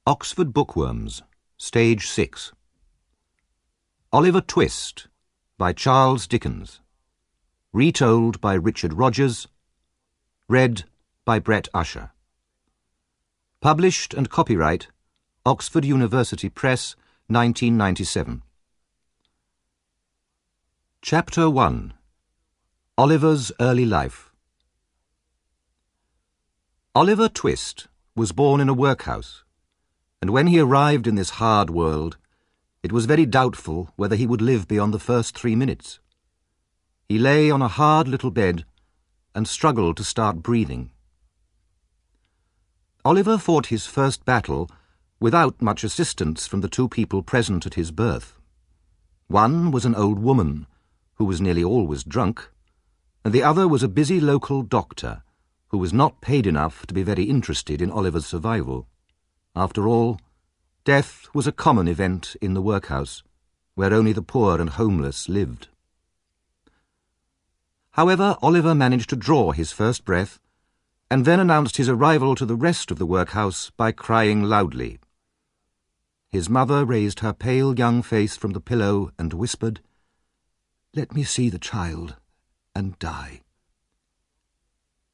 Oxford Bookworms, Stage 6. Olivertwist, by Charles Dickens. Retold by Richard Rogers. Read by Bret. Published and copyright Oxford University Press, 1997. Chapter 1. Oliver's Early Life. Oliver Twist was born in a workhouse, and when he arrived in this hard world, it was very doubtful whether he would live beyond the first 3 minutes. He lay on a hard little bed and struggled to start breathing. Oliver fought his first battle without much assistance from the 2 people present at his birth. One was an old woman, who was nearly always drunk, and the other was a busy local doctor, who was not paid enough to be very interested in Oliver's survival. After all, death was a common event in the workhouse, where only the poor and homeless lived. However, Oliver managed to draw his first breath, and then announced his arrival to the rest of the workhouse by crying loudly. His mother raised her pale young face from the pillow and whispered, "Let me see the child and die."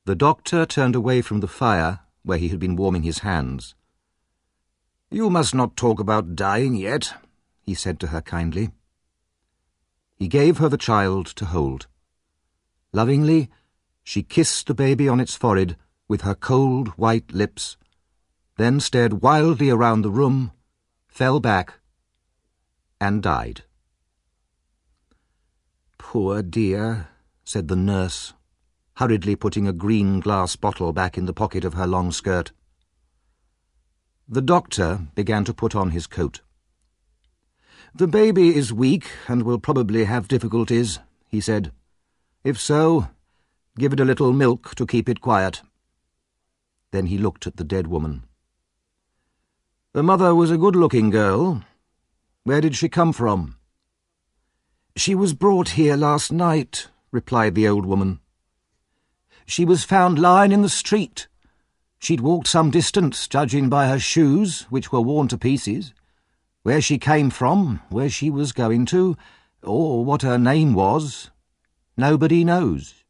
The doctor turned away from the fire, where he had been warming his hands. "You must not talk about dying yet," he said to her kindly. He gave her the child to hold. Lovingly, she kissed the baby on its forehead with her cold white lips, then stared wildly around the room, fell back, and died. "Poor dear," said the nurse, hurriedly putting a green glass bottle back in the pocket of her long skirt. The doctor began to put on his coat. "The baby is weak and will probably have difficulties," he said. "If so, give it a little milk to keep it quiet." Then he looked at the dead woman. "The mother was a good-looking girl. Where did she come from?" "She was brought here last night," replied the old woman. "She was found lying in the street. She'd walked some distance, judging by her shoes, which were worn to pieces. Where she came from, where she was going to, or what her name was, nobody knows."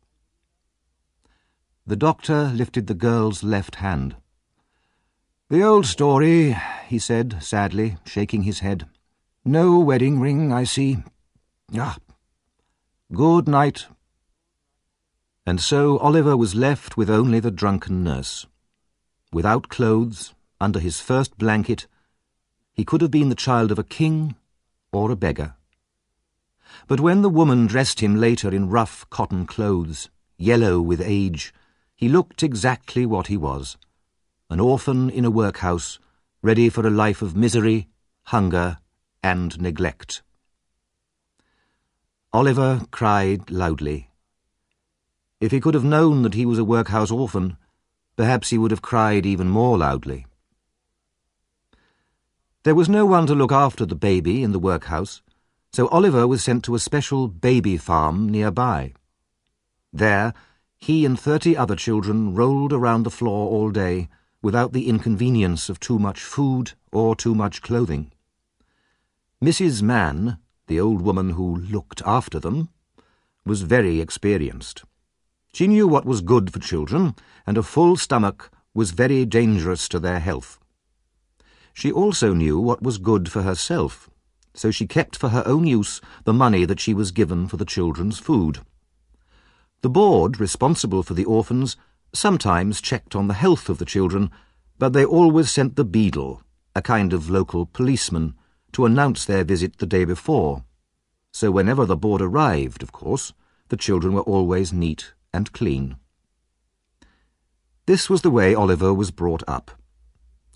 The doctor lifted the girl's left hand. "The old story," he said sadly, shaking his head. "No wedding ring, I see. Good night." And so Oliver was left with only the drunken nurse. Without clothes, under his first blanket, he could have been the child of a king or a beggar. But when the woman dressed him later in rough cotton clothes, yellow with age, he looked exactly what he was, an orphan in a workhouse, ready for a life of misery, hunger, and neglect. Oliver cried loudly. If he could have known that he was a workhouse orphan, perhaps he would have cried even more loudly. There was no one to look after the baby in the workhouse, so Oliver was sent to a special baby farm nearby. There, he and 30 other children rolled around the floor all day without the inconvenience of too much food or too much clothing. Mrs. Mann, the old woman who looked after them, was very experienced. She knew what was good for children, and a full stomach was very dangerous to their health. She also knew what was good for herself, so she kept for her own use the money that she was given for the children's food. The board, responsible for the orphans, sometimes checked on the health of the children, but they always sent the beadle, a kind of local policeman, to announce their visit the day before. So whenever the board arrived, of course, the children were always neat and clean. This was the way Oliver was brought up.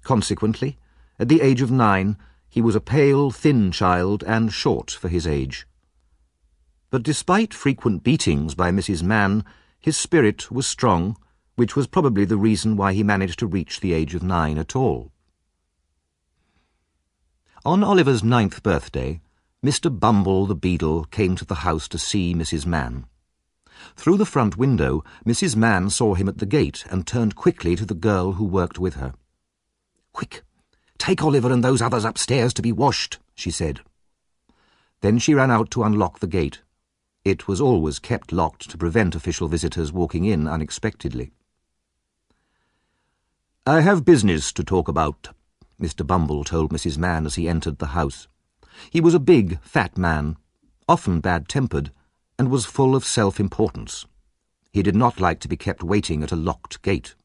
Consequently, at the age of 9, he was a pale, thin child and short for his age. But despite frequent beatings by Mrs. Mann, his spirit was strong, which was probably the reason why he managed to reach the age of 9 at all. On Oliver's 9th birthday, Mr. Bumble the Beadle came to the house to see Mrs. Mann. Through the front window, Mrs. Mann saw him at the gate and turned quickly to the girl who worked with her. "Quick, Take Oliver and those others upstairs to be washed," she said. Then she ran out to unlock the gate. It was always kept locked to prevent official visitors walking in unexpectedly. "I have business to talk about," Mr. Bumble told Mrs. Mann as he entered the house. He was a big, fat man, often bad-tempered, and was full of self-importance. He did not like to be kept waiting at a locked gate.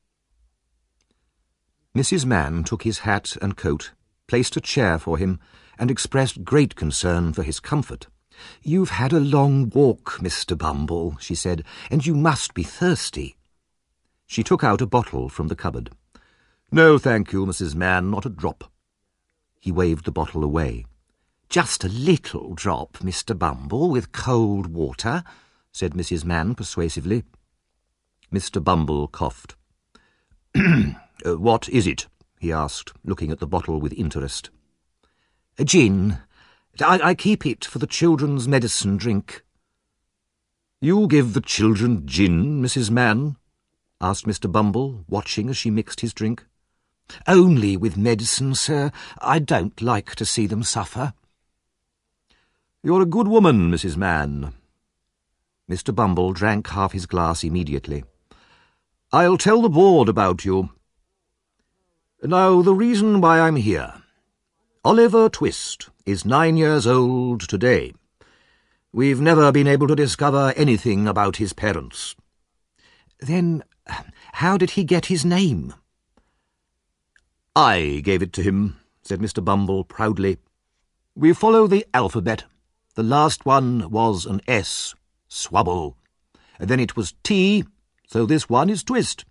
Mrs. Mann took his hat and coat, placed a chair for him, and expressed great concern for his comfort. "You've had a long walk, Mr. Bumble," she said, "and you must be thirsty." She took out a bottle from the cupboard. "No, thank you, Mrs. Mann, not a drop." He waved the bottle away. "Just a little drop, Mr. Bumble, with cold water," said Mrs. Mann persuasively. Mr. Bumble coughed. "What is it?" he asked, looking at the bottle with interest. "Gin. I keep it for the children's medicine drink." "You give the children gin, Mrs. Mann?" asked Mr. Bumble, watching as she mixed his drink. "Only with medicine, sir. I don't like to see them suffer." "You're a good woman, Mrs. Mann." Mr. Bumble drank half his glass immediately. "I'll tell the board about you. Now, the reason why I'm here. Oliver Twist is 9 years old today. We've never been able to discover anything about his parents." "Then how did he get his name?" "I gave it to him," said Mr. Bumble proudly. "We follow the alphabet. The last one was an S, Swabble. And then it was T, so this one is Twist.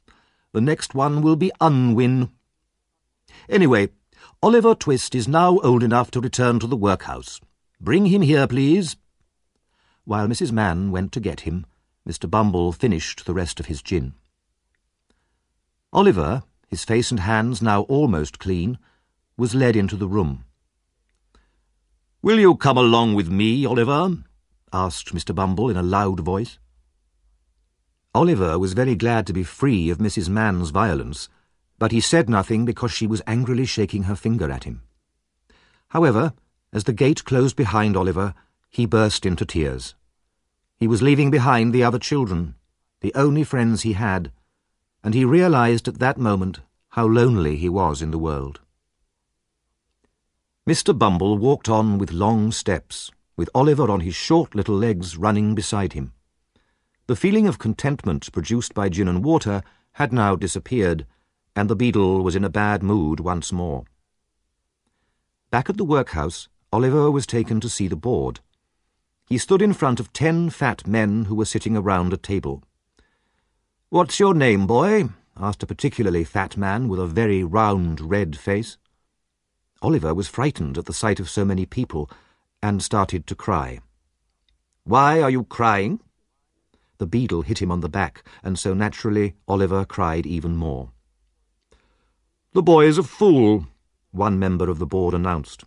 The next one will be Unwin. Anyway, Oliver Twist is now old enough to return to the workhouse. Bring him here, please." While Mrs. Mann went to get him, Mr. Bumble finished the rest of his gin. Oliver, his face and hands now almost clean, was led into the room. "Will you come along with me, Oliver?" asked Mr. Bumble in a loud voice. Oliver was very glad to be free of Mrs. Mann's violence, but he said nothing because she was angrily shaking her finger at him. However, as the gate closed behind Oliver, he burst into tears. He was leaving behind the other children, the only friends he had, and he realized at that moment how lonely he was in the world. Mr. Bumble walked on with long steps, with Oliver on his short little legs running beside him. The feeling of contentment produced by gin and water had now disappeared, and the beadle was in a bad mood once more. Back at the workhouse, Oliver was taken to see the board. He stood in front of 10 fat men who were sitting around a table. "What's your name, boy?" asked a particularly fat man with a very round red face. Oliver was frightened at the sight of so many people and started to cry. "Why are you crying?" The beadle hit him on the back, and so naturally Oliver cried even more. "The boy's a fool," one member of the board announced.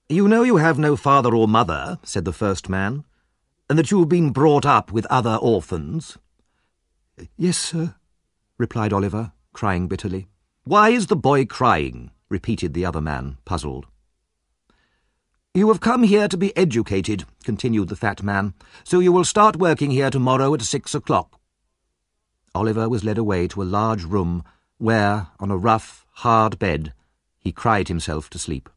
"You know you have no father or mother," said the first man, "and that you have been brought up with other orphans." "Yes, sir," replied Oliver, crying bitterly. "Why is the boy crying?" repeated the other man, puzzled. "You have come here to be educated," continued the fat man, "so you will start working here tomorrow at 6 o'clock. Oliver was led away to a large room where, on a rough, hard bed, he cried himself to sleep.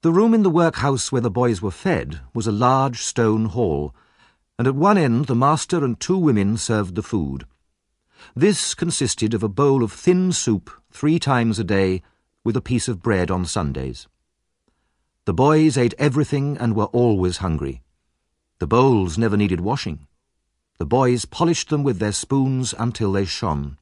The room in the workhouse where the boys were fed was a large stone hall, and at one end the master and 2 women served the food. This consisted of a bowl of thin soup 3 times a day, with a piece of bread on Sundays. The boys ate everything and were always hungry. The bowls never needed washing. The boys polished them with their spoons until they shone.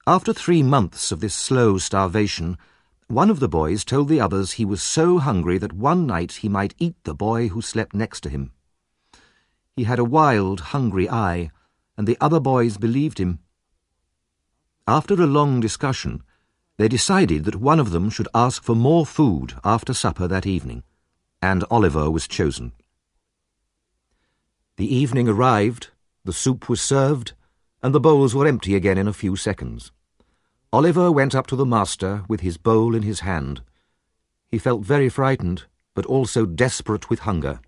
After 3 months of this slow starvation, one of the boys told the others he was so hungry that one night he might eat the boy who slept next to him. He had a wild, hungry eye, and the other boys believed him. After a long discussion, they decided that one of them should ask for more food after supper that evening, and Oliver was chosen. The evening arrived, the soup was served, and the bowls were empty again in a few seconds. Oliver went up to the master with his bowl in his hand. He felt very frightened, but also desperate with hunger.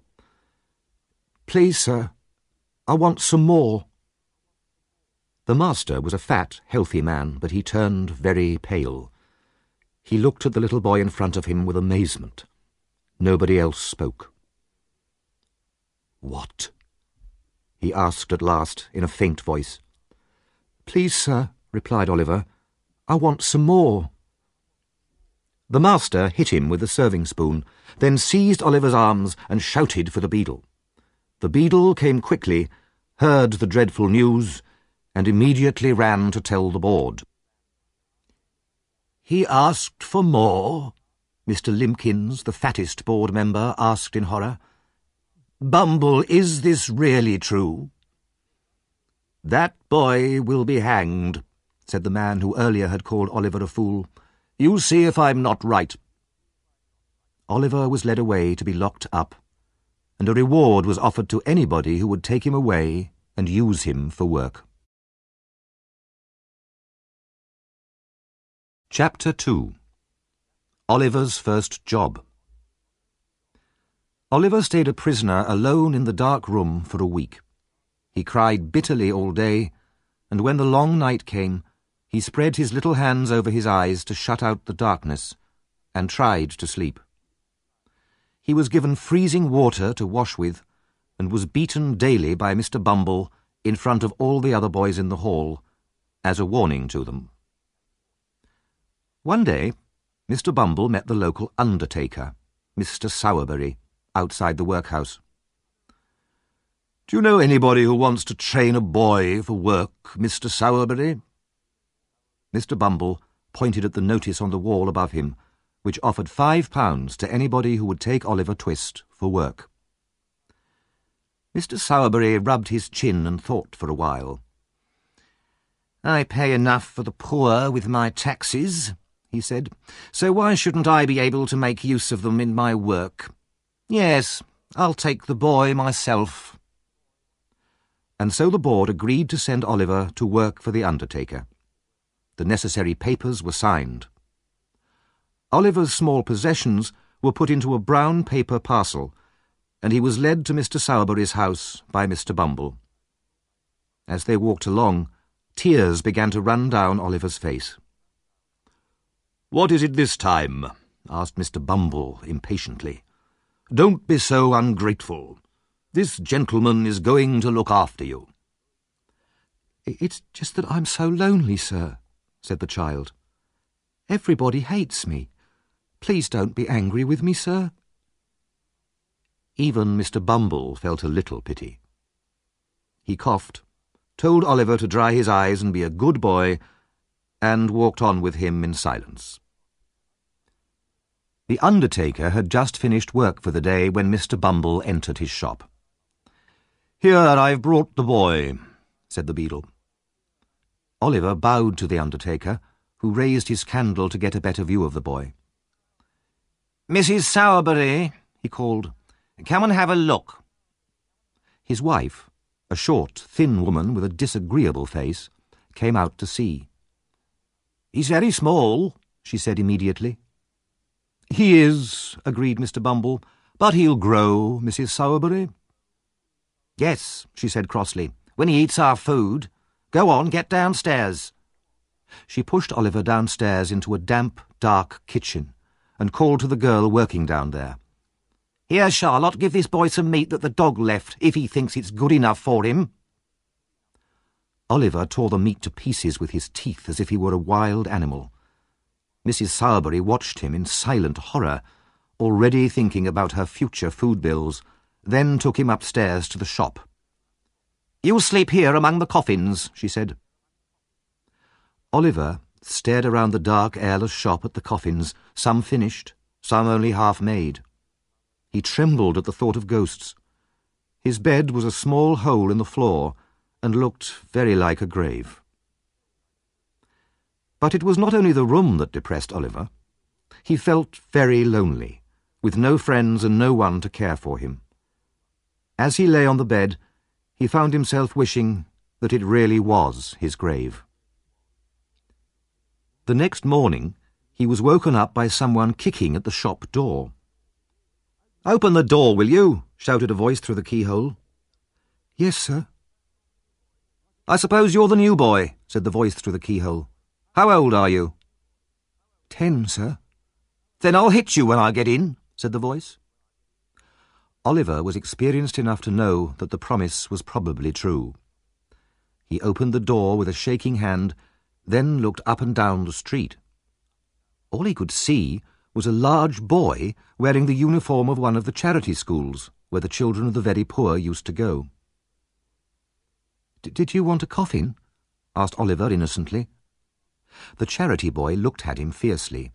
"Please, sir, I want some more." The master was a fat, healthy man, but he turned very pale. He looked at the little boy in front of him with amazement. Nobody else spoke. "What?" he asked at last, in a faint voice. "Please, sir," replied Oliver, "I want some more." The master hit him with the serving spoon, then seized Oliver's arms and shouted for the beadle. The beadle came quickly, heard the dreadful news, and immediately ran to tell the board. "He asked for more?" Mr. Limpkins, the fattest board member, asked in horror. "Bumble, is this really true?" "That boy will be hanged," said the man who earlier had called Oliver a fool. "You see if I'm not right." Oliver was led away to be locked up, and a reward was offered to anybody who would take him away and use him for work. Chapter 2. Oliver's First Job. Oliver stayed a prisoner alone in the dark room for a week. He cried bitterly all day, and when the long night came, he spread his little hands over his eyes to shut out the darkness, and tried to sleep. He was given freezing water to wash with, and was beaten daily by Mr. Bumble in front of all the other boys in the hall, as a warning to them. One day, Mr. Bumble met the local undertaker, Mr. Sowerberry, outside the workhouse. "Do you know anybody who wants to train a boy for work, Mr. Sowerberry?" Mr. Bumble pointed at the notice on the wall above him, which offered £5 to anybody who would take Oliver Twist for work. Mr. Sowerberry rubbed his chin and thought for a while. "I pay enough for the poor with my taxes," he said, "so why shouldn't I be able to make use of them in my work? Yes, I'll take the boy myself." And so the board agreed to send Oliver to work for the undertaker. The necessary papers were signed. Oliver's small possessions were put into a brown paper parcel, and he was led to Mr. Sowerberry's house by Mr. Bumble. As they walked along, tears began to run down Oliver's face. "What is it this time?" asked Mr. Bumble impatiently. "Don't be so ungrateful. This gentleman is going to look after you." "It's just that I'm so lonely, sir," said the child. "Everybody hates me. Please don't be angry with me, sir." Even Mr. Bumble felt a little pity. He coughed, told Oliver to dry his eyes and be a good boy, and walked on with him in silence. The undertaker had just finished work for the day when Mr. Bumble entered his shop. "Here, I've brought the boy," said the beadle. Oliver bowed to the undertaker, who raised his candle to get a better view of the boy. "Mrs. Sowerberry," he called, "come and have a look." His wife, a short, thin woman with a disagreeable face, came out to see. "He's very small," she said immediately. "He is," agreed Mr. Bumble, "but he'll grow, Mrs. Sowerberry." "Yes," she said crossly, "when he eats our food. Go on, get downstairs." She pushed Oliver downstairs into a damp, dark kitchen, and called to the girl working down there. "Here, Charlotte, give this boy some meat that the dog left, if he thinks it's good enough for him." Oliver tore the meat to pieces with his teeth as if he were a wild animal. Mrs. Sowerberry watched him in silent horror, already thinking about her future food bills, then took him upstairs to the shop. "You'll sleep here among the coffins," she said. Oliver stared around the dark, airless shop at the coffins, some finished, some only half made. He trembled at the thought of ghosts. His bed was a small hole in the floor, and looked very like a grave. But it was not only the room that depressed Oliver. He felt very lonely, with no friends and no one to care for him. As he lay on the bed, he found himself wishing that it really was his grave. The next morning, he was woken up by someone kicking at the shop door. "Open the door, will you?" shouted a voice through the keyhole. "Yes, sir." "I suppose you're the new boy," said the voice through the keyhole. "How old are you?" 10, sir." "Then I'll hit you when I get in," said the voice. Oliver was experienced enough to know that the promise was probably true. He opened the door with a shaking hand, then looked up and down the street. All he could see was a large boy wearing the uniform of one of the charity schools where the children of the very poor used to go. "Did you want a coffin?" asked Oliver innocently. The charity boy looked at him fiercely.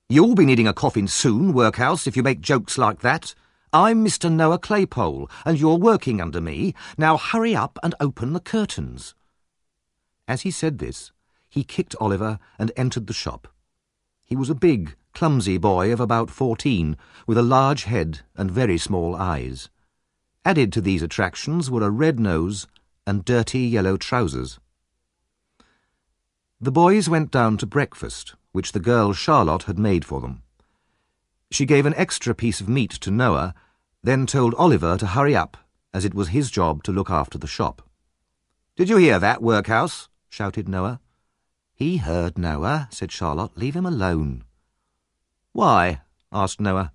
"You'll be needing a coffin soon, workhouse, if you make jokes like that. I'm Mr. Noah Claypole, and you're working under me. Now hurry up and open the curtains." As he said this, he kicked Oliver and entered the shop. He was a big, clumsy boy of about 14, with a large head and very small eyes. Added to these attractions were a red nose and dirty yellow trousers. The boys went down to breakfast, which the girl Charlotte had made for them. She gave an extra piece of meat to Noah, then told Oliver to hurry up, as it was his job to look after the shop. "Did you hear that, workhouse?" shouted Noah. "He heard, Noah," said Charlotte. "Leave him alone." "Why?" asked Noah.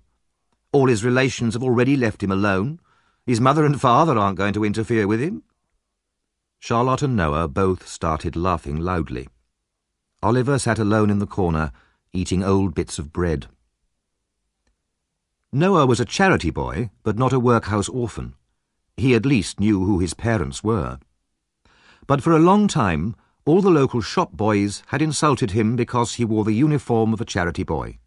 "All his relations have already left him alone. His mother and father aren't going to interfere with him." Charlotte and Noah both started laughing loudly. Oliver sat alone in the corner, eating old bits of bread. Noah was a charity boy, but not a workhouse orphan. He at least knew who his parents were. But for a long time, all the local shop boys had insulted him because he wore the uniform of a charity boy.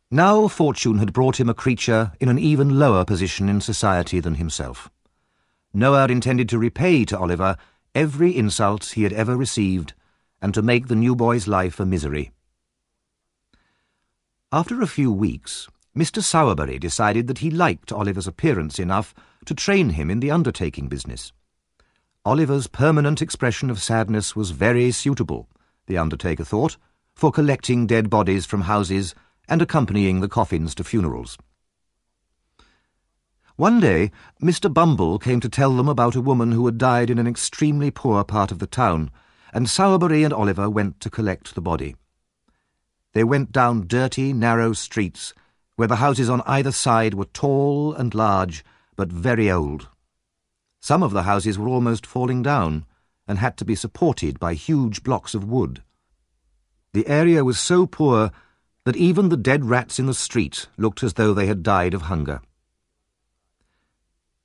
Now fortune had brought him a creature in an even lower position in society than himself. Noah intended to repay to Oliver every insult he had ever received, and to make the new boy's life a misery. After a few weeks, Mr. Sowerberry decided that he liked Oliver's appearance enough to train him in the undertaking business. Oliver's permanent expression of sadness was very suitable, the undertaker thought, for collecting dead bodies from houses and accompanying the coffins to funerals. One day, Mr. Bumble came to tell them about a woman who had died in an extremely poor part of the town, and Sowerberry and Oliver went to collect the body. They went down dirty, narrow streets, where the houses on either side were tall and large, but very old. Some of the houses were almost falling down, and had to be supported by huge blocks of wood. The area was so poor that even the dead rats in the street looked as though they had died of hunger.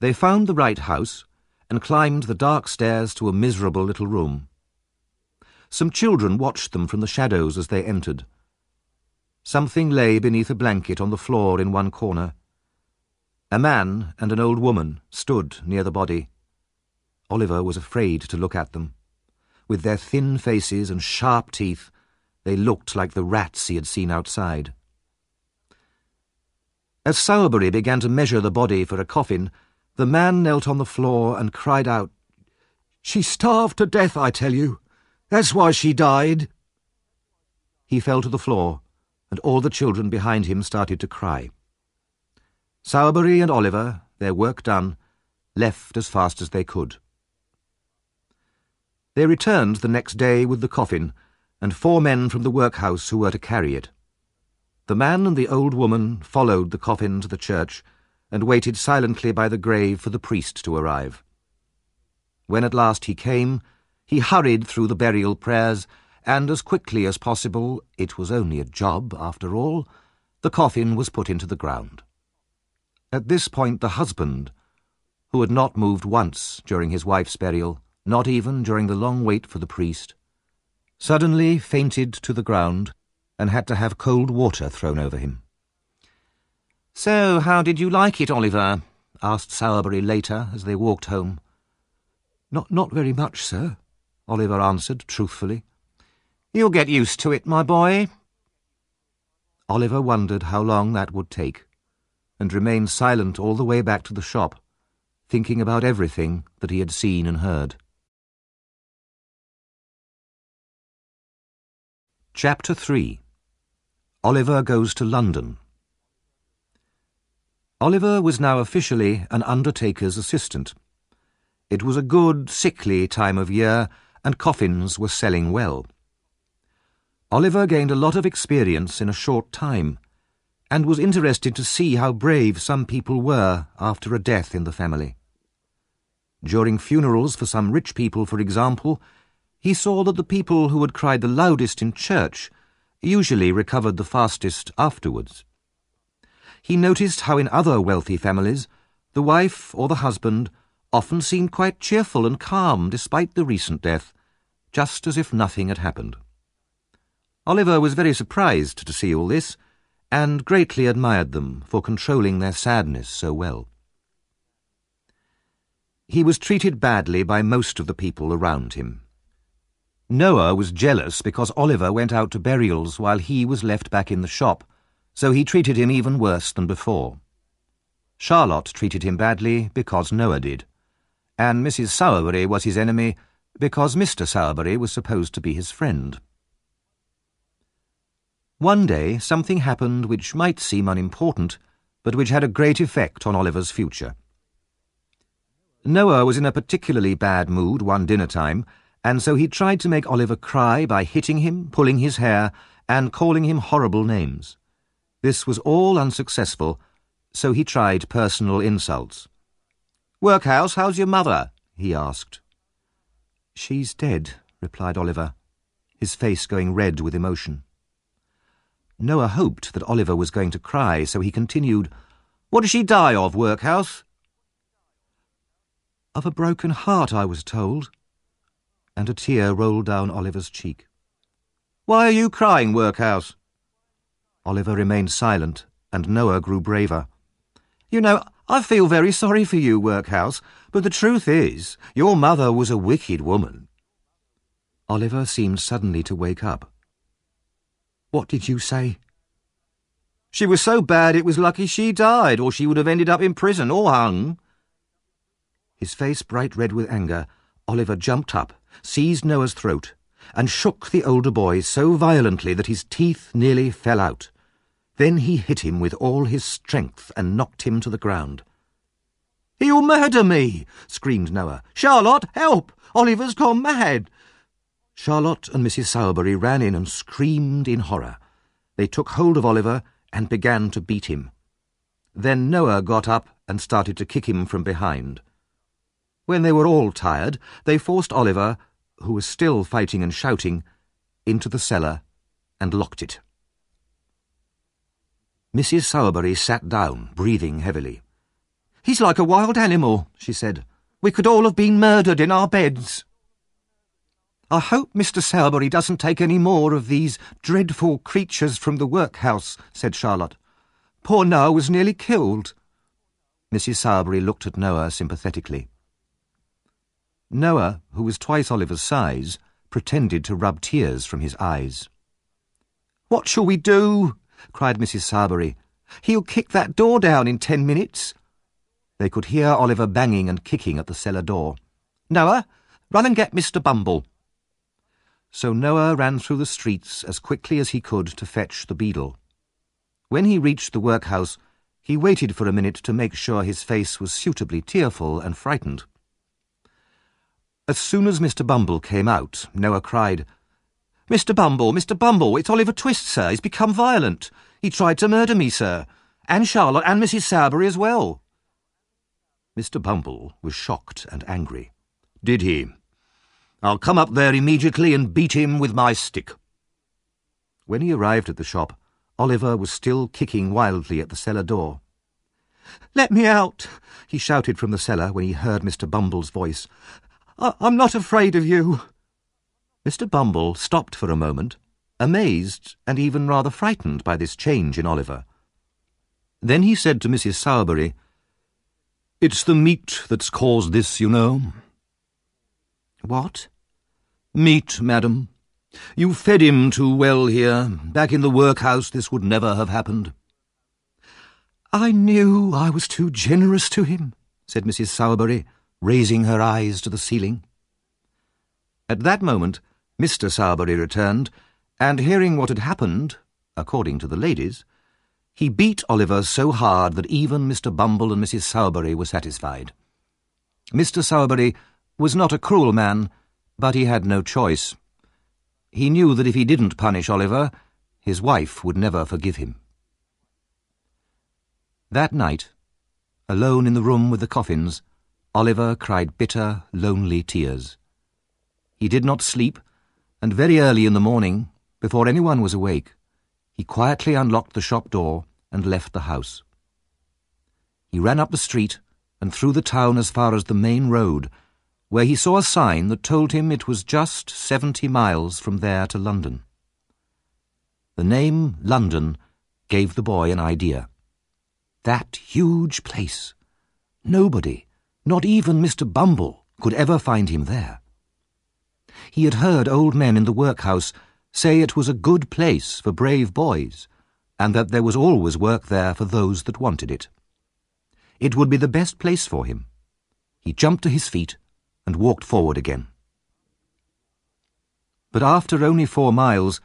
They found the right house, and climbed the dark stairs to a miserable little room. Some children watched them from the shadows as they entered. Something lay beneath a blanket on the floor in one corner. A man and an old woman stood near the body. Oliver was afraid to look at them. With their thin faces and sharp teeth, they looked like the rats he had seen outside. As Sowerberry began to measure the body for a coffin, the man knelt on the floor and cried out, "She starved to death, I tell you. That's why she died." He fell to the floor, and all the children behind him started to cry. Sowerberry and Oliver, their work done, left as fast as they could. They returned the next day with the coffin, and 4 men from the workhouse who were to carry it. The man and the old woman followed the coffin to the church, and waited silently by the grave for the priest to arrive. When at last he came, he hurried through the burial prayers, and as quickly as possible, it was only a job after all, the coffin was put into the ground. At this point the husband, who had not moved once during his wife's burial, not even during the long wait for the priest, suddenly fainted to the ground and had to have cold water thrown over him. "So, how did you like it, Oliver?" asked Sowerberry later as they walked home. Not very much, sir," Oliver answered truthfully. "You'll get used to it, my boy." Oliver wondered how long that would take, and remained silent all the way back to the shop, thinking about everything that he had seen and heard. Chapter 3 Oliver Goes to London. Oliver was now officially an undertaker's assistant. It was a good, sickly time of year, and coffins were selling well. Oliver gained a lot of experience in a short time, and was interested to see how brave some people were after a death in the family. During funerals for some rich people, for example, he saw that the people who had cried the loudest in church usually recovered the fastest afterwards. He noticed how in other wealthy families the wife or the husband often seemed quite cheerful and calm despite the recent death, just as if nothing had happened. Oliver was very surprised to see all this, and greatly admired them for controlling their sadness so well. He was treated badly by most of the people around him. Noah was jealous because Oliver went out to burials while he was left back in the shop, so he treated him even worse than before. Charlotte treated him badly because Noah did, and Mrs. Sowerberry was his enemy because Mr. Sowerberry was supposed to be his friend. One day something happened which might seem unimportant, but which had a great effect on Oliver's future. Noah was in a particularly bad mood one dinner time, and so he tried to make Oliver cry by hitting him, pulling his hair, and calling him horrible names. This was all unsuccessful, so he tried personal insults. "Workhouse, how's your mother?" he asked. "She's dead," replied Oliver, his face going red with emotion. Noah hoped that Oliver was going to cry, so he continued, "What did she die of, Workhouse?" "Of a broken heart, I was told," and a tear rolled down Oliver's cheek. "Why are you crying, Workhouse?" Oliver remained silent, and Noah grew braver. "You know, I feel very sorry for you, Workhouse, but the truth is, your mother was a wicked woman." Oliver seemed suddenly to wake up. "What did you say?" "She was so bad it was lucky she died, or she would have ended up in prison or hung." His face bright red with anger, Oliver jumped up, seized Noah's throat, and shook the older boy so violently that his teeth nearly fell out. Then he hit him with all his strength and knocked him to the ground. "He'll murder me!" screamed Noah. "Charlotte, help! Oliver's gone mad!" Charlotte and Mrs. Sowerberry ran in and screamed in horror. They took hold of Oliver and began to beat him. Then Noah got up and started to kick him from behind. When they were all tired, they forced Oliver, who was still fighting and shouting, into the cellar and locked it. Mrs. Sowerberry sat down, breathing heavily. "He's like a wild animal," she said. "We could all have been murdered in our beds." "I hope Mr. Sowerberry doesn't take any more of these dreadful creatures from the workhouse," said Charlotte. "Poor Noah was nearly killed." Mrs. Sowerberry looked at Noah sympathetically. Noah, who was twice Oliver's size, pretended to rub tears from his eyes. "What shall we do?" cried Mrs. Sowerberry. "He'll kick that door down in 10 minutes. They could hear Oliver banging and kicking at the cellar door. "Noah, run and get Mr. Bumble." So Noah ran through the streets as quickly as he could to fetch the beadle. When he reached the workhouse, he waited for a minute to make sure his face was suitably tearful and frightened. As soon as Mr. Bumble came out, Noah cried, Mr. Bumble, it's Oliver Twist, sir. He's become violent. He tried to murder me, sir, and Charlotte and Mrs. Sowerberry as well." Mr. Bumble was shocked and angry. "Did he? I'll come up there immediately and beat him with my stick." When he arrived at the shop, Oliver was still kicking wildly at the cellar door. "Let me out," he shouted from the cellar when he heard Mr. Bumble's voice. "I'm not afraid of you." Mr. Bumble stopped for a moment, amazed and even rather frightened by this change in Oliver. Then he said to Mrs. Sowerberry, "It's the meat that's caused this, you know." "What?" "Meat, madam. You fed him too well here. Back in the workhouse this would never have happened." "I knew I was too generous to him," said Mrs. Sowerberry, raising her eyes to the ceiling. At that moment, Mr. Sowerberry returned, and hearing what had happened, according to the ladies, he beat Oliver so hard that even Mr. Bumble and Mrs. Sowerberry were satisfied. Mr. Sowerberry was not a cruel man, but he had no choice. He knew that if he didn't punish Oliver, his wife would never forgive him. That night, alone in the room with the coffins, Oliver cried bitter, lonely tears. He did not sleep, and very early in the morning, before anyone was awake, he quietly unlocked the shop door and left the house. He ran up the street and through the town as far as the main road, where he saw a sign that told him it was just 70 miles from there to London. The name London gave the boy an idea. That huge place. Nobody, not even Mr. Bumble, could ever find him there. He had heard old men in the workhouse say it was a good place for brave boys, and that there was always work there for those that wanted it. It would be the best place for him. He jumped to his feet and walked forward again. But after only 4 miles,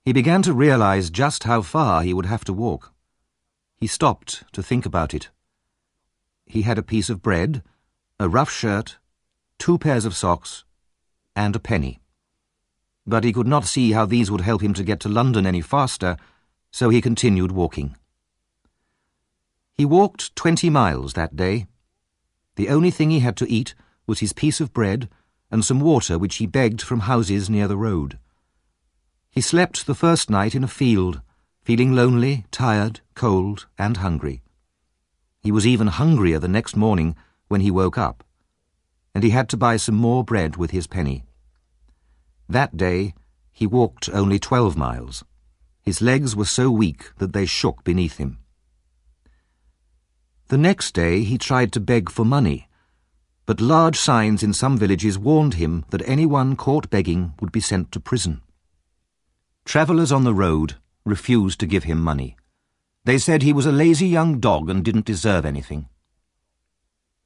he began to realize just how far he would have to walk. He stopped to think about it. He had a piece of bread, a rough shirt, 2 pairs of socks, and a penny. But he could not see how these would help him to get to London any faster, so he continued walking. He walked 20 miles that day. The only thing he had to eat was his piece of bread and some water which he begged from houses near the road. He slept the first night in a field, feeling lonely, tired, cold, and hungry. He was even hungrier the next morning when he woke up, and he had to buy some more bread with his penny. That day he walked only 12 miles. His legs were so weak that they shook beneath him. The next day he tried to beg for money, but large signs in some villages warned him that anyone caught begging would be sent to prison. Travellers on the road refused to give him money. They said he was a lazy young dog and didn't deserve anything.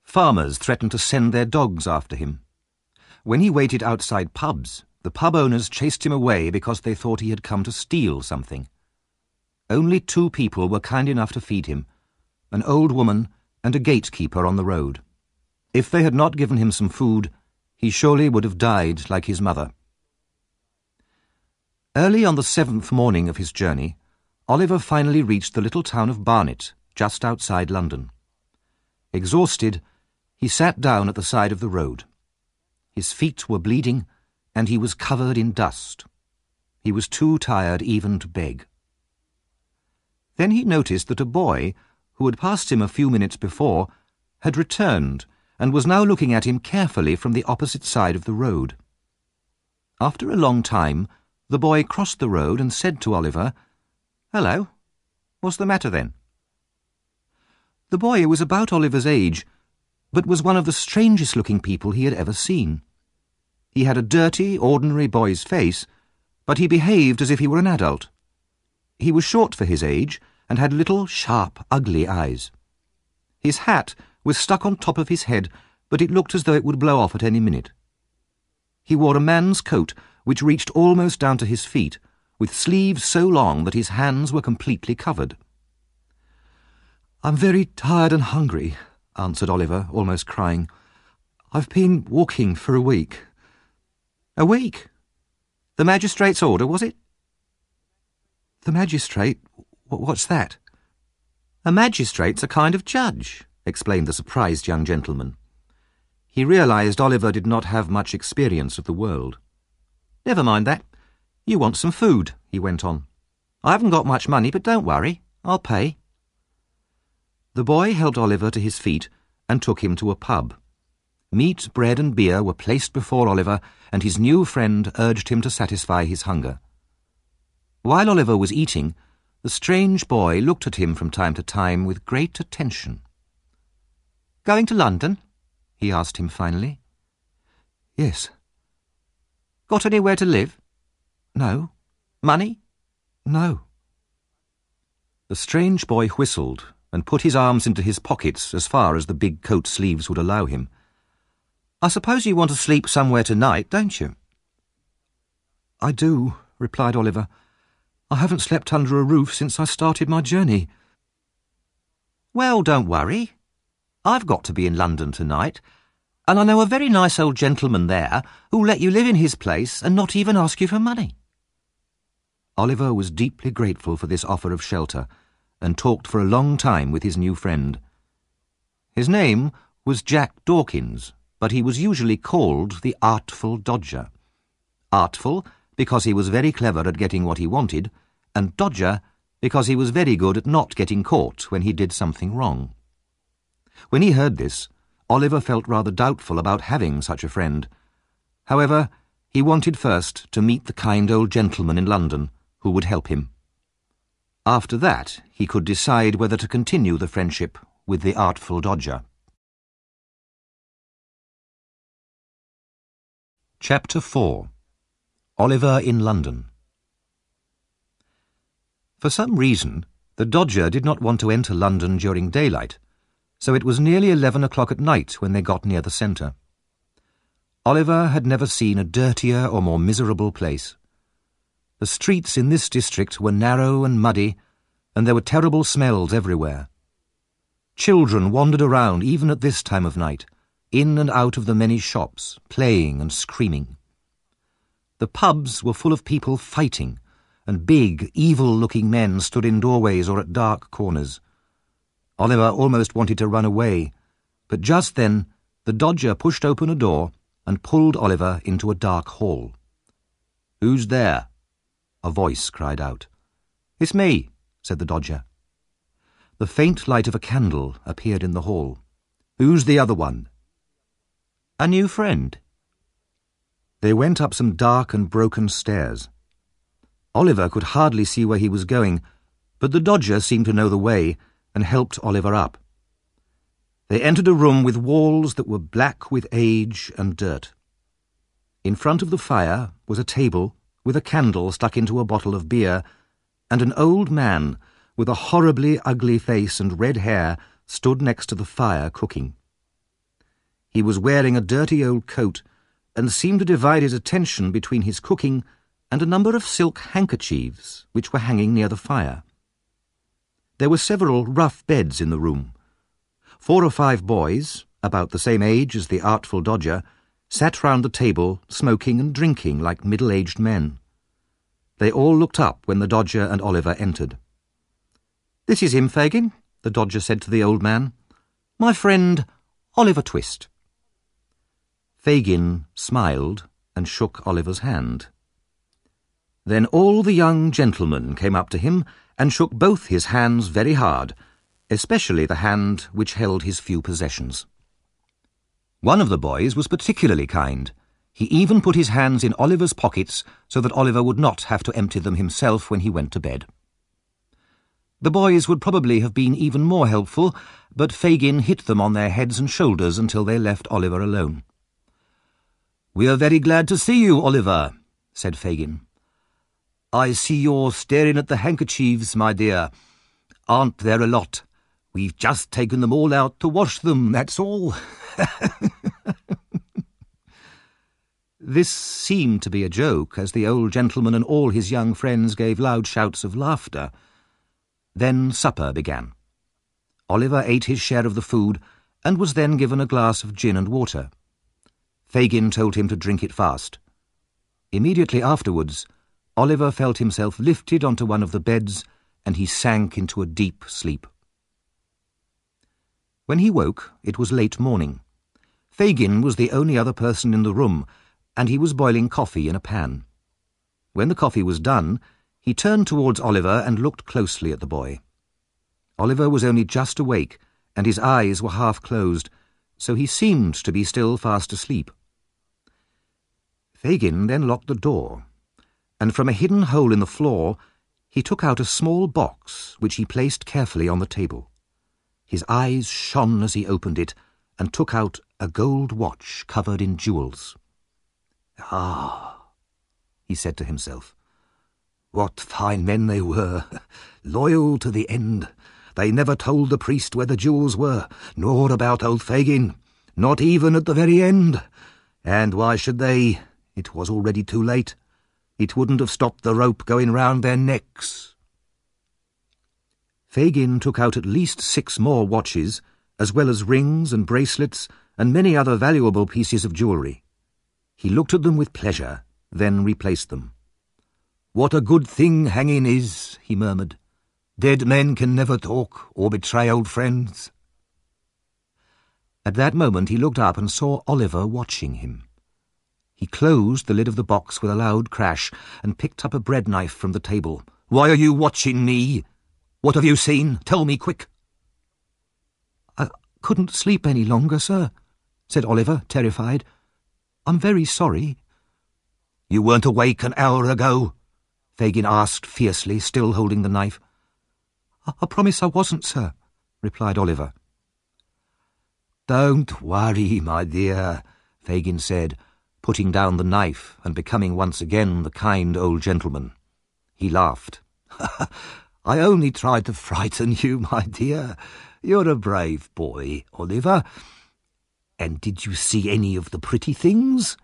Farmers threatened to send their dogs after him. When he waited outside pubs, the pub owners chased him away because they thought he had come to steal something. Only 2 people were kind enough to feed him, an old woman and a gatekeeper on the road. If they had not given him some food, he surely would have died like his mother. Early on the 7th morning of his journey, Oliver finally reached the little town of Barnet, just outside London. Exhausted, he sat down at the side of the road. His feet were bleeding, and he was covered in dust. He was too tired even to beg. Then he noticed that a boy, who had passed him a few minutes before, had returned and was now looking at him carefully from the opposite side of the road. After a long time, the boy crossed the road and said to Oliver, "Hello, what's the matter then?" The boy was about Oliver's age, but was one of the strangest-looking people he had ever seen. He had a dirty, ordinary boy's face, but he behaved as if he were an adult. He was short for his age and had little, sharp, ugly eyes. His hat was stuck on top of his head, but it looked as though it would blow off at any minute. He wore a man's coat which reached almost down to his feet, with sleeves so long that his hands were completely covered. "I'm very tired and hungry," answered Oliver, almost crying. "I've been walking for a week." "A week? The magistrate's order, was it?" "The magistrate? What's that?" "A magistrate's a kind of judge," explained the surprised young gentleman. He realized Oliver did not have much experience of the world. "Never mind that. You want some food," he went on. "I haven't got much money, but don't worry. I'll pay." The boy helped Oliver to his feet and took him to a pub. Meat, bread and beer were placed before Oliver, and his new friend urged him to satisfy his hunger. While Oliver was eating, the strange boy looked at him from time to time with great attention. "Going to London?" he asked him finally. "Yes." "Got anywhere to live?" "No." "Money?" "No." The strange boy whistled and put his arms into his pockets as far as the big coat sleeves would allow him. "I suppose you want to sleep somewhere tonight, don't you?" "I do, replied Oliver. "I haven't slept under a roof since I started my journey." "Well, don't worry. I've got to be in London tonight, and I know a very nice old gentleman there who'll let you live in his place and not even ask you for money." Oliver was deeply grateful for this offer of shelter, and talked for a long time with his new friend. His name was Jack Dawkins, but he was usually called the Artful Dodger. Artful because he was very clever at getting what he wanted, and Dodger because he was very good at not getting caught when he did something wrong. When he heard this, Oliver felt rather doubtful about having such a friend. However, he wanted first to meet the kind old gentleman in London who would help him. After that, he could decide whether to continue the friendship with the Artful Dodger. Chapter 4. Oliver in London. For some reason, the Dodger did not want to enter London during daylight, so it was nearly 11 o'clock at night when they got near the centre. Oliver had never seen a dirtier or more miserable place. The streets in this district were narrow and muddy, and there were terrible smells everywhere. Children wandered around even at this time of night, in and out of the many shops, playing and screaming. The pubs were full of people fighting, and big, evil-looking men stood in doorways or at dark corners. Oliver almost wanted to run away, but just then the Dodger pushed open a door and pulled Oliver into a dark hall. "Who's there?" a voice cried out. "It's me," said the Dodger. The faint light of a candle appeared in the hall. "Who's the other one?" "A new friend." They went up some dark and broken stairs. Oliver could hardly see where he was going, but the Dodger seemed to know the way and helped Oliver up. They entered a room with walls that were black with age and dirt. In front of the fire was a table with a candle stuck into a bottle of beer, and an old man with a horribly ugly face and red hair stood next to the fire cooking. He was wearing a dirty old coat and seemed to divide his attention between his cooking and a number of silk handkerchiefs which were hanging near the fire. There were several rough beds in the room. 4 or 5 boys, about the same age as the Artful Dodger, sat round the table smoking and drinking like middle-aged men. They all looked up when the Dodger and Oliver entered. "This is him, Fagin," the Dodger said to the old man. "My friend, Olivertwist." Fagin smiled and shook Oliver's hand. Then all the young gentlemen came up to him and shook both his hands very hard, especially the hand which held his few possessions. One of the boys was particularly kind. He even put his hands in Oliver's pockets so that Oliver would not have to empty them himself when he went to bed. The boys would probably have been even more helpful, but Fagin hit them on their heads and shoulders until they left Oliver alone. "We are very glad to see you, Oliver," said Fagin. "I see you're staring at the handkerchiefs, my dear. Aren't there a lot? We've just taken them all out to wash them, that's all." This seemed to be a joke, as the old gentleman and all his young friends gave loud shouts of laughter. Then supper began. Oliver ate his share of the food and was then given a glass of gin and water. Fagin told him to drink it fast. Immediately afterwards, Oliver felt himself lifted onto one of the beds and he sank into a deep sleep. When he woke, it was late morning. Fagin was the only other person in the room, and he was boiling coffee in a pan. When the coffee was done, he turned towards Oliver and looked closely at the boy. Oliver was only just awake, and his eyes were half closed, so he seemed to be still fast asleep. Fagin then locked the door, and from a hidden hole in the floor he took out a small box which he placed carefully on the table. His eyes shone as he opened it and took out a gold watch covered in jewels. "Ah," he said to himself, "what fine men they were, loyal to the end. They never told the priest where the jewels were, nor about old Fagin, not even at the very end. And why should they? It was already too late. It wouldn't have stopped the rope going round their necks." Fagin took out at least 6 more watches, as well as rings and bracelets and many other valuable pieces of jewellery. He looked at them with pleasure, then replaced them. "What a good thing hanging is," he murmured. "Dead men can never talk or betray old friends." At that moment he looked up and saw Oliver watching him. He closed the lid of the box with a loud crash and picked up a bread knife from the table. "Why are you watching me? What have you seen? Tell me quick." "I couldn't sleep any longer, sir," said Oliver, terrified. "I'm very sorry." "You weren't awake an hour ago?" Fagin asked fiercely, still holding the knife. "I promise I wasn't, sir," replied Oliver. "Don't worry, my dear," Fagin said, putting down the knife and becoming once again the kind old gentleman. He laughed. "I only tried to frighten you, my dear. You're a brave boy, Oliver. And did you see any of the pretty things?"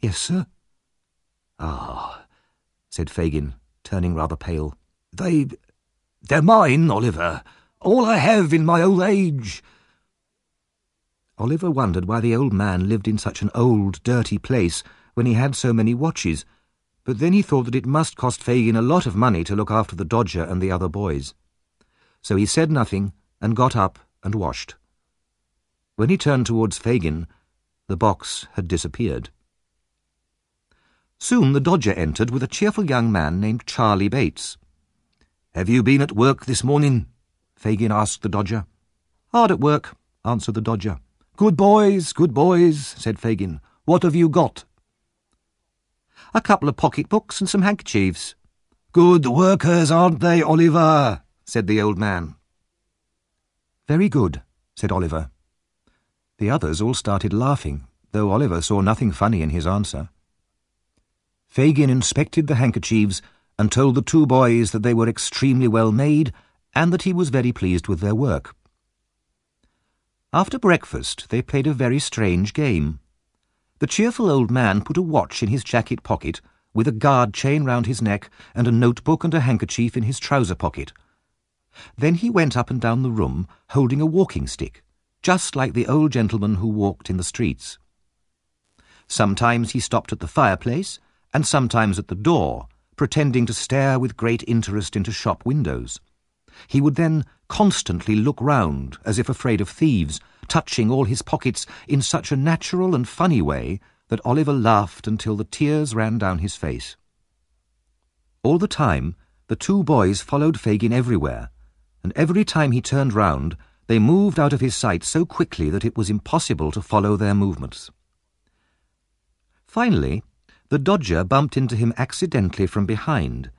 "Yes, sir." "Ah," said Fagin, turning rather pale. They're mine, Oliver. All I have in my old age." Oliver wondered why the old man lived in such an old, dirty place when he had so many watches, but then he thought that it must cost Fagin a lot of money to look after the Dodger and the other boys. So he said nothing and got up and washed. When he turned towards Fagin, the box had disappeared. Soon the Dodger entered with a cheerful young man named Charlie Bates. "Have you been at work this morning?" Fagin asked the Dodger. "Hard at work," answered the Dodger. Good boys, said Fagin. "What have you got?" "A couple of pocket-books and some handkerchiefs." "Good workers, aren't they, Oliver?" said the old man. "Very good," said Oliver. The others all started laughing, though Oliver saw nothing funny in his answer. Fagin inspected the handkerchiefs and told the 2 boys that they were extremely well made and that he was very pleased with their work. After breakfast they played a very strange game. The cheerful old man put a watch in his jacket pocket, with a guard chain round his neck and a notebook and a handkerchief in his trouser pocket. Then he went up and down the room, holding a walking stick, just like the old gentleman who walked in the streets. Sometimes he stopped at the fireplace, and sometimes at the door, pretending to stare with great interest into shop windows. He would then constantly look round, as if afraid of thieves, touching all his pockets in such a natural and funny way that Oliver laughed until the tears ran down his face. All the time, the 2 boys followed Fagin everywhere, and every time he turned round, they moved out of his sight so quickly that it was impossible to follow their movements. Finally, the Dodger bumped into him accidentally from behind,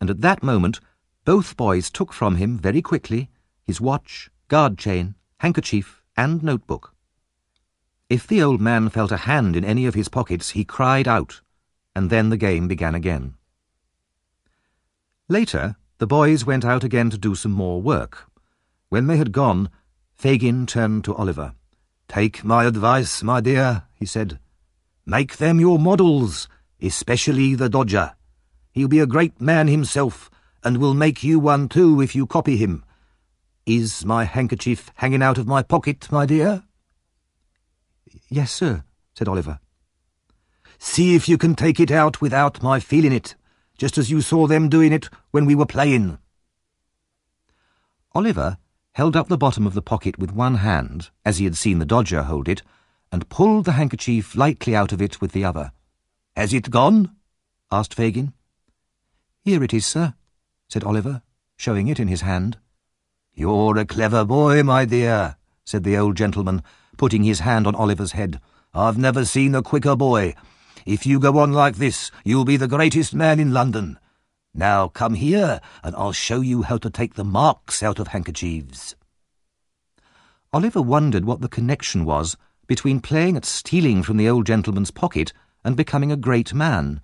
and at that moment both boys took from him very quickly his watch, guard chain, handkerchief, and notebook. If the old man felt a hand in any of his pockets, he cried out, and then the game began again. Later, the boys went out again to do some more work. When they had gone, Fagin turned to Oliver. "Take my advice, my dear," he said. "Make them your models, especially the Dodger. He'll be a great man himself, and will make you one too if you copy him. Is my handkerchief hanging out of my pocket, my dear?" "Yes, sir," said Oliver. "See if you can take it out without my feeling it, just as you saw them doing it when we were playing." Oliver held up the bottom of the pocket with one hand, as he had seen the Dodger hold it, and pulled the handkerchief lightly out of it with the other. "Has it gone?" asked Fagin. "Here it is, sir," said Oliver, showing it in his hand. "You're a clever boy, my dear," said the old gentleman, putting his hand on Oliver's head. "I've never seen a quicker boy. If you go on like this, you'll be the greatest man in London. Now come here, and I'll show you how to take the marks out of handkerchiefs." Oliver wondered what the connection was between playing at stealing from the old gentleman's pocket and becoming a great man,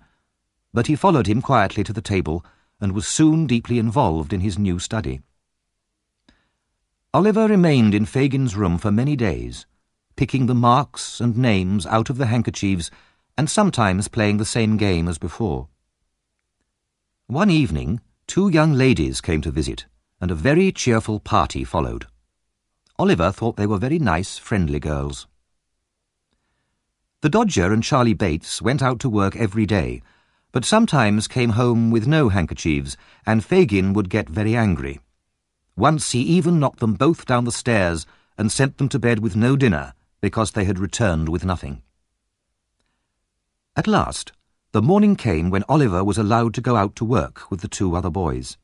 but he followed him quietly to the table and was soon deeply involved in his new study. Oliver remained in Fagin's room for many days, picking the marks and names out of the handkerchiefs and sometimes playing the same game as before. One evening, 2 young ladies came to visit, and a very cheerful party followed. Oliver thought they were very nice, friendly girls. The Dodger and Charlie Bates went out to work every day, but sometimes came home with no handkerchiefs, and Fagin would get very angry. Once he even knocked them both down the stairs and sent them to bed with no dinner, because they had returned with nothing. At last, the morning came when Oliver was allowed to go out to work with the 2 other boys.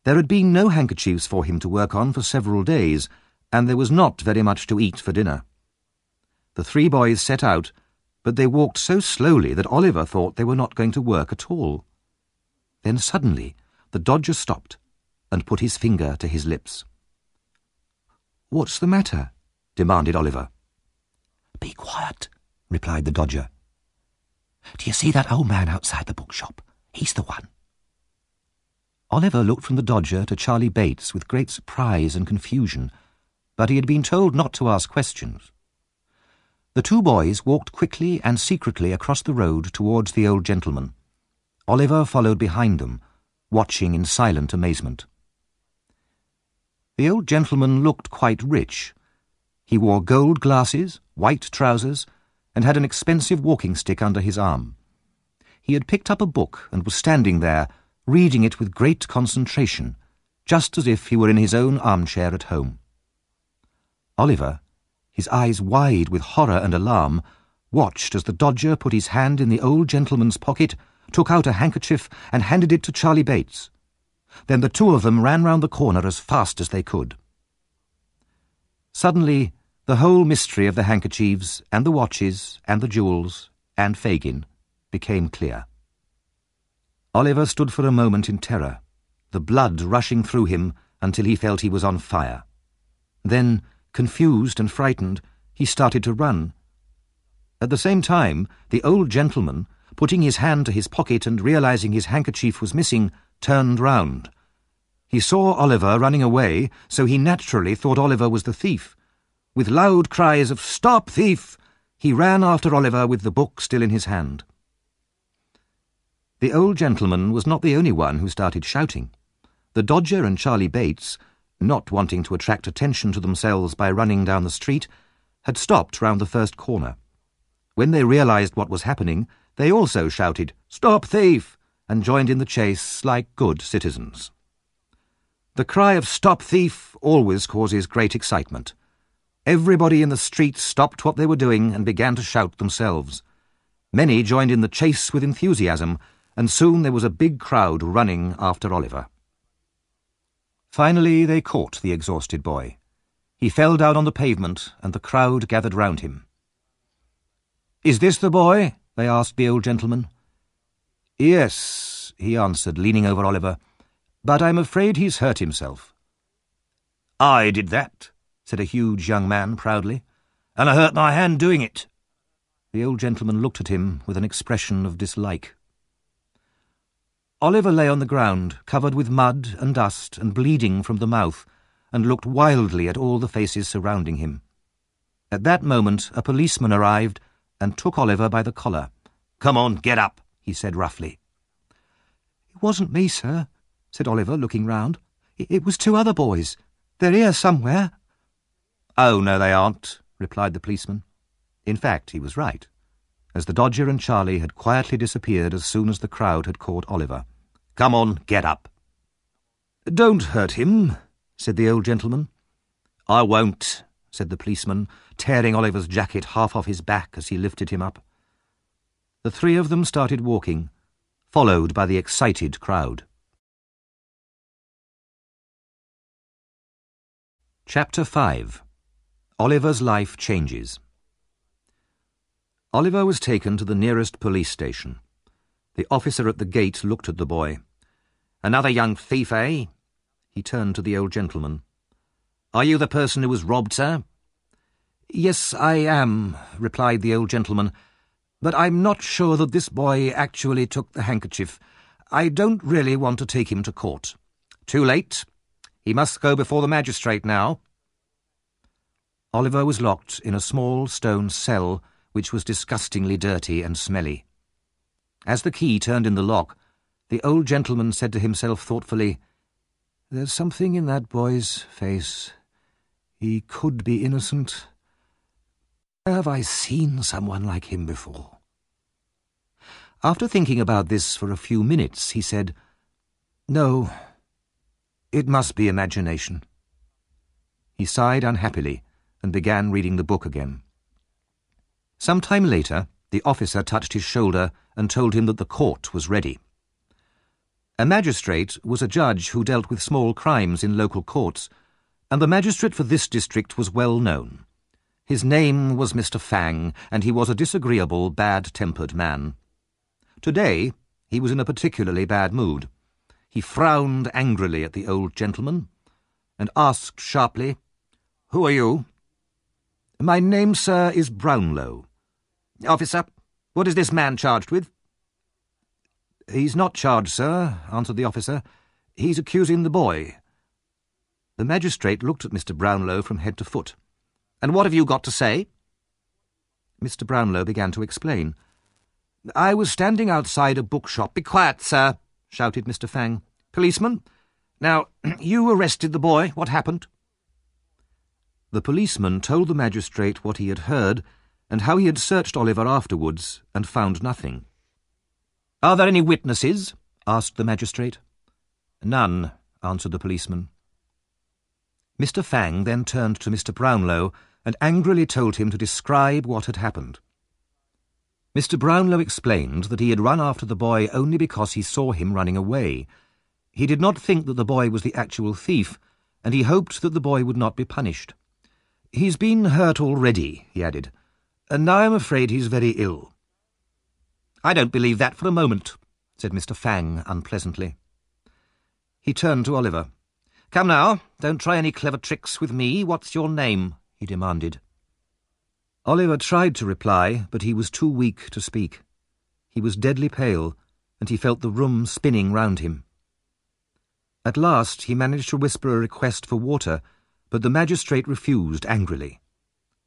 There had been no handkerchiefs for him to work on for several days, and there was not very much to eat for dinner. The 3 boys set out, but they walked so slowly that Oliver thought they were not going to work at all. Then suddenly the Dodger stopped and put his finger to his lips. "What's the matter?" demanded Oliver. "Be quiet," replied the Dodger. "Do you see that old man outside the bookshop? He's the one." Oliver looked from the Dodger to Charlie Bates with great surprise and confusion, but he had been told not to ask questions. The 2 boys walked quickly and secretly across the road towards the old gentleman. Oliver followed behind them, watching in silent amazement. The old gentleman looked quite rich. He wore gold glasses, white trousers, and had an expensive walking stick under his arm. He had picked up a book and was standing there, reading it with great concentration, just as if he were in his own armchair at home. Oliver, his eyes wide with horror and alarm, watched as the Dodger put his hand in the old gentleman's pocket, took out a handkerchief and handed it to Charlie Bates. Then the 2 of them ran round the corner as fast as they could. Suddenly, the whole mystery of the handkerchiefs and the watches and the jewels and Fagin became clear. Oliver stood for a moment in terror, the blood rushing through him until he felt he was on fire. Then, confused and frightened, he started to run. At the same time, the old gentleman, putting his hand to his pocket and realizing his handkerchief was missing, turned round. He saw Oliver running away, so he naturally thought Oliver was the thief. With loud cries of "Stop, thief!" he ran after Oliver with the book still in his hand. The old gentleman was not the only one who started shouting. The Dodger and Charlie Bates, not wanting to attract attention to themselves by running down the street, had stopped round the first corner. When they realized what was happening, they also shouted, "Stop, thief!" and joined in the chase like good citizens. The cry of "Stop, thief!" always causes great excitement. Everybody in the street stopped what they were doing and began to shout themselves. Many joined in the chase with enthusiasm, and soon there was a big crowd running after Oliver. Finally they caught the exhausted boy. He fell down on the pavement, and the crowd gathered round him. "Is this the boy?" they asked the old gentleman. "Yes," he answered, leaning over Oliver, "but I'm afraid he's hurt himself." "I did that," said a huge young man proudly, "and I hurt my hand doing it." The old gentleman looked at him with an expression of dislike. Oliver lay on the ground, covered with mud and dust and bleeding from the mouth, and looked wildly at all the faces surrounding him. At that moment a policeman arrived and took Oliver by the collar. "Come on, get up," he said roughly. "It wasn't me, sir," said Oliver, looking round. "It was 2 other boys. They're here somewhere." "Oh, no, they aren't," replied the policeman. In fact, he was right, as the Dodger and Charlie had quietly disappeared as soon as the crowd had caught Oliver. "Come on, get up." "Don't hurt him," said the old gentleman. "I won't," said the policeman, tearing Oliver's jacket half off his back as he lifted him up. The 3 of them started walking, followed by the excited crowd. Chapter 5. Oliver's life changes. Oliver was taken to the nearest police station. The officer at the gate looked at the boy. "Another young thief, eh?" He turned to the old gentleman. "Are you the person who was robbed, sir?" "Yes, I am," replied the old gentleman, "but I'm not sure that this boy actually took the handkerchief. I don't really want to take him to court." "Too late. He must go before the magistrate now." Oliver was locked in a small stone cell which was disgustingly dirty and smelly. As the key turned in the lock, the old gentleman said to himself thoughtfully, "There's something in that boy's face. He could be innocent. Have I seen someone like him before?" After thinking about this for a few minutes, he said, "No, it must be imagination." He sighed unhappily and began reading the book again. Some time later, the officer touched his shoulder and told him that the court was ready. A magistrate was a judge who dealt with small crimes in local courts, and the magistrate for this district was well known. His name was Mr. Fang, and he was a disagreeable, bad-tempered man. Today, he was in a particularly bad mood. He frowned angrily at the old gentleman and asked sharply, "Who are you?" "My name, sir, is Brownlow." "Officer, what is this man charged with?" "He's not charged, sir," answered the officer. "He's accusing the boy." The magistrate looked at Mr. Brownlow from head to foot. "And what have you got to say?" Mr. Brownlow began to explain. "I was standing outside a bookshop—" "Be quiet, sir," shouted Mr. Fang. "Policeman, now, you arrested the boy. What happened?" The policeman told the magistrate what he had heard and how he had searched Oliver afterwards and found nothing. "Are there any witnesses?" asked the magistrate. "None," answered the policeman. Mr. Fang then turned to Mr. Brownlow and angrily told him to describe what had happened. Mr. Brownlow explained that he had run after the boy only because he saw him running away. He did not think that the boy was the actual thief, and he hoped that the boy would not be punished. "He's been hurt already," he added, "and now I'm afraid he's very ill." "I don't believe that for a moment," said Mr. Fang unpleasantly. He turned to Oliver. "Come now, don't try any clever tricks with me. What's your name?" he demanded. Oliver tried to reply, but he was too weak to speak. He was deadly pale, and he felt the room spinning round him. At last he managed to whisper a request for water, but the magistrate refused angrily.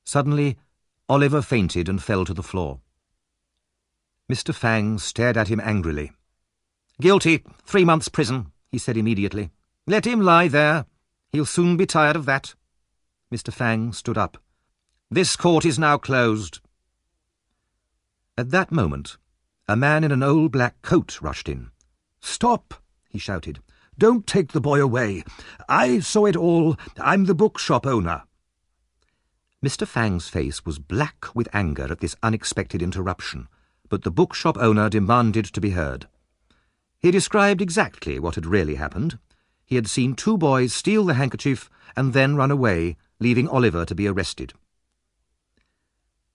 Suddenly, Oliver fainted and fell to the floor. Mr. Fang stared at him angrily. "Guilty, 3 months' prison," he said immediately. "Let him lie there. He'll soon be tired of that." Mr. Fang stood up. "This court is now closed." At that moment, a man in an old black coat rushed in. "Stop!" he shouted. "Don't take the boy away. I saw it all. I'm the bookshop owner." Mr. Fang's face was black with anger at this unexpected interruption, but the bookshop owner demanded to be heard. He described exactly what had really happened. He had seen 2 boys steal the handkerchief and then run away, leaving Oliver to be arrested.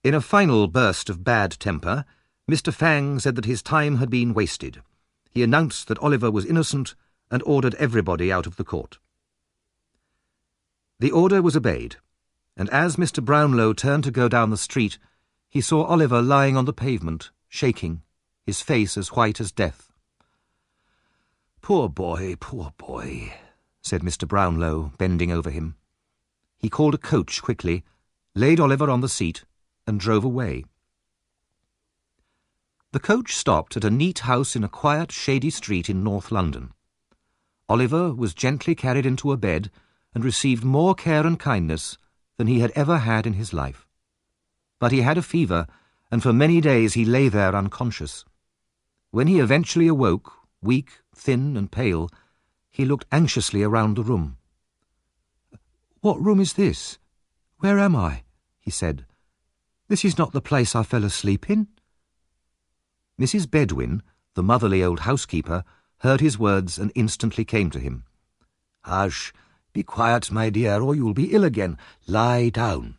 In a final burst of bad temper, Mr. Fang said that his time had been wasted. He announced that Oliver was innocent and ordered everybody out of the court. The order was obeyed, and as Mr. Brownlow turned to go down the street, he saw Oliver lying on the pavement, shaking, his face as white as death. Poor boy," said Mr. Brownlow, bending over him. He called a coach quickly, laid Oliver on the seat, and drove away. The coach stopped at a neat house in a quiet, shady street in North London. Oliver was gently carried into a bed and received more care and kindness than he had ever had in his life. But he had a fever, and for many days he lay there unconscious. When he eventually awoke, weak, thin and pale, he looked anxiously around the room. "What room is this? Where am I?" he said. "This is not the place I fell asleep in." Mrs. Bedwin, the motherly old housekeeper, heard his words and instantly came to him. "Hush! Be quiet, my dear, or you'll be ill again. Lie down."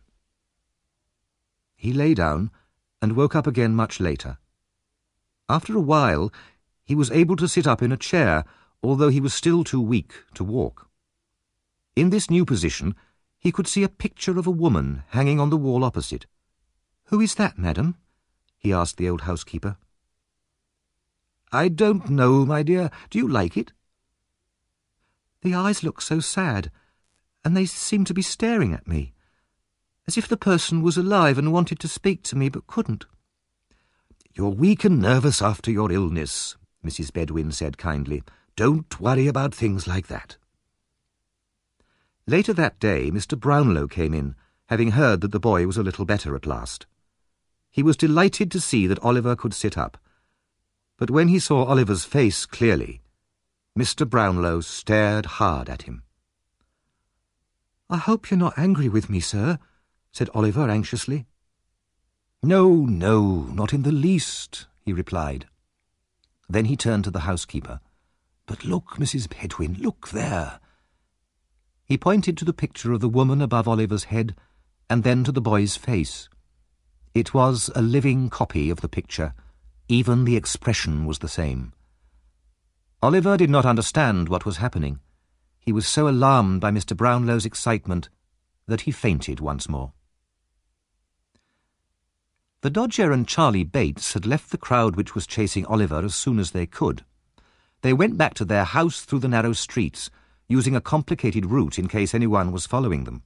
He lay down and woke up again much later. After a while, he was able to sit up in a chair, although he was still too weak to walk. In this new position, he could see a picture of a woman hanging on the wall opposite. "Who is that, madam?" he asked the old housekeeper. "I don't know, my dear. Do you like it?" "The eyes look so sad, and they seem to be staring at me. as if the person was alive and wanted to speak to me but couldn't. "You're weak and nervous after your illness," Mrs. Bedwin said kindly. "Don't worry about things like that." Later that day, Mr. Brownlow came in, having heard that the boy was a little better at last. He was delighted to see that Oliver could sit up, but when he saw Oliver's face clearly, Mr. Brownlow stared hard at him. "I hope you're not angry with me, sir," said Oliver anxiously. "No, no, not in the least," he replied. Then he turned to the housekeeper. "But look, Mrs. Bedwin, look there." He pointed to the picture of the woman above Oliver's head, and then to the boy's face. It was a living copy of the picture. Even the expression was the same. Oliver did not understand what was happening. He was so alarmed by Mr. Brownlow's excitement that he fainted once more. The Dodger and Charlie Bates had left the crowd which was chasing Oliver as soon as they could. They went back to their house through the narrow streets, using a complicated route in case anyone was following them.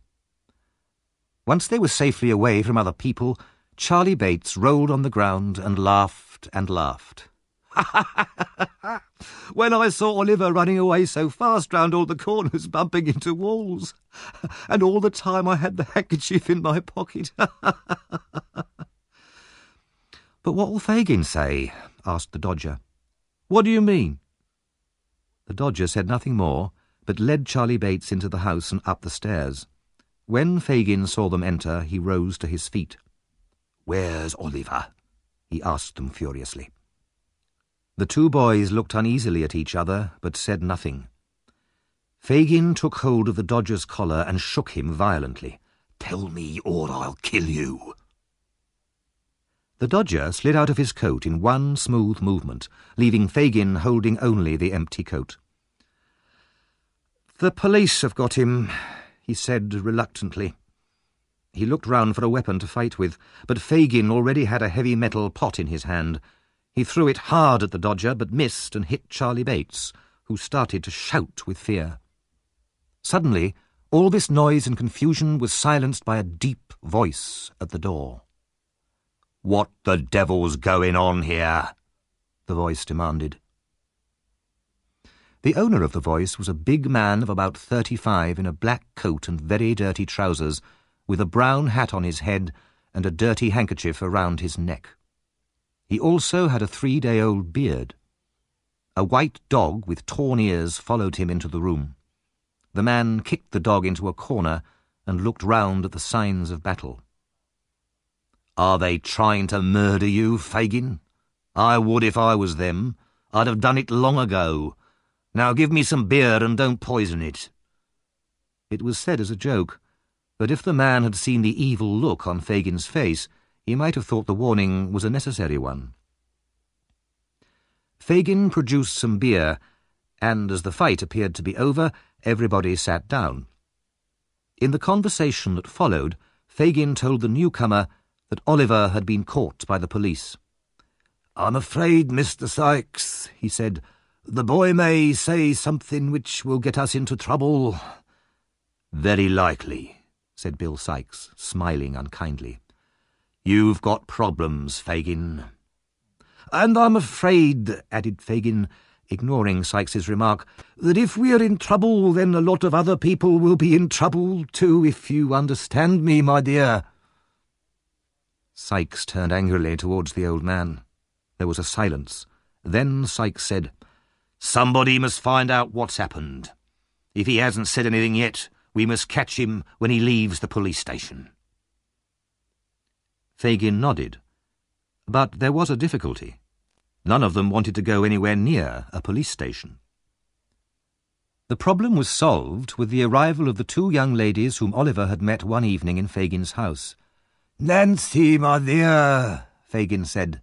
Once they were safely away from other people, Charlie Bates rolled on the ground and laughed and laughed. "When I saw Oliver running away so fast round all the corners, bumping into walls, and all the time I had the handkerchief in my pocket." "But what will Fagin say?" asked the Dodger. "What do you mean?" The Dodger said nothing more, but led Charlie Bates into the house and up the stairs. When Fagin saw them enter, he rose to his feet. "Where's Oliver?" he asked them furiously. The two boys looked uneasily at each other, but said nothing. Fagin took hold of the Dodger's collar and shook him violently. "Tell me, or I'll kill you." The Dodger slid out of his coat in one smooth movement, leaving Fagin holding only the empty coat. "The police have got him," he said reluctantly. He looked round for a weapon to fight with, but Fagin already had a heavy metal pot in his hand. He threw it hard at the Dodger, but missed and hit Charlie Bates, who started to shout with fear. Suddenly, all this noise and confusion was silenced by a deep voice at the door. "What the devil's going on here?" the voice demanded. The owner of the voice was a big man of about 35 in a black coat and very dirty trousers, with a brown hat on his head and a dirty handkerchief around his neck. He also had a 3-day-old beard. A white dog with torn ears followed him into the room. The man kicked the dog into a corner and looked round at the signs of battle. "Are they trying to murder you, Fagin? I would if I was them. I'd have done it long ago. Now give me some beer and don't poison it." It was said as a joke, but if the man had seen the evil look on Fagin's face, he might have thought the warning was a necessary one. Fagin produced some beer, and as the fight appeared to be over, everybody sat down. In the conversation that followed, Fagin told the newcomer that Oliver had been caught by the police. "I'm afraid, Mr. Sykes," he said, "the boy may say something which will get us into trouble." "Very likely," said Bill Sykes, smiling unkindly. "You've got problems, Fagin." "And I'm afraid," added Fagin, ignoring Sykes's remark, "that if we're in trouble, then a lot of other people will be in trouble too, if you understand me, my dear." Sykes turned angrily towards the old man. There was a silence. Then Sykes said, "Somebody must find out what's happened. If he hasn't said anything yet, we must catch him when he leaves the police station." Fagin nodded. But there was a difficulty. None of them wanted to go anywhere near a police station. The problem was solved with the arrival of the two young ladies whom Oliver had met one evening in Fagin's house. "Nancy, my dear," Fagin said.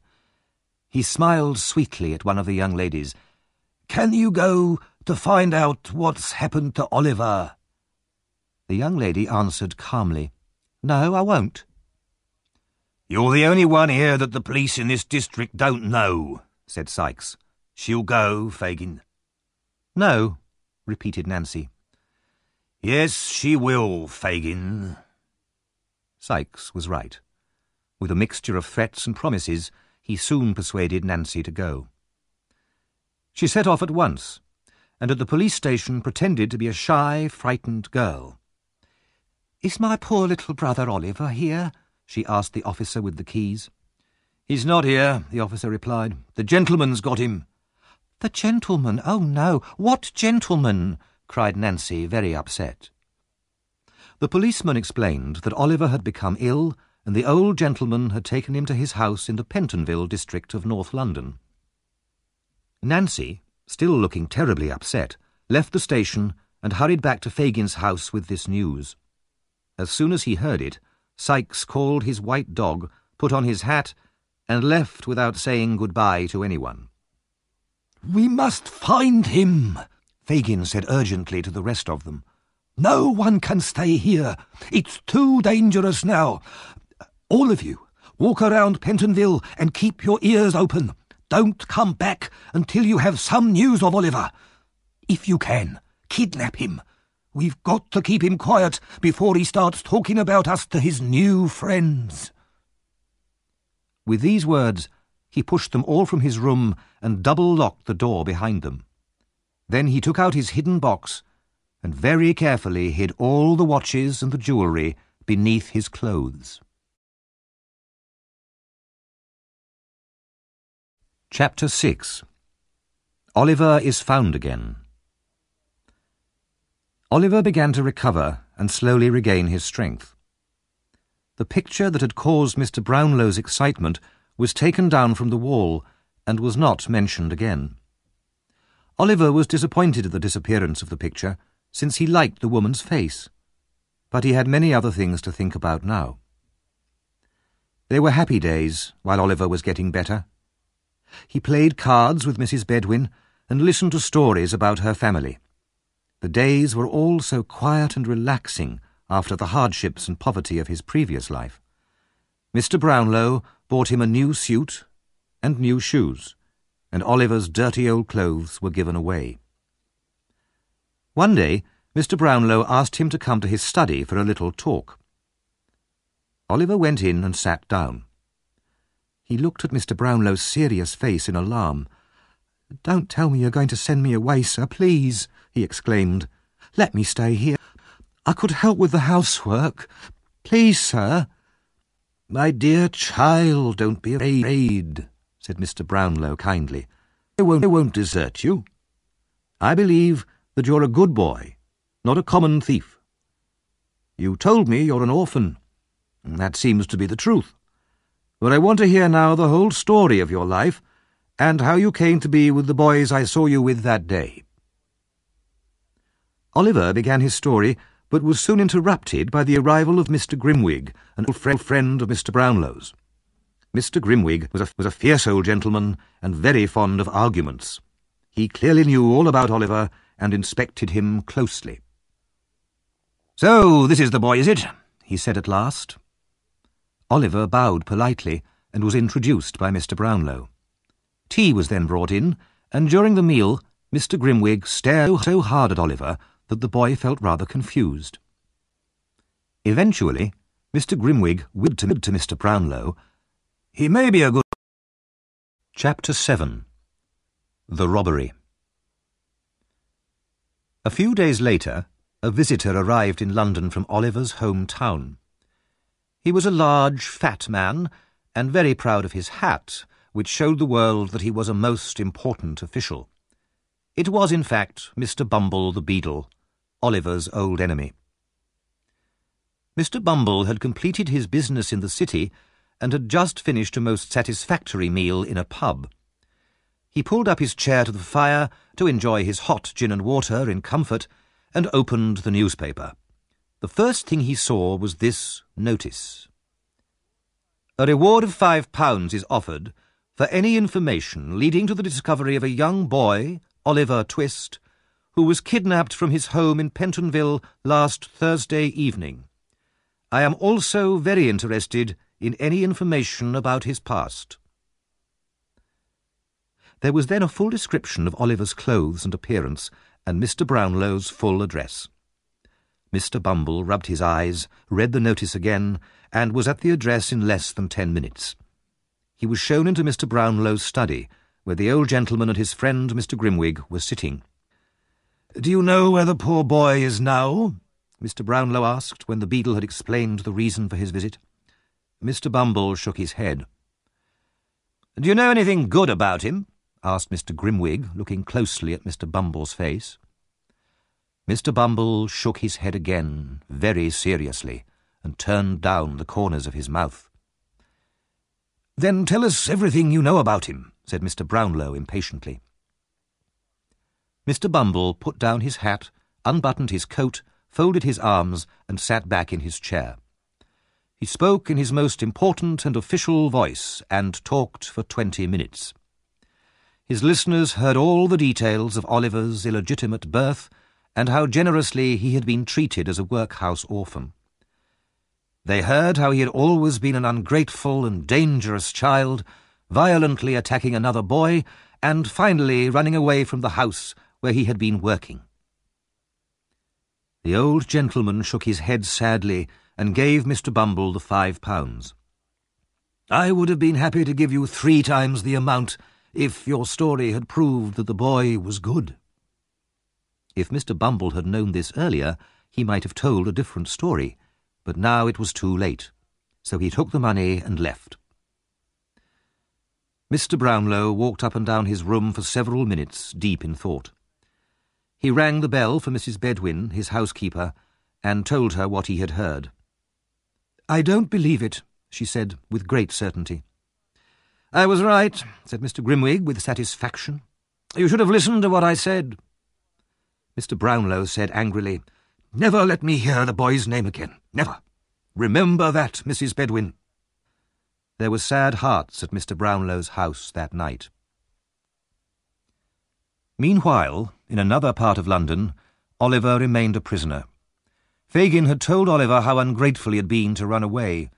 He smiled sweetly at one of the young ladies. "Can you go to find out what's happened to Oliver?" The young lady answered calmly, "No, I won't." "You're the only one here that the police in this district don't know," said Sykes. "She'll go, Fagin." "No," repeated Nancy. "Yes, she will, Fagin." Sikes was right. With a mixture of threats and promises, he soon persuaded Nancy to go. She set off at once, and at the police station pretended to be a shy, frightened girl. "Is my poor little brother Oliver here?" she asked the officer with the keys. "He's not here," the officer replied. "The gentleman's got him." "The gentleman? Oh, no! What gentleman?" cried Nancy, very upset. The policeman explained that Oliver had become ill, and the old gentleman had taken him to his house in the Pentonville district of North London. Nancy, still looking terribly upset, left the station and hurried back to Fagin's house with this news. As soon as he heard it, Sikes called his white dog, put on his hat, and left without saying goodbye to anyone. "We must find him," Fagin said urgently to the rest of them. "No one can stay here. It's too dangerous now. All of you, walk around Pentonville and keep your ears open. Don't come back until you have some news of Oliver. If you can, kidnap him. We've got to keep him quiet before he starts talking about us to his new friends." With these words, he pushed them all from his room and double-locked the door behind them. Then he took out his hidden box and very carefully hid all the watches and the jewellery beneath his clothes. Chapter 6. Oliver is found again. Oliver began to recover and slowly regain his strength. The picture that had caused Mr. Brownlow's excitement was taken down from the wall and was not mentioned again. Oliver was disappointed at the disappearance of the picture, since he liked the woman's face, but he had many other things to think about now. They were happy days while Oliver was getting better. He played cards with Mrs. Bedwin and listened to stories about her family. The days were all so quiet and relaxing after the hardships and poverty of his previous life. Mr. Brownlow bought him a new suit and new shoes, and Oliver's dirty old clothes were given away. One day, Mr. Brownlow asked him to come to his study for a little talk. Oliver went in and sat down. He looked at Mr. Brownlow's serious face in alarm. "Don't tell me you're going to send me away, sir, please," he exclaimed. "Let me stay here. I could help with the housework. Please, sir." "My dear child, don't be afraid," said Mr. Brownlow kindly. I won't desert you. I believe that you're a good boy, not a common thief. You told me you're an orphan. That seems to be the truth. But I want to hear now the whole story of your life and how you came to be with the boys I saw you with that day." Oliver began his story, but was soon interrupted by the arrival of Mr. Grimwig, an old friend of Mr. Brownlow's. Mr. Grimwig was a fierce old gentleman and very fond of arguments. He clearly knew all about Oliver and inspected him closely. "So this is the boy, is it?" he said at last. Oliver bowed politely and was introduced by Mr. Brownlow. Tea was then brought in, and during the meal Mr. Grimwig stared so hard at Oliver that the boy felt rather confused. Eventually, Mr. Grimwig whispered to Mr. Brownlow, "He may be a good—" Chapter 7. The Robbery. A few days later, a visitor arrived in London from Oliver's hometown. He was a large, fat man, and very proud of his hat, which showed the world that he was a most important official. It was, in fact, Mr. Bumble the Beadle, Oliver's old enemy. Mr. Bumble had completed his business in the city and had just finished a most satisfactory meal in a pub. He pulled up his chair to the fire to enjoy his hot gin and water in comfort and opened the newspaper. The first thing he saw was this notice. "A reward of £5 is offered for any information leading to the discovery of a young boy, Oliver Twist, who was kidnapped from his home in Pentonville last Thursday evening. I am also very interested in any information about his past." There was then a full description of Oliver's clothes and appearance, and Mr. Brownlow's full address. Mr. Bumble rubbed his eyes, read the notice again, and was at the address in less than 10 minutes. He was shown into Mr. Brownlow's study, where the old gentleman and his friend Mr. Grimwig were sitting. "Do you know where the poor boy is now?" Mr. Brownlow asked, when the beadle had explained the reason for his visit. Mr. Bumble shook his head. "Do you know anything good about him?" asked Mr. Grimwig, looking closely at Mr. Bumble's face. Mr. Bumble shook his head again, very seriously, and turned down the corners of his mouth. "Then tell us everything you know about him," said Mr. Brownlow impatiently. Mr. Bumble put down his hat, unbuttoned his coat, folded his arms, and sat back in his chair. He spoke in his most important and official voice, and talked for 20 minutes. His listeners heard all the details of Oliver's illegitimate birth, and how generously he had been treated as a workhouse orphan. They heard how he had always been an ungrateful and dangerous child, violently attacking another boy, and finally running away from the house where he had been working. The old gentleman shook his head sadly and gave Mr. Bumble the £5. "I would have been happy to give you 3 times the amount if your story had proved that the boy was good." If Mr. Bumble had known this earlier, he might have told a different story, but now it was too late, so he took the money and left. Mr. Brownlow walked up and down his room for several minutes, deep in thought. He rang the bell for Mrs. Bedwin, his housekeeper, and told her what he had heard. "I don't believe it," she said, with great certainty. "I was right," said Mr. Grimwig, with satisfaction. "You should have listened to what I said." Mr. Brownlow said angrily, "Never let me hear the boy's name again. Never. Remember that, Mrs. Bedwin." There were sad hearts at Mr. Brownlow's house that night. Meanwhile, in another part of London, Oliver remained a prisoner. Fagin had told Oliver how ungrateful he had been to run away.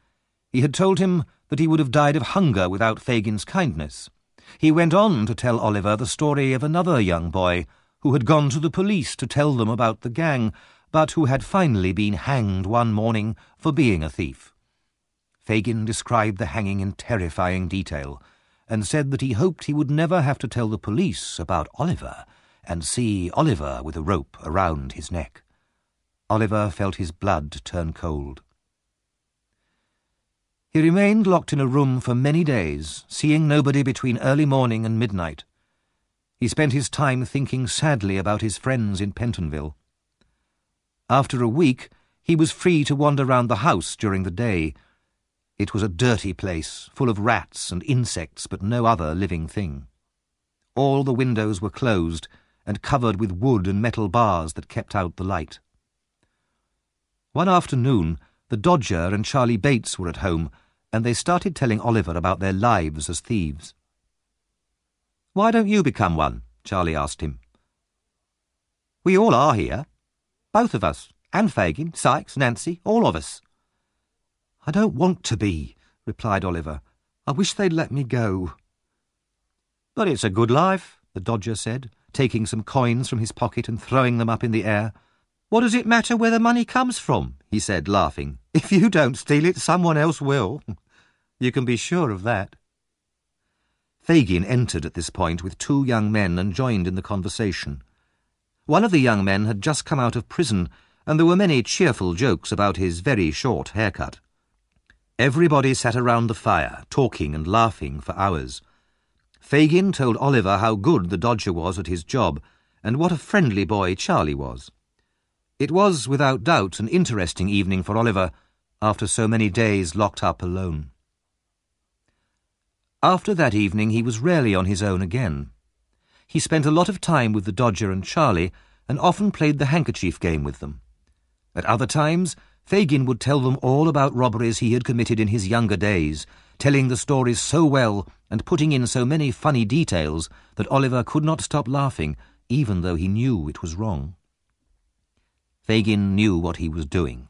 He had told him that he would have died of hunger without Fagin's kindness. He went on to tell Oliver the story of another young boy who had gone to the police to tell them about the gang, but who had finally been hanged one morning for being a thief. Fagin described the hanging in terrifying detail, and said that he hoped he would never have to tell the police about Oliver and see Oliver with a rope around his neck. Oliver felt his blood turn cold. He remained locked in a room for many days, seeing nobody between early morning and midnight. He spent his time thinking sadly about his friends in Pentonville. After a week, he was free to wander round the house during the day. It was a dirty place, full of rats and insects, but no other living thing. All the windows were closed and covered with wood and metal bars that kept out the light. One afternoon, the Dodger and Charlie Bates were at home, and they started telling Oliver about their lives as thieves. "Why don't you become one?" Charlie asked him. "We all are here. Both of us, and Fagin, Sykes, Nancy, all of us." "I don't want to be," replied Oliver. "I wish they'd let me go." "But it's a good life," the Dodger said, taking some coins from his pocket and throwing them up in the air. "What does it matter where the money comes from?" he said, laughing. "If you don't steal it, someone else will. You can be sure of that." Fagin entered at this point with 2 young men and joined in the conversation. One of the young men had just come out of prison, and there were many cheerful jokes about his very short haircut. Everybody sat around the fire, talking and laughing for hours. Fagin told Oliver how good the Dodger was at his job, and what a friendly boy Charlie was. It was, without doubt, an interesting evening for Oliver, after so many days locked up alone. After that evening he was rarely on his own again. He spent a lot of time with the Dodger and Charlie, and often played the handkerchief game with them. At other times, Fagin would tell them all about robberies he had committed in his younger days, telling the stories so well and putting in so many funny details that Oliver could not stop laughing, even though he knew it was wrong. Fagin knew what he was doing.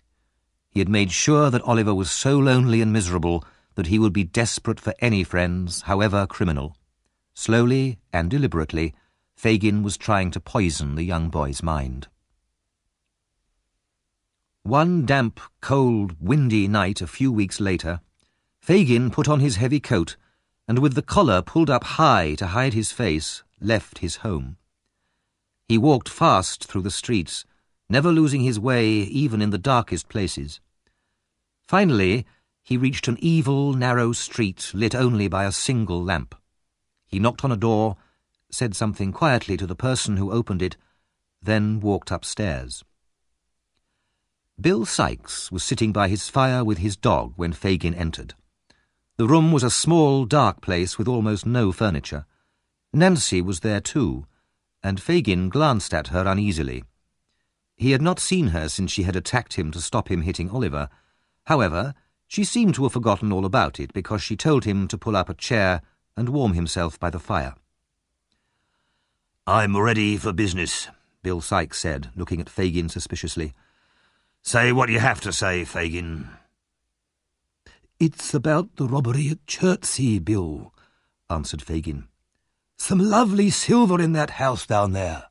He had made sure that Oliver was so lonely and miserable that he would be desperate for any friends, however criminal. Slowly and deliberately, Fagin was trying to poison the young boy's mind. One damp, cold, windy night a few weeks later, Fagin put on his heavy coat and, with the collar pulled up high to hide his face, left his home. He walked fast through the streets, never losing his way even in the darkest places. Finally, he reached an evil, narrow street lit only by a single lamp. He knocked on a door, said something quietly to the person who opened it, then walked upstairs. Bill Sikes was sitting by his fire with his dog when Fagin entered. The room was a small, dark place with almost no furniture. Nancy was there too, and Fagin glanced at her uneasily. He had not seen her since she had attacked him to stop him hitting Oliver. However, she seemed to have forgotten all about it because she told him to pull up a chair and warm himself by the fire. "I'm ready for business," Bill Sikes said, looking at Fagin suspiciously. "Say what you have to say, Fagin." "It's about the robbery at Chertsey, Bill," answered Fagin. "Some lovely silver in that house down there."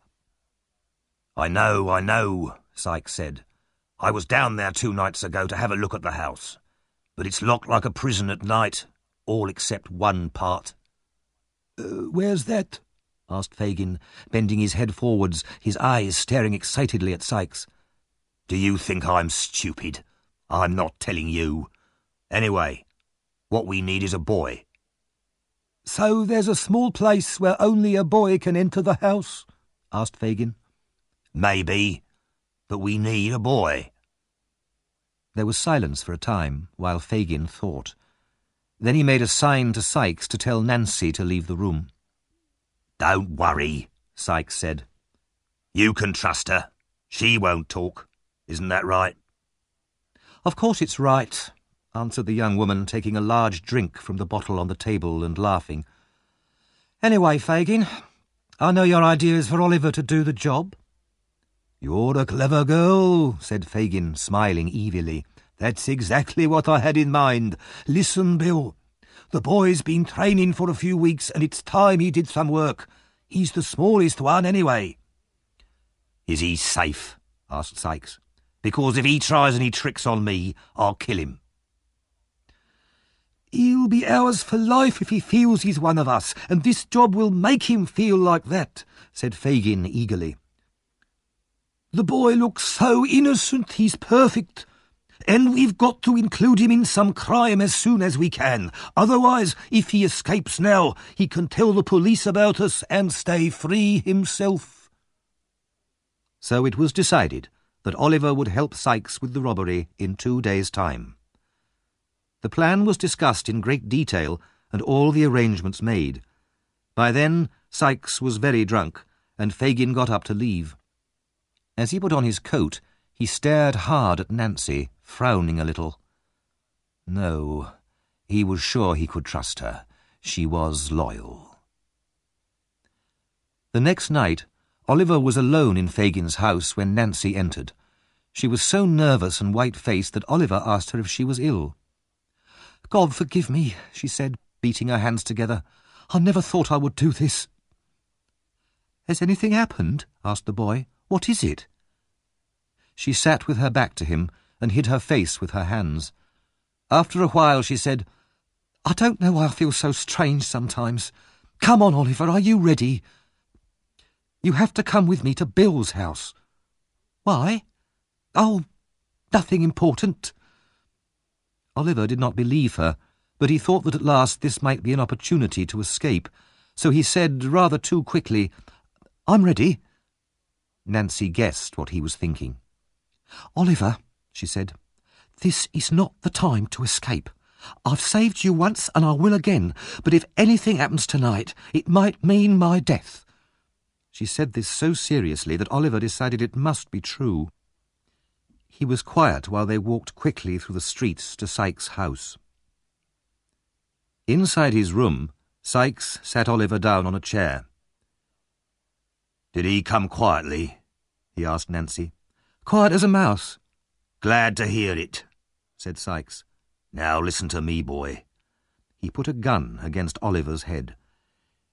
I know, Sikes said. "I was down there 2 nights ago to have a look at the house. But it's locked like a prison at night, all except one part." "Where's that?" asked Fagin, bending his head forwards, his eyes staring excitedly at Sikes. "Do you think I'm stupid? I'm not telling you. Anyway, what we need is a boy." "So there's a small place where only a boy can enter the house?" asked Fagin. "Maybe, but we need a boy." There was silence for a time, while Fagin thought. Then he made a sign to Sikes to tell Nancy to leave the room. "Don't worry," Sikes said. "You can trust her. She won't talk. Isn't that right?" "Of course it's right," answered the young woman, taking a large drink from the bottle on the table and laughing. "Anyway, Fagin, I know your idea is for Oliver to do the job." "You're a clever girl," said Fagin, smiling evilly. "That's exactly what I had in mind. Listen, Bill. The boy's been training for a few weeks, and it's time he did some work. He's the smallest one, anyway." "Is he safe?" asked Sikes. "Because if he tries any tricks on me, I'll kill him." "He'll be ours for life if he feels he's one of us, and this job will make him feel like that," said Fagin eagerly. "The boy looks so innocent, he's perfect. And we've got to include him in some crime as soon as we can. Otherwise, if he escapes now, he can tell the police about us and stay free himself." So it was decided that Oliver would help Sikes with the robbery in 2 days' time. The plan was discussed in great detail and all the arrangements made. By then, Sikes was very drunk, and Fagin got up to leave. As he put on his coat, he stared hard at Nancy, frowning a little. No, he was sure he could trust her. She was loyal. The next night, Oliver was alone in Fagin's house when Nancy entered. She was so nervous and white-faced that Oliver asked her if she was ill. "God forgive me," she said, beating her hands together. "I never thought I would do this." "Has anything happened?" asked the boy. "What is it?" She sat with her back to him and hid her face with her hands. After a while she said, "I don't know why I feel so strange sometimes. Come on, Oliver, are you ready? You have to come with me to Bill's house." "Why?" "Oh, nothing important." Oliver did not believe her, but he thought that at last this might be an opportunity to escape, so he said rather too quickly, "I'm ready." Nancy guessed what he was thinking. "Oliver," she said, "this is not the time to escape. I've saved you once and I will again, but if anything happens tonight, it might mean my death." She said this so seriously that Oliver decided it must be true. He was quiet while they walked quickly through the streets to Sikes' house. Inside his room, Sikes sat Oliver down on a chair. "Did he come quietly?" he asked Nancy. "Quiet as a mouse." "Glad to hear it," said Sikes. "Now listen to me, boy." He put a gun against Oliver's head.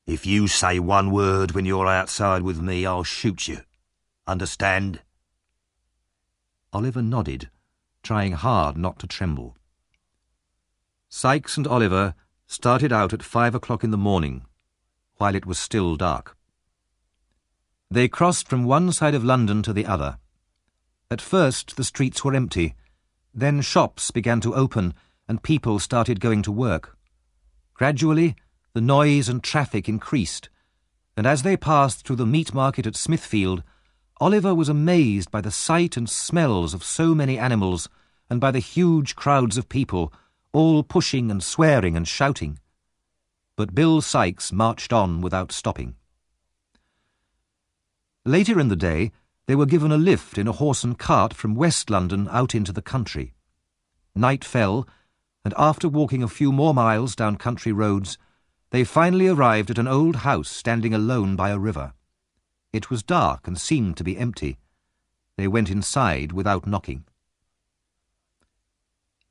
"If you say one word when you're outside with me, I'll shoot you. Understand?" Oliver nodded, trying hard not to tremble. Sikes and Oliver started out at 5 o'clock in the morning, while it was still dark. They crossed from one side of London to the other. At first the streets were empty, then shops began to open and people started going to work. Gradually, the noise and traffic increased, and as they passed through the meat market at Smithfield, Oliver was amazed by the sight and smells of so many animals and by the huge crowds of people, all pushing and swearing and shouting. But Bill Sikes marched on without stopping. Later in the day, they were given a lift in a horse and cart from West London out into the country. Night fell, and after walking a few more miles down country roads, they finally arrived at an old house standing alone by a river. It was dark and seemed to be empty. They went inside without knocking.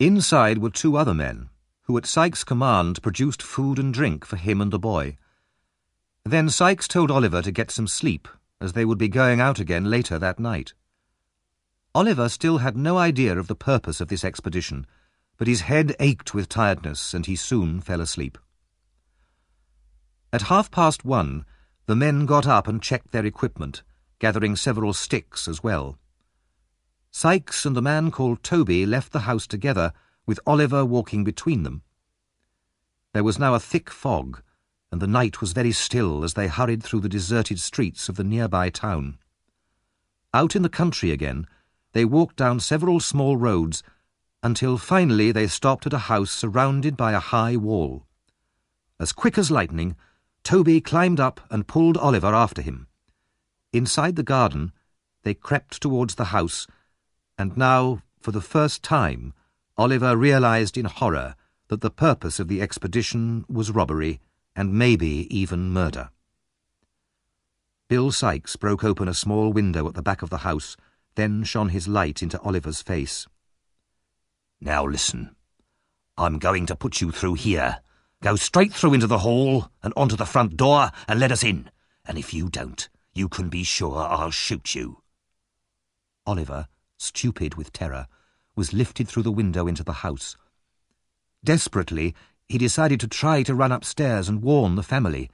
Inside were 2 other men, who at Sikes' command produced food and drink for him and the boy. Then Sikes told Oliver to get some sleep, as they would be going out again later that night. Oliver still had no idea of the purpose of this expedition, but his head ached with tiredness and he soon fell asleep. At 1:30, the men got up and checked their equipment, gathering several sticks as well. Sikes and the man called Toby left the house together, with Oliver walking between them. There was now a thick fog, and the night was very still as they hurried through the deserted streets of the nearby town. Out in the country again, they walked down several small roads until finally they stopped at a house surrounded by a high wall. As quick as lightning, Toby climbed up and pulled Oliver after him. Inside the garden, they crept towards the house, and now, for the first time, Oliver realized in horror that the purpose of the expedition was robbery, and maybe even murder. Bill Sikes broke open a small window at the back of the house, then shone his light into Oliver's face. "Now listen. I'm going to put you through here. Go straight through into the hall and onto the front door and let us in. And if you don't, you can be sure I'll shoot you." Oliver, stupid with terror, was lifted through the window into the house. Desperately, he decided to try to run upstairs and warn the family.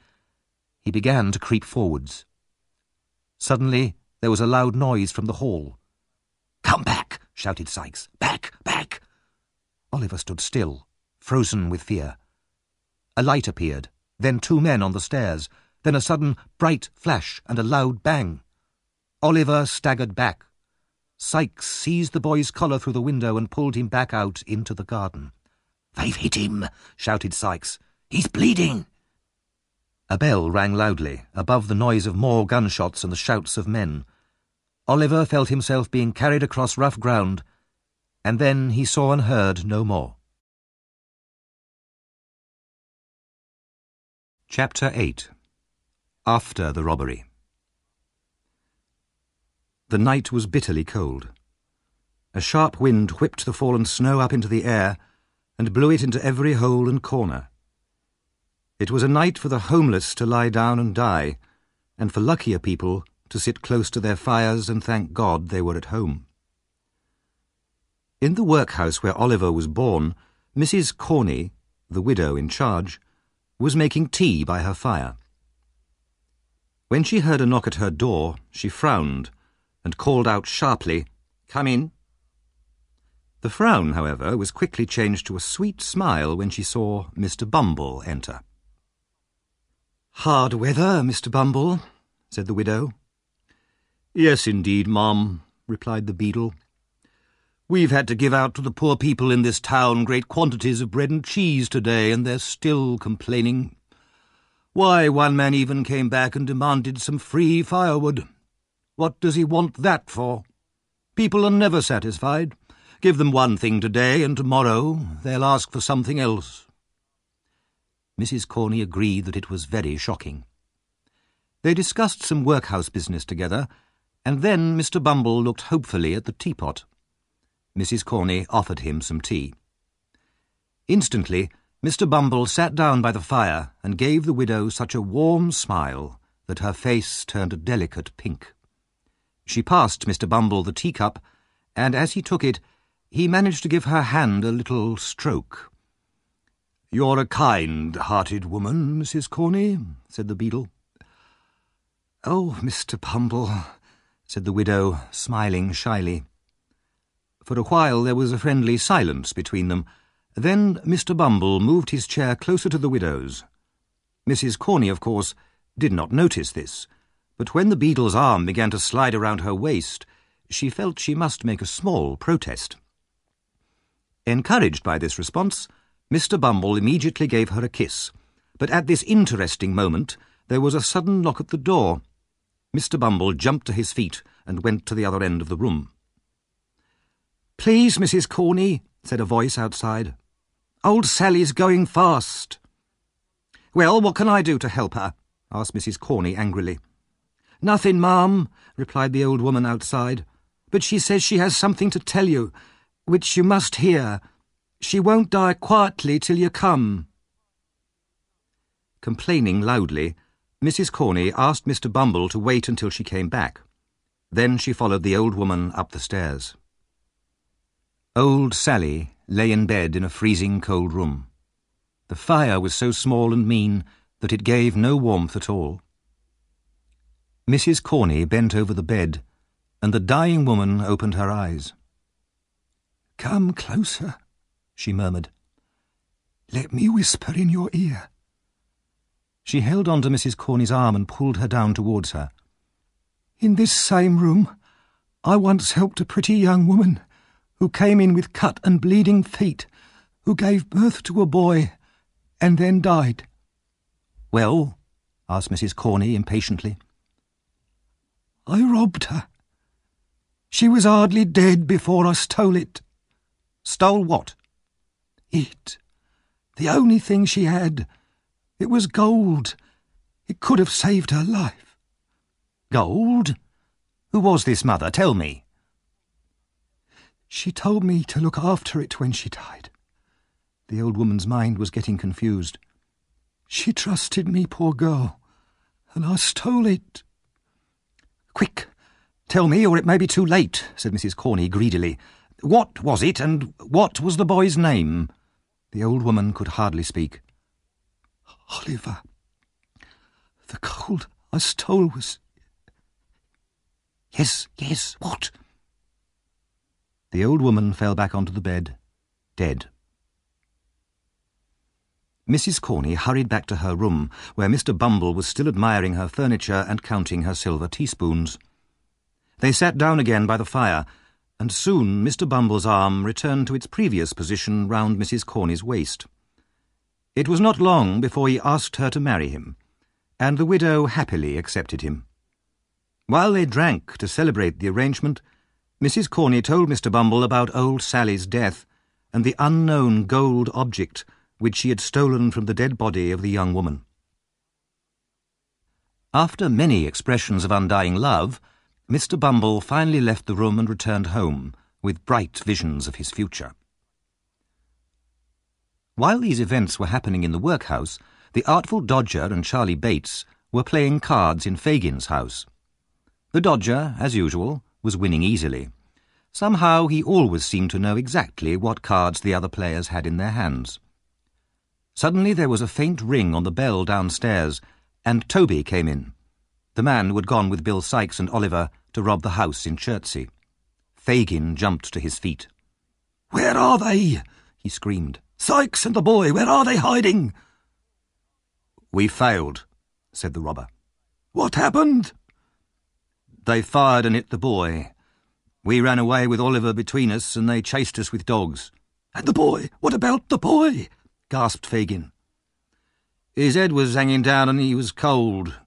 He began to creep forwards. Suddenly, there was a loud noise from the hall. "Come back!" shouted Sikes. "Back! Back!" Oliver stood still, frozen with fear. A light appeared, then 2 men on the stairs, then a sudden bright flash and a loud bang. Oliver staggered back. Sikes seized the boy's collar through the window and pulled him back out into the garden. "They've hit him!" shouted Sikes. "He's bleeding!" A bell rang loudly, above the noise of more gunshots and the shouts of men. Oliver felt himself being carried across rough ground, and then he saw and heard no more. Chapter 8. After the Robbery. The night was bitterly cold. A sharp wind whipped the fallen snow up into the air and blew it into every hole and corner. It was a night for the homeless to lie down and die, and for luckier people to sit close to their fires and thank God they were at home. In the workhouse where Oliver was born, Mrs. Corney, the widow in charge, was making tea by her fire. When she heard a knock at her door, she frowned and called out sharply, "Come in." The frown, however, was quickly changed to a sweet smile when she saw Mr. Bumble enter. "Hard weather, Mr. Bumble," said the widow. "Yes, indeed, ma'am," replied the beadle. "We've had to give out to the poor people in this town great quantities of bread and cheese today, and they're still complaining. Why, one man even came back and demanded some free firewood. What does he want that for? People are never satisfied. Give them one thing today, and tomorrow they'll ask for something else." Mrs. Corney agreed that it was very shocking. They discussed some workhouse business together, and then Mr. Bumble looked hopefully at the teapot. Mrs. Corney offered him some tea. Instantly, Mr. Bumble sat down by the fire and gave the widow such a warm smile that her face turned a delicate pink. She passed Mr. Bumble the teacup, and as he took it, he managed to give her hand a little stroke. "You're a kind-hearted woman, Mrs. Corney," said the beadle. "Oh, Mr. Bumble," said the widow, smiling shyly. For a while there was a friendly silence between them. Then Mr. Bumble moved his chair closer to the widow's. Mrs. Corney, of course, did not notice this, but when the beadle's arm began to slide around her waist, she felt she must make a small protest. Encouraged by this response, Mr. Bumble immediately gave her a kiss, but at this interesting moment there was a sudden knock at the door. Mr. Bumble jumped to his feet and went to the other end of the room. "Please, Mrs. Corney," said a voice outside. "Old Sally's going fast." "Well, what can I do to help her?" asked Mrs. Corney angrily. "Nothing, ma'am," replied the old woman outside, "but she says she has something to tell you, which you must hear. She won't die quietly till you come." Complaining loudly, Mrs. Corney asked Mr. Bumble to wait until she came back. Then she followed the old woman up the stairs. Old Sally lay in bed in a freezing cold room. The fire was so small and mean that it gave no warmth at all. Mrs. Corney bent over the bed, and the dying woman opened her eyes. "Come closer," she murmured. "Let me whisper in your ear." She held on to Mrs. Corney's arm and pulled her down towards her. "In this same room, I once helped a pretty young woman who came in with cut and bleeding feet, who gave birth to a boy and then died." "Well?" asked Mrs. Corney impatiently. "I robbed her. She was hardly dead before I stole it." "Stole what?" "It. The only thing she had. It was gold. It could have saved her life." "Gold? Who was this mother? Tell me." "She told me to look after it when she died." The old woman's mind was getting confused. "She trusted me, poor girl, and I stole it." "Quick, tell me, or it may be too late," said Mrs. Corney greedily. "What was it, and what was the boy's name?" The old woman could hardly speak. "Oliver. The gold I stole was—" Yes, what?" The old woman fell back onto the bed, dead. Mrs. Corney hurried back to her room, where Mr. Bumble was still admiring her furniture and counting her silver teaspoons. They sat down again by the fire, and soon Mr. Bumble's arm returned to its previous position round Mrs. Corney's waist. It was not long before he asked her to marry him, and the widow happily accepted him. While they drank to celebrate the arrangement, Mrs. Corney told Mr. Bumble about old Sally's death and the unknown gold object which she had stolen from the dead body of the young woman. After many expressions of undying love, Mr. Bumble finally left the room and returned home, with bright visions of his future. While these events were happening in the workhouse, the Artful Dodger and Charlie Bates were playing cards in Fagin's house. The Dodger, as usual, was winning easily. Somehow he always seemed to know exactly what cards the other players had in their hands. Suddenly there was a faint ring on the bell downstairs, and Toby came in, the man who had gone with Bill Sikes and Oliver to rob the house in Chertsey. Fagin jumped to his feet. "Where are they?" he screamed. "Sikes and the boy, where are they hiding?" "We failed," said the robber. "What happened?" "They fired and hit the boy. We ran away with Oliver between us, and they chased us with dogs." "And the boy? What about the boy?" gasped Fagin. "His head was hanging down and he was cold.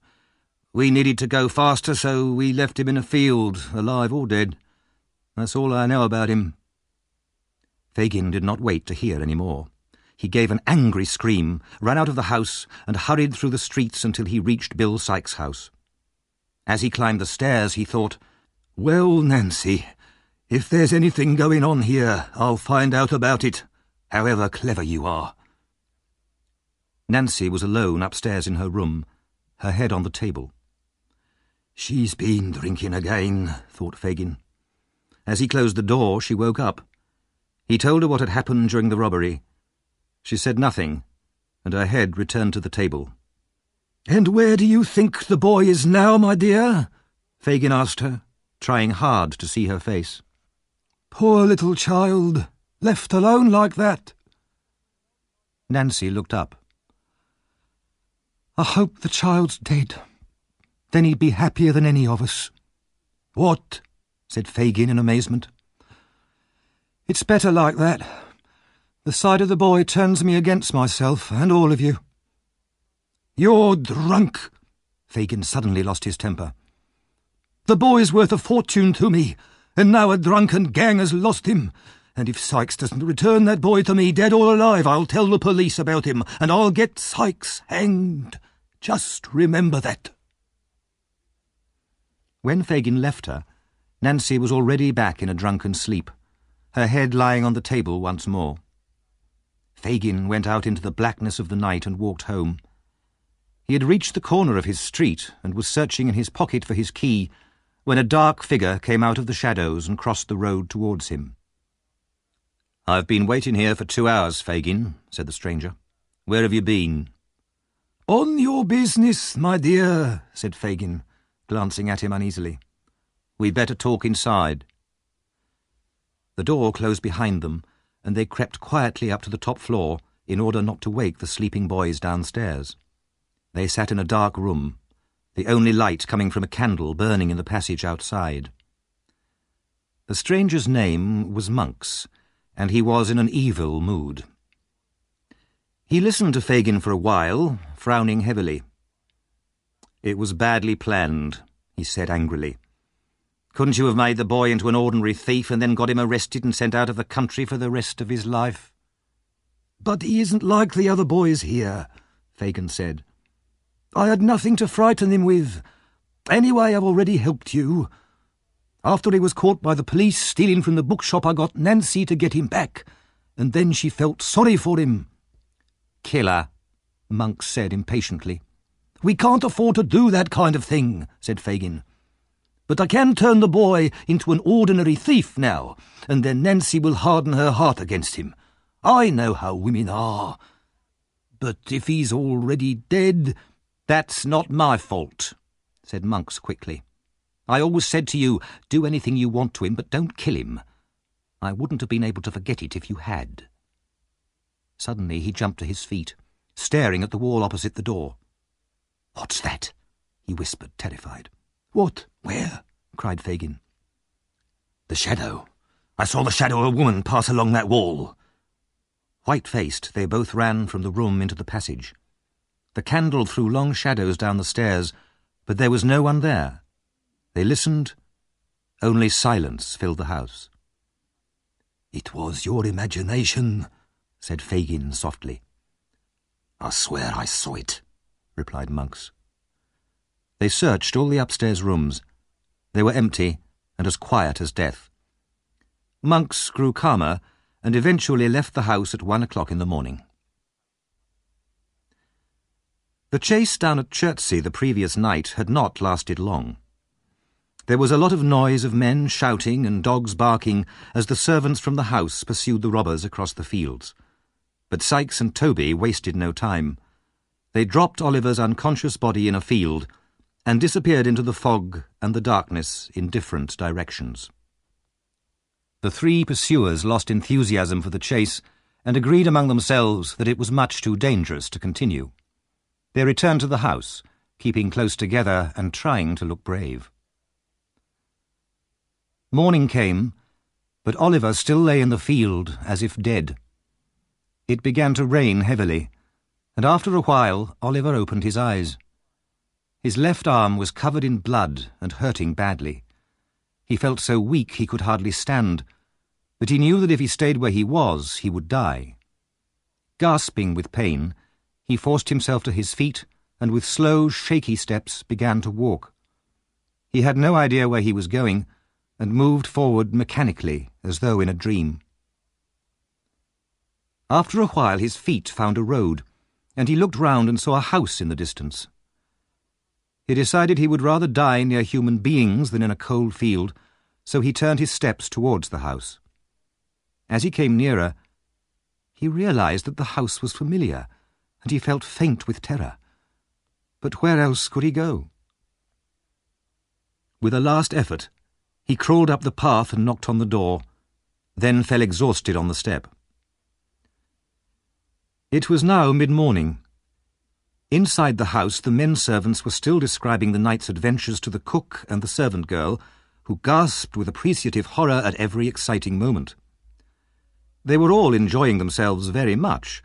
We needed to go faster, so we left him in a field, alive or dead. That's all I know about him." Fagin did not wait to hear any more. He gave an angry scream, ran out of the house, and hurried through the streets until he reached Bill Sikes' house. As he climbed the stairs, he thought, "Well, Nancy, if there's anything going on here, I'll find out about it, however clever you are." Nancy was alone upstairs in her room, her head on the table. "She's been drinking again," thought Fagin. As he closed the door, she woke up. He told her what had happened during the robbery. She said nothing, and her head returned to the table. "And where do you think the boy is now, my dear?" Fagin asked her, trying hard to see her face. "Poor little child, left alone like that." Nancy looked up. "I hope the child's dead. Then he'd be happier than any of us." "What?" said Fagin in amazement. "It's better like that. The sight of the boy turns me against myself and all of you." "You're drunk." Fagin suddenly lost his temper. "The boy's worth a fortune to me, and now a drunken gang has lost him. And if Sykes doesn't return that boy to me, dead or alive, I'll tell the police about him, and I'll get Sykes hanged. Just remember that." When Fagin left her, Nancy was already back in a drunken sleep, her head lying on the table once more. Fagin went out into the blackness of the night and walked home. He had reached the corner of his street and was searching in his pocket for his key when a dark figure came out of the shadows and crossed the road towards him. "I've been waiting here for 2 hours, Fagin," said the stranger. "Where have you been?" "On your business, my dear," said Fagin, glancing at him uneasily. "We'd better talk inside." The door closed behind them, and they crept quietly up to the top floor in order not to wake the sleeping boys downstairs. They sat in a dark room, the only light coming from a candle burning in the passage outside. The stranger's name was Monks, and he was in an evil mood. He listened to Fagin for a while, frowning heavily. "It was badly planned," he said angrily. "Couldn't you have made the boy into an ordinary thief and then got him arrested and sent out of the country for the rest of his life?" "But he isn't like the other boys here," Fagin said. "I had nothing to frighten him with. Anyway, I've already helped you. After he was caught by the police stealing from the bookshop, I got Nancy to get him back, and then she felt sorry for him." "Killer," Monks said impatiently. "We can't afford to do that kind of thing," said Fagin. "But I can turn the boy into an ordinary thief now, and then Nancy will harden her heart against him. I know how women are. But if he's already dead—" "That's not my fault," said Monks quickly. "I always said to you, do anything you want to him, but don't kill him. I wouldn't have been able to forget it if you had." Suddenly he jumped to his feet, staring at the wall opposite the door. "What's that?" he whispered, terrified. "What? Where?" cried Fagin. "The shadow. I saw the shadow of a woman pass along that wall." White-faced, they both ran from the room into the passage. The candle threw long shadows down the stairs, but there was no one there. They listened. Only silence filled the house. "It was your imagination," said Fagin softly. "I swear I saw it," replied Monks. They searched all the upstairs rooms. They were empty and as quiet as death. Monks grew calmer and eventually left the house at 1 o'clock in the morning. The chase down at Chertsey the previous night had not lasted long. There was a lot of noise of men shouting and dogs barking as the servants from the house pursued the robbers across the fields. But Sykes and Toby wasted no time. They dropped Oliver's unconscious body in a field and disappeared into the fog and the darkness in different directions. The 3 pursuers lost enthusiasm for the chase and agreed among themselves that it was much too dangerous to continue. They returned to the house, keeping close together and trying to look brave. Morning came, but Oliver still lay in the field as if dead. It began to rain heavily, and after a while Oliver opened his eyes. His left arm was covered in blood and hurting badly. He felt so weak he could hardly stand, but he knew that if he stayed where he was, he would die. Gasping with pain, he forced himself to his feet and with slow, shaky steps began to walk. He had no idea where he was going and moved forward mechanically as though in a dream. After a while his feet found a road, and he looked round and saw a house in the distance. He decided he would rather die near human beings than in a cold field, so he turned his steps towards the house. As he came nearer, he realized that the house was familiar, and he felt faint with terror. But where else could he go? With a last effort, he crawled up the path and knocked on the door, then fell exhausted on the step. It was now mid-morning. Inside the house, the men servants were still describing the night's adventures to the cook and the servant girl, who gasped with appreciative horror at every exciting moment. They were all enjoying themselves very much,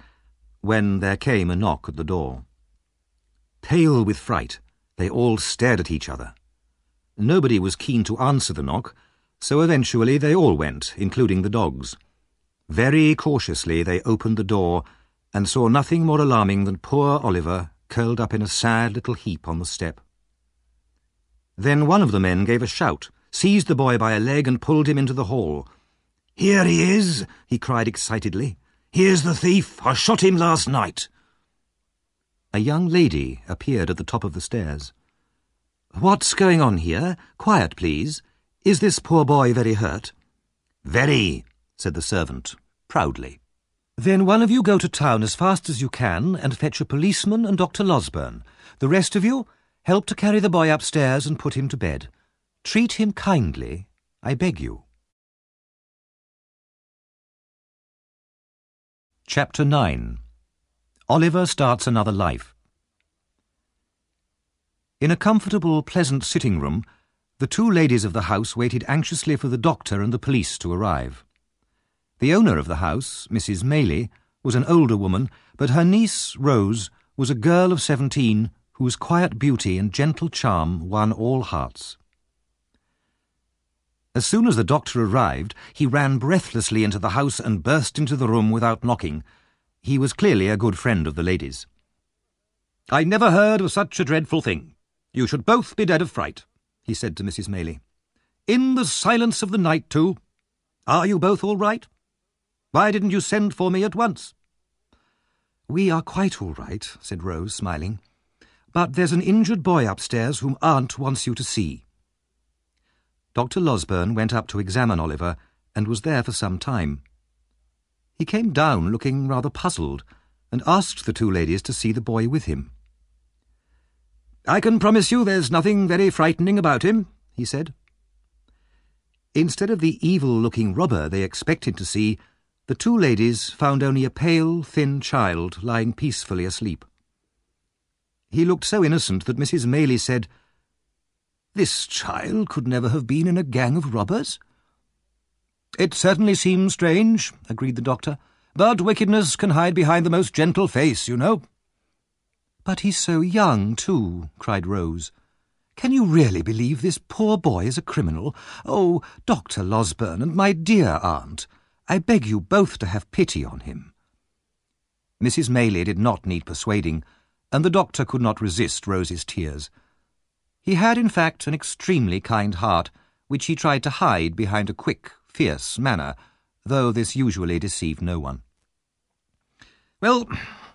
when there came a knock at the door. Pale with fright, they all stared at each other. Nobody was keen to answer the knock, so eventually they all went, including the dogs. Very cautiously they opened the door and saw nothing more alarming than poor Oliver curled up in a sad little heap on the step. Then one of the men gave a shout, seized the boy by a leg and pulled him into the hall. "Here he is," he cried excitedly. "Here's the thief. I shot him last night." A young lady appeared at the top of the stairs. "What's going on here? Quiet, please. Is this poor boy very hurt?" "Very," said the servant, proudly. "Then one of you go to town as fast as you can and fetch a policeman and Dr. Losberne. The rest of you help to carry the boy upstairs and put him to bed. Treat him kindly, I beg you." Chapter 9. Oliver Starts Another Life. In a comfortable, pleasant sitting room, the two ladies of the house waited anxiously for the doctor and the police to arrive. The owner of the house, Mrs. Maylie, was an older woman, but her niece, Rose, was a girl of 17 whose quiet beauty and gentle charm won all hearts. As soon as the doctor arrived, he ran breathlessly into the house and burst into the room without knocking. He was clearly a good friend of the ladies. "I never heard of such a dreadful thing. You should both be dead of fright," he said to Mrs. Maylie. "In the silence of the night, too. Are you both all right? Why didn't you send for me at once?" "We are quite all right," said Rose, smiling. "But there's an injured boy upstairs whom Aunt wants you to see." Dr. Losberne went up to examine Oliver and was there for some time. He came down looking rather puzzled and asked the two ladies to see the boy with him. "I can promise you there's nothing very frightening about him," he said. Instead of the evil-looking robber they expected to see, the two ladies found only a pale, thin child lying peacefully asleep. He looked so innocent that Mrs. Maylie said, "This child could never have been in a gang of robbers." "It certainly seems strange," agreed the doctor, "but wickedness can hide behind the most gentle face, you know." "But he's so young, too," cried Rose. "Can you really believe this poor boy is a criminal? Oh, Dr. Losberne and my dear aunt, I beg you both to have pity on him." Mrs. Maylie did not need persuading, and the doctor could not resist Rose's tears. He had, in fact, an extremely kind heart, which he tried to hide behind a quick, fierce manner, though this usually deceived no one. "Well,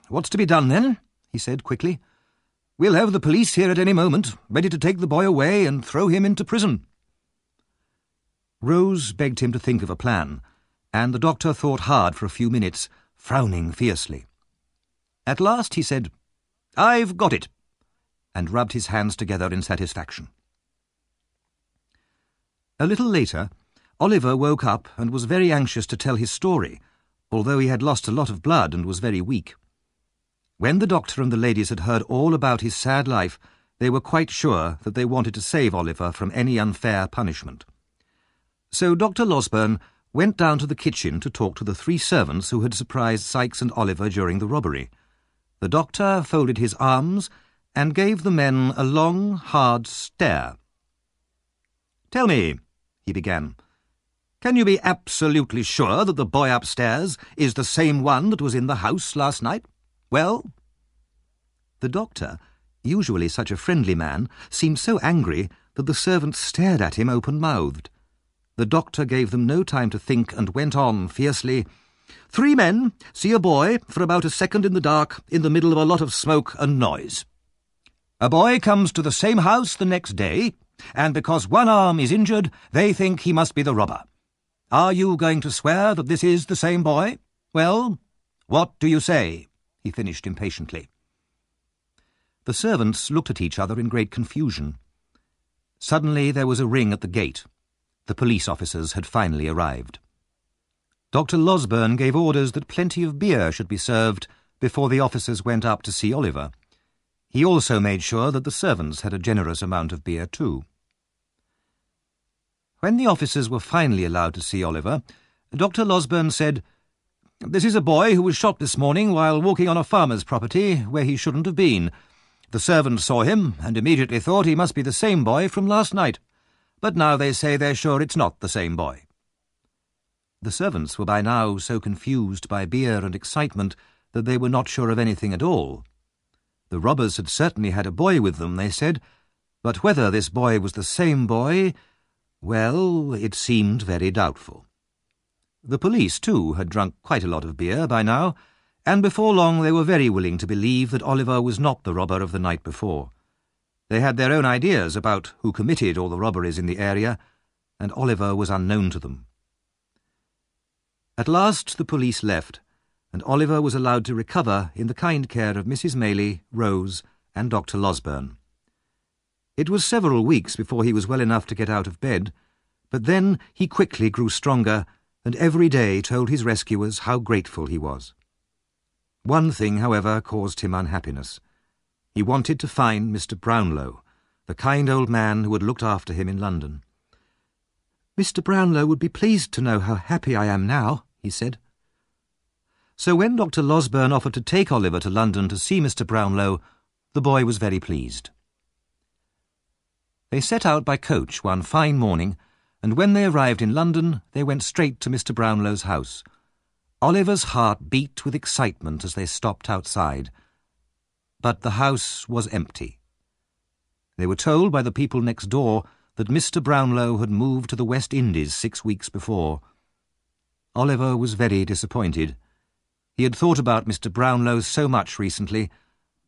what's to be done, then?" he said quickly. "We'll have the police here at any moment, ready to take the boy away and throw him into prison." Rose begged him to think of a plan, and the doctor thought hard for a few minutes, frowning fiercely. At last he said, "I've got it," and rubbed his hands together in satisfaction. A little later, Oliver woke up and was very anxious to tell his story, although he had lost a lot of blood and was very weak. When the doctor and the ladies had heard all about his sad life, they were quite sure that they wanted to save Oliver from any unfair punishment. So Dr. Losberne went down to the kitchen to talk to the three servants who had surprised Sikes and Oliver during the robbery. The doctor folded his arms and gave the men a long, hard stare. "Tell me," he began, "can you be absolutely sure that the boy upstairs is the same one that was in the house last night? Well?" The doctor, usually such a friendly man, seemed so angry that the servants stared at him open-mouthed. The doctor gave them no time to think and went on fiercely, "3 men see a boy for about a second in the dark in the middle of a lot of smoke and noise. A boy comes to the same house the next day, and because one arm is injured, they think he must be the robber. Are you going to swear that this is the same boy? Well, what do you say?" he finished impatiently. The servants looked at each other in great confusion. Suddenly there was a ring at the gate. The police officers had finally arrived. Dr. Losberne gave orders that plenty of beer should be served before the officers went up to see Oliver. He also made sure that the servants had a generous amount of beer too. When the officers were finally allowed to see Oliver, Dr. Losberne said, "This is a boy who was shot this morning while walking on a farmer's property where he shouldn't have been. The servants saw him and immediately thought he must be the same boy from last night, but now they say they're sure it's not the same boy." The servants were by now so confused by beer and excitement that they were not sure of anything at all. The robbers had certainly had a boy with them, they said, but whether this boy was the same boy, well, it seemed very doubtful. The police, too, had drunk quite a lot of beer by now, and before long they were very willing to believe that Oliver was not the robber of the night before. They had their own ideas about who committed all the robberies in the area, and Oliver was unknown to them. At last the police left, and Oliver was allowed to recover in the kind care of Mrs. Maylie, Rose, and Dr. Losberne. It was several weeks before he was well enough to get out of bed, but then he quickly grew stronger, and every day told his rescuers how grateful he was. One thing, however, caused him unhappiness. He wanted to find Mr. Brownlow, the kind old man who had looked after him in London. "Mr. Brownlow would be pleased to know how happy I am now," he said. So when Dr. Losberne offered to take Oliver to London to see Mr. Brownlow, the boy was very pleased. They set out by coach one fine morning, and when they arrived in London, they went straight to Mr. Brownlow's house. Oliver's heart beat with excitement as they stopped outside. But the house was empty. They were told by the people next door that Mr. Brownlow had moved to the West Indies 6 weeks before. Oliver was very disappointed. He had thought about Mr. Brownlow so much recently,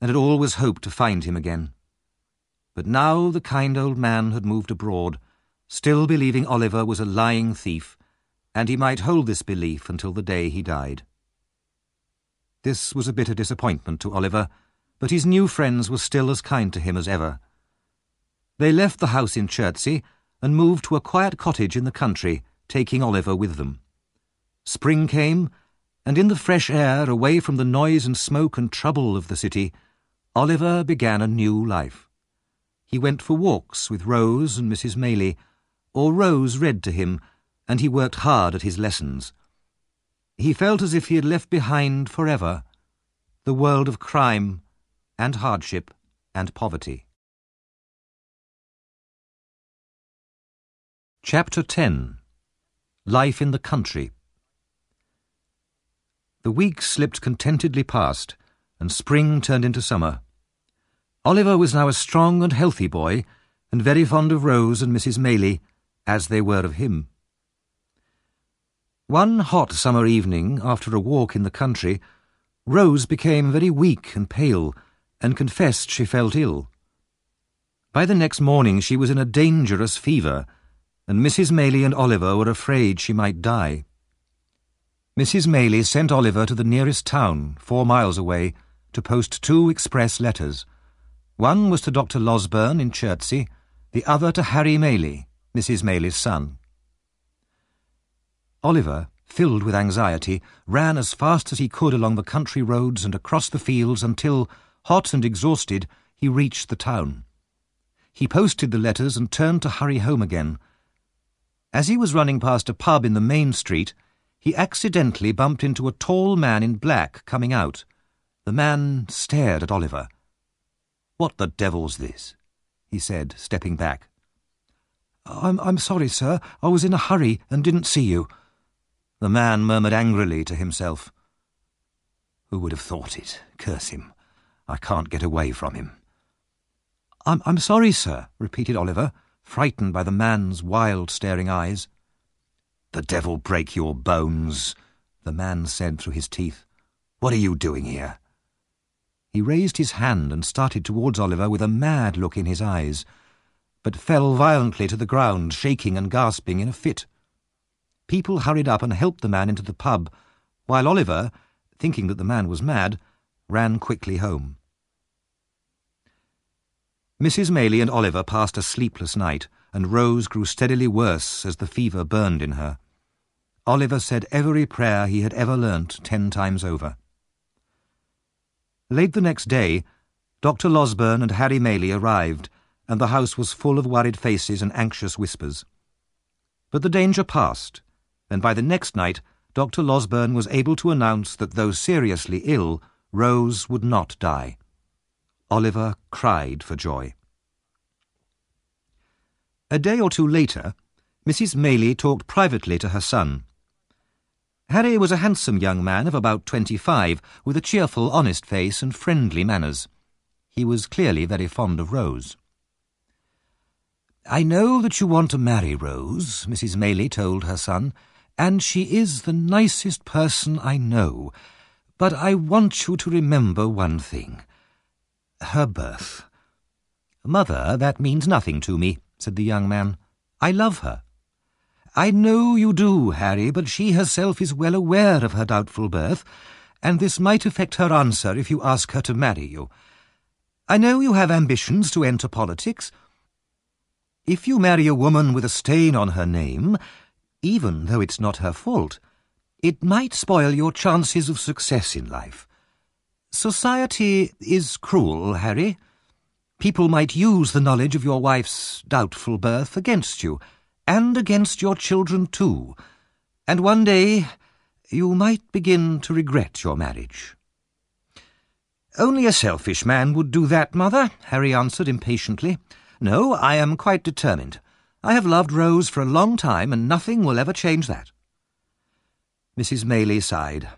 and had always hoped to find him again. But now the kind old man had moved abroad, still believing Oliver was a lying thief, and he might hold this belief until the day he died. This was a bitter disappointment to Oliver, but his new friends were still as kind to him as ever. They left the house in Chertsey and moved to a quiet cottage in the country, taking Oliver with them. Spring came, and in the fresh air, away from the noise and smoke and trouble of the city, Oliver began a new life. He went for walks with Rose and Mrs. Maylie, or Rose read to him, and he worked hard at his lessons. He felt as if he had left behind forever the world of crime and hardship and poverty. Chapter 10. Life in the Country. The weeks slipped contentedly past, and spring turned into summer. Oliver was now a strong and healthy boy, and very fond of Rose and Mrs. Maylie, as they were of him. One hot summer evening, after a walk in the country, Rose became very weak and pale, and confessed she felt ill. By the next morning she was in a dangerous fever, and Mrs. Maylie and Oliver were afraid she might die. Mrs. Maylie sent Oliver to the nearest town, 4 miles away, to post 2 express letters. One was to Dr. Losberne in Chertsey, the other to Harry Maylie, Mrs. Maylie's son. Oliver, filled with anxiety, ran as fast as he could along the country roads and across the fields until, hot and exhausted, he reached the town. He posted the letters and turned to hurry home again. As he was running past a pub in the main street, he accidentally bumped into a tall man in black coming out. The man stared at Oliver. "What the devil's this?" he said, stepping back. I'm sorry, sir. I was in a hurry and didn't see you." The man murmured angrily to himself. "Who would have thought it? Curse him. I can't get away from him." I'm sorry, sir," repeated Oliver, frightened by the man's wild, staring eyes. "The devil break your bones," the man said through his teeth. "What are you doing here?" He raised his hand and started towards Oliver with a mad look in his eyes. but fell violently to the ground, shaking and gasping in a fit. People hurried up and helped the man into the pub, while Oliver, thinking that the man was mad, ran quickly home. Mrs. Maylie and Oliver passed a sleepless night, and Rose grew steadily worse as the fever burned in her. Oliver said every prayer he had ever learnt 10 times over. Late the next day, Dr. Losberne and Harry Maylie arrived, and the house was full of worried faces and anxious whispers. But the danger passed, and by the next night Dr. Losberne was able to announce that though seriously ill, Rose would not die. Oliver cried for joy. A day or two later, Mrs. Maylie talked privately to her son. Harry was a handsome young man of about 25, with a cheerful, honest face and friendly manners. He was clearly very fond of Rose. "I know that you want to marry Rose," Mrs. Maylie told her son, "and she is the nicest person I know. But I want you to remember one thing. Her birth." "Mother, that means nothing to me," said the young man. "I love her." "I know you do, Harry, but she herself is well aware of her doubtful birth, and this might affect her answer if you ask her to marry you. I know you have ambitions to enter politics. If you marry a woman with a stain on her name, even though it's not her fault, it might spoil your chances of success in life. Society is cruel, Harry. People might use the knowledge of your wife's doubtful birth against you, and against your children too, and one day you might begin to regret your marriage." "Only a selfish man would do that, Mother," Harry answered impatiently. "No, I am quite determined. I have loved Rose for a long time, and nothing will ever change that." Mrs. Maylie sighed.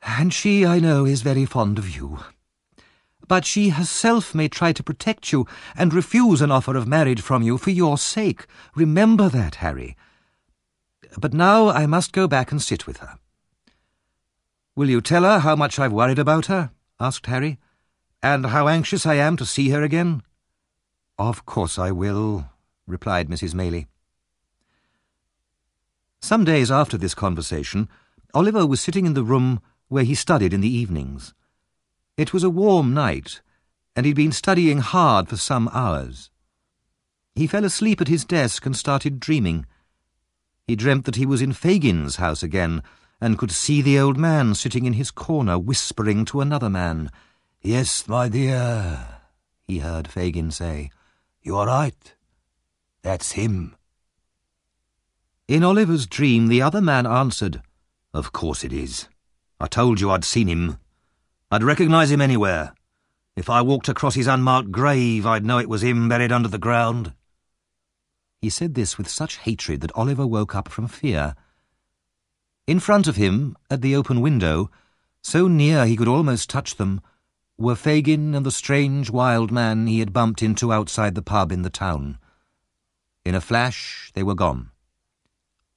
"And she, I know, is very fond of you. But she herself may try to protect you and refuse an offer of marriage from you for your sake. Remember that, Harry. But now I must go back and sit with her." "Will you tell her how much I've worried about her?" asked Harry. "And how anxious I am to see her again?" "Of course I will," replied Mrs. Maylie. Some days after this conversation, Oliver was sitting in the room where he studied in the evenings. It was a warm night, and he'd been studying hard for some hours. He fell asleep at his desk and started dreaming. He dreamt that he was in Fagin's house again, and could see the old man sitting in his corner whispering to another man. "Yes, my dear," he heard Fagin say. "You are right. That's him." In Oliver's dream, the other man answered, "Of course it is. I told you I'd seen him. I'd recognise him anywhere. If I walked across his unmarked grave, I'd know it was him buried under the ground." He said this with such hatred that Oliver woke up from fear. In front of him, at the open window, so near he could almost touch them, were Fagin and the strange wild man he had bumped into outside the pub in the town. In a flash, they were gone.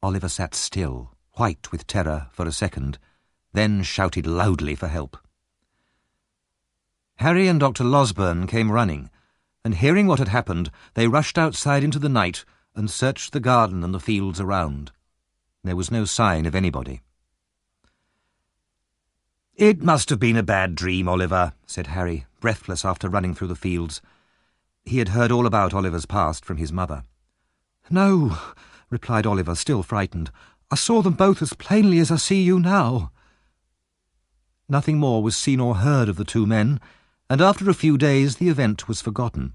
Oliver sat still, white with terror, for a second, then shouted loudly for help. Harry and Dr. Losberne came running, and hearing what had happened, they rushed outside into the night and searched the garden and the fields around. There was no sign of anybody. "It must have been a bad dream, Oliver," said Harry, breathless after running through the fields. He had heard all about Oliver's past from his mother. "No," replied Oliver, still frightened. "I saw them both as plainly as I see you now." Nothing more was seen or heard of the two men, and after a few days the event was forgotten.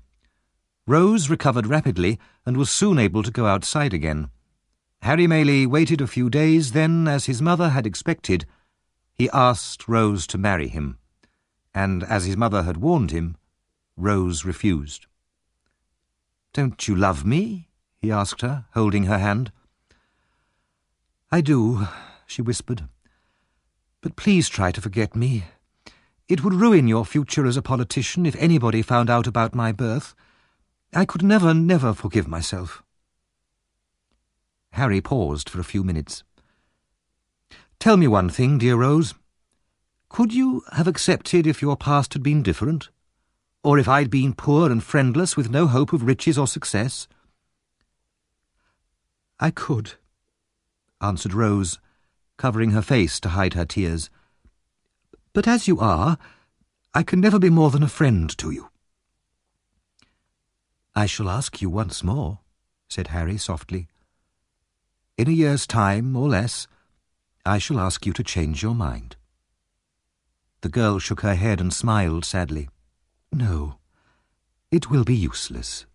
Rose recovered rapidly and was soon able to go outside again. Harry Maylie waited a few days, then, as his mother had expected, he asked Rose to marry him, and as his mother had warned him, Rose refused. "Don't you love me?" he asked her, holding her hand. "I do," she whispered. "But please try to forget me. It would ruin your future as a politician if anybody found out about my birth. I could never forgive myself." Harry paused for a few minutes. "Tell me one thing, dear Rose. Could you have accepted if your past had been different? Or if I'd been poor and friendless with no hope of riches or success?" "I could," answered Rose, covering her face to hide her tears. "But as you are, I can never be more than a friend to you." "I shall ask you once more," said Harry softly. "In a year's time, or less, I shall ask you to change your mind." The girl shook her head and smiled sadly. "No, it will be useless."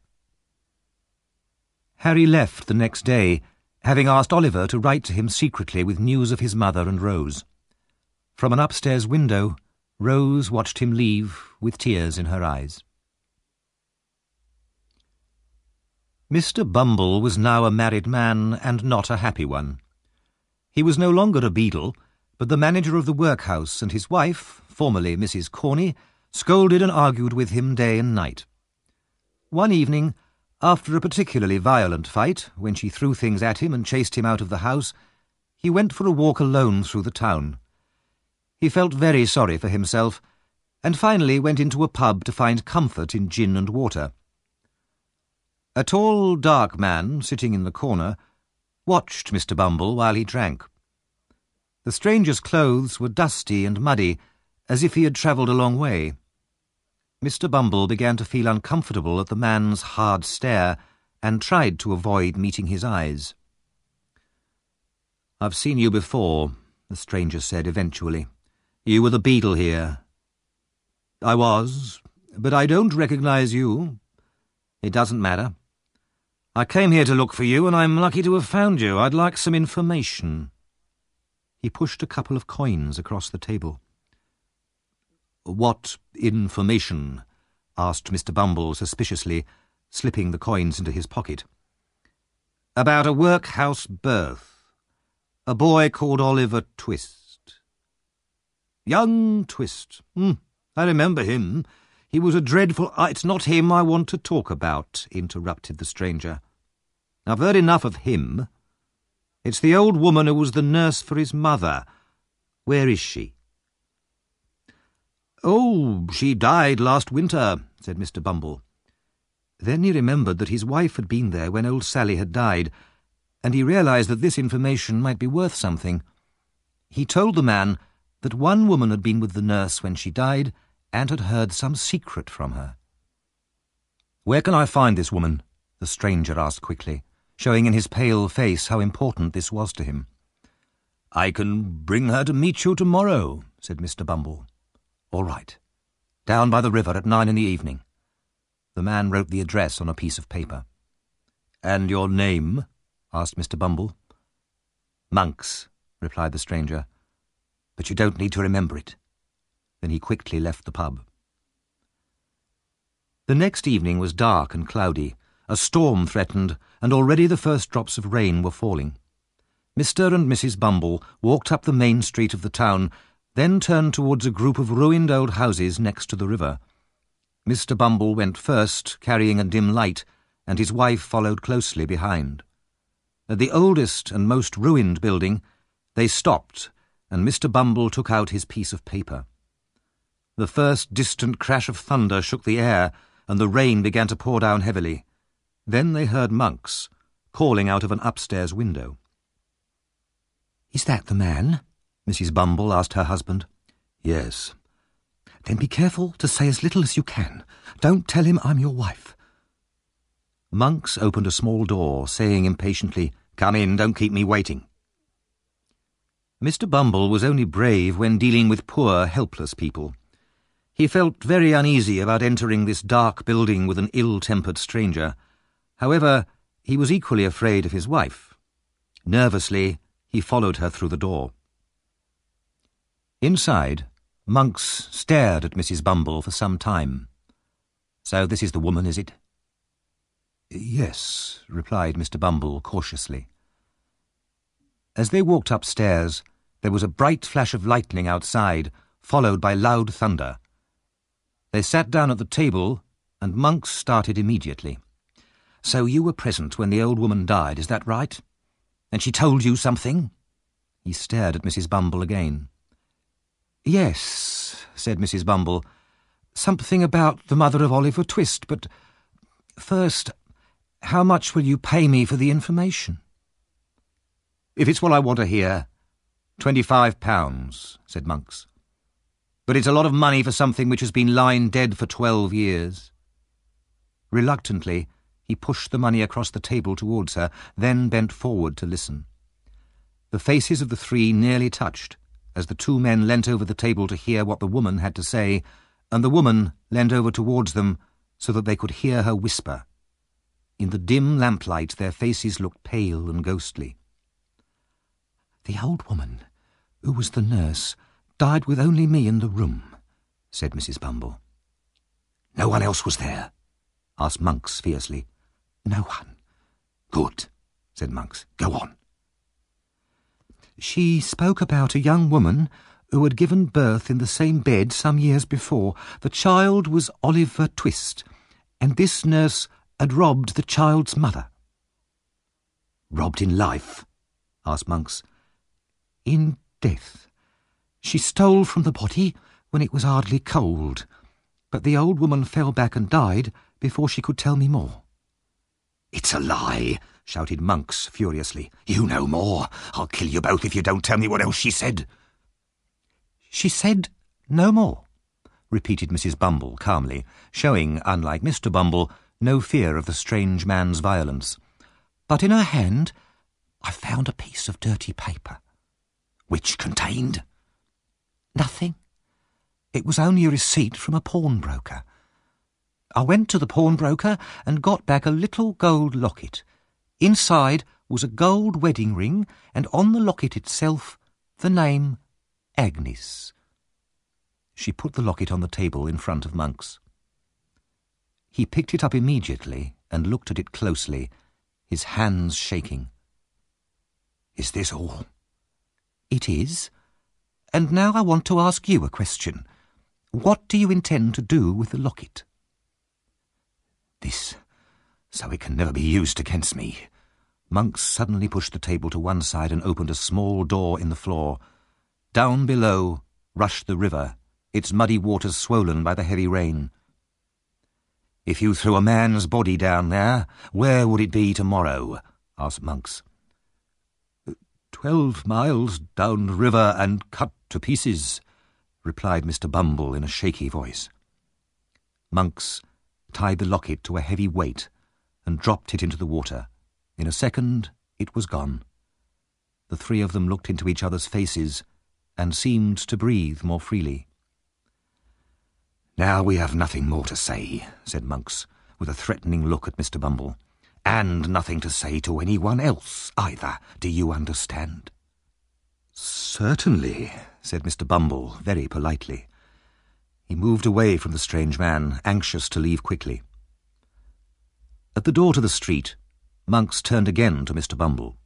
Harry left the next day, having asked Oliver to write to him secretly with news of his mother and Rose. From an upstairs window, Rose watched him leave with tears in her eyes. Mr. Bumble was now a married man, and not a happy one. He was no longer a beadle, but the manager of the workhouse, and his wife, formerly Mrs. Corney, scolded and argued with him day and night. One evening, after a particularly violent fight, when she threw things at him and chased him out of the house, he went for a walk alone through the town. He felt very sorry for himself, and finally went into a pub to find comfort in gin and water. A tall, dark man, sitting in the corner, watched Mr. Bumble while he drank. The stranger's clothes were dusty and muddy, as if he had travelled a long way. Mr. Bumble began to feel uncomfortable at the man's hard stare, and tried to avoid meeting his eyes. "I've seen you before," the stranger said eventually. "You were the beadle here." "I was, but I don't recognise you." "It doesn't matter. I came here to look for you, and I'm lucky to have found you. I'd like some information." He pushed a couple of coins across the table. "What information?" asked Mr. Bumble suspiciously, slipping the coins into his pocket. "About a workhouse birth. A boy called Oliver Twist." "Young Twist. I remember him. He was a dreadful—" "It's not him I want to talk about," interrupted the stranger. "I've heard enough of him. It's the old woman who was the nurse for his mother. Where is she?" "Oh, she died last winter," said Mr. Bumble. Then he remembered that his wife had been there when old Sally had died, and he realised that this information might be worth something. He told the man that one woman had been with the nurse when she died and had heard some secret from her. "Where can I find this woman?" the stranger asked quickly, showing in his pale face how important this was to him. "I can bring her to meet you tomorrow," said Mr. Bumble. "All right. Down by the river at 9 in the evening." The man wrote the address on a piece of paper. "And your name?" asked Mr. Bumble. "Monks," replied the stranger. "But you don't need to remember it." Then he quickly left the pub. The next evening was dark and cloudy. A storm threatened, and already the first drops of rain were falling. Mr. and Mrs. Bumble walked up the main street of the town, then turned towards a group of ruined old houses next to the river. Mr. Bumble went first, carrying a dim light, and his wife followed closely behind. At the oldest and most ruined building, they stopped, and Mr. Bumble took out his piece of paper. The first distant crash of thunder shook the air, and the rain began to pour down heavily. Then they heard Monks calling out of an upstairs window. "Is that the man?" Mrs. Bumble asked her husband. "Yes." "Then be careful to say as little as you can. Don't tell him I'm your wife." Monks opened a small door, saying impatiently, "Come in, don't keep me waiting." Mr. Bumble was only brave when dealing with poor, helpless people. He felt very uneasy about entering this dark building with an ill-tempered stranger. However, he was equally afraid of his wife. Nervously, he followed her through the door. Inside, Monks stared at Mrs. Bumble for some time. "So this is the woman, is it?" "Yes," replied Mr. Bumble cautiously. As they walked upstairs, there was a bright flash of lightning outside, followed by loud thunder. They sat down at the table, and Monks started immediately. "So you were present when the old woman died, is that right? And she told you something?" He stared at Mrs. Bumble again. "Yes," said Mrs. Bumble. Something about the mother of Oliver Twist, but first, how much will you pay me for the information?" "If it's what I want to hear, £25, said Monks. "But it's a lot of money for something which has been lying dead for 12 years. Reluctantly, he pushed the money across the table towards her, then bent forward to listen. The faces of the three nearly touched, as the two men leant over the table to hear what the woman had to say, and the woman leant over towards them so that they could hear her whisper. In the dim lamplight their faces looked pale and ghostly. "The old woman, who was the nurse, died with only me in the room," said Mrs. Bumble. "No one else was there?" asked Monks fiercely. "No one." "Good," said Monks. "Go on." "She spoke about a young woman who had given birth in the same bed some years before. The child was Oliver Twist, and this nurse had robbed the child's mother." "Robbed in life?" asked Monks. "In death. She stole from the body when it was hardly cold, but the old woman fell back and died before she could tell me more." "It's a lie," shouted Monks furiously. "You know more. I'll kill you both if you don't tell me what else she said." "She said no more," repeated Mrs. Bumble calmly, showing, unlike Mr. Bumble, no fear of the strange man's violence. "But in her hand I found a piece of dirty paper." "Which contained?" "Nothing. It was only a receipt from a pawnbroker. I went to the pawnbroker and got back a little gold locket. Inside was a gold wedding ring, and on the locket itself the name Agnes." She put the locket on the table in front of Monks. He picked it up immediately and looked at it closely, his hands shaking. "Is this all?" "It is. And now I want to ask you a question. What do you intend to do with the locket?" "This, so it can never be used against me." Monks suddenly pushed the table to one side and opened a small door in the floor. Down below rushed the river, its muddy waters swollen by the heavy rain. "If you threw a man's body down there, where would it be tomorrow?" asked Monks. 12 miles down the river and cut to pieces," replied Mr. Bumble in a shaky voice. Monks tied the locket to a heavy weight and dropped it into the water. In a second it was gone. The three of them looked into each other's faces and seemed to breathe more freely. "Now we have nothing more to say," said Monks, with a threatening look at Mr. Bumble. "And nothing to say to anyone else either. Do you understand?" "Certainly," said Mr. Bumble very politely. He moved away from the strange man, anxious to leave quickly. At the door to the street, Monks turned again to Mr. Bumble.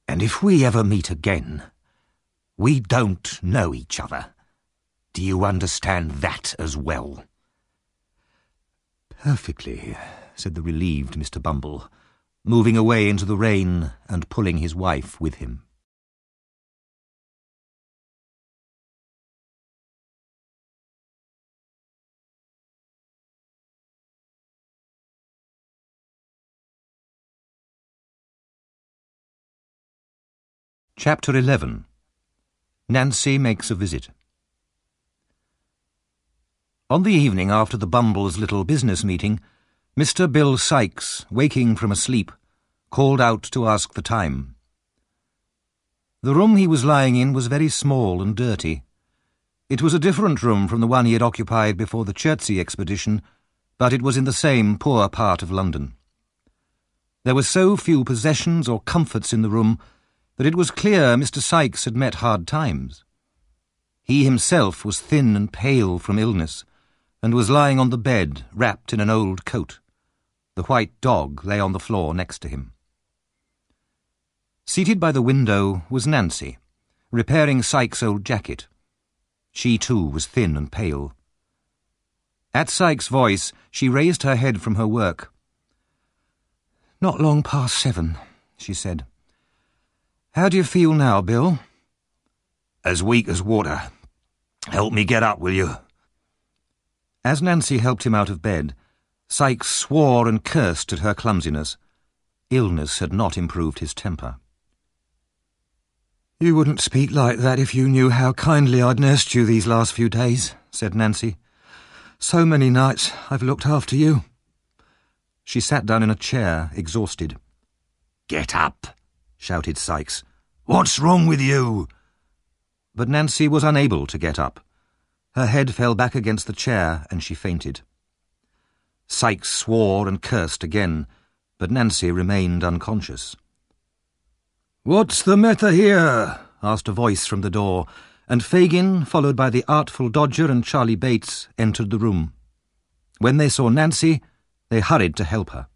"And if we ever meet again, we don't know each other. Do you understand that as well?" "Perfectly," said the relieved Mr. Bumble, moving away into the rain and pulling his wife with him. Chapter 11. Nancy Makes a Visit. On the evening after the Bumbles' little business meeting, Mr. Bill Sikes, waking from a sleep, called out to ask the time. The room he was lying in was very small and dirty. It was a different room from the one he had occupied before the Chertsey expedition, but it was in the same poor part of London. There were so few possessions or comforts in the room that it was clear Mr. Sikes had met hard times. He himself was thin and pale from illness, and was lying on the bed, wrapped in an old coat. The white dog lay on the floor next to him. Seated by the window was Nancy, repairing Sikes' old jacket. She too was thin and pale. At Sikes' voice, she raised her head from her work. "Not long past 7, she said. "How do you feel now, Bill?" "As weak as water. Help me get up, will you?" As Nancy helped him out of bed, Sikes swore and cursed at her clumsiness. Illness had not improved his temper. "You wouldn't speak like that if you knew how kindly I'd nursed you these last few days," said Nancy. "So many nights I've looked after you." She sat down in a chair, exhausted. "Get up," shouted Sikes. "What's wrong with you?" But Nancy was unable to get up. Her head fell back against the chair and she fainted. Sikes swore and cursed again, but Nancy remained unconscious. "What's the matter here?" asked a voice from the door, and Fagin, followed by the artful Dodger and Charlie Bates, entered the room. When they saw Nancy, they hurried to help her.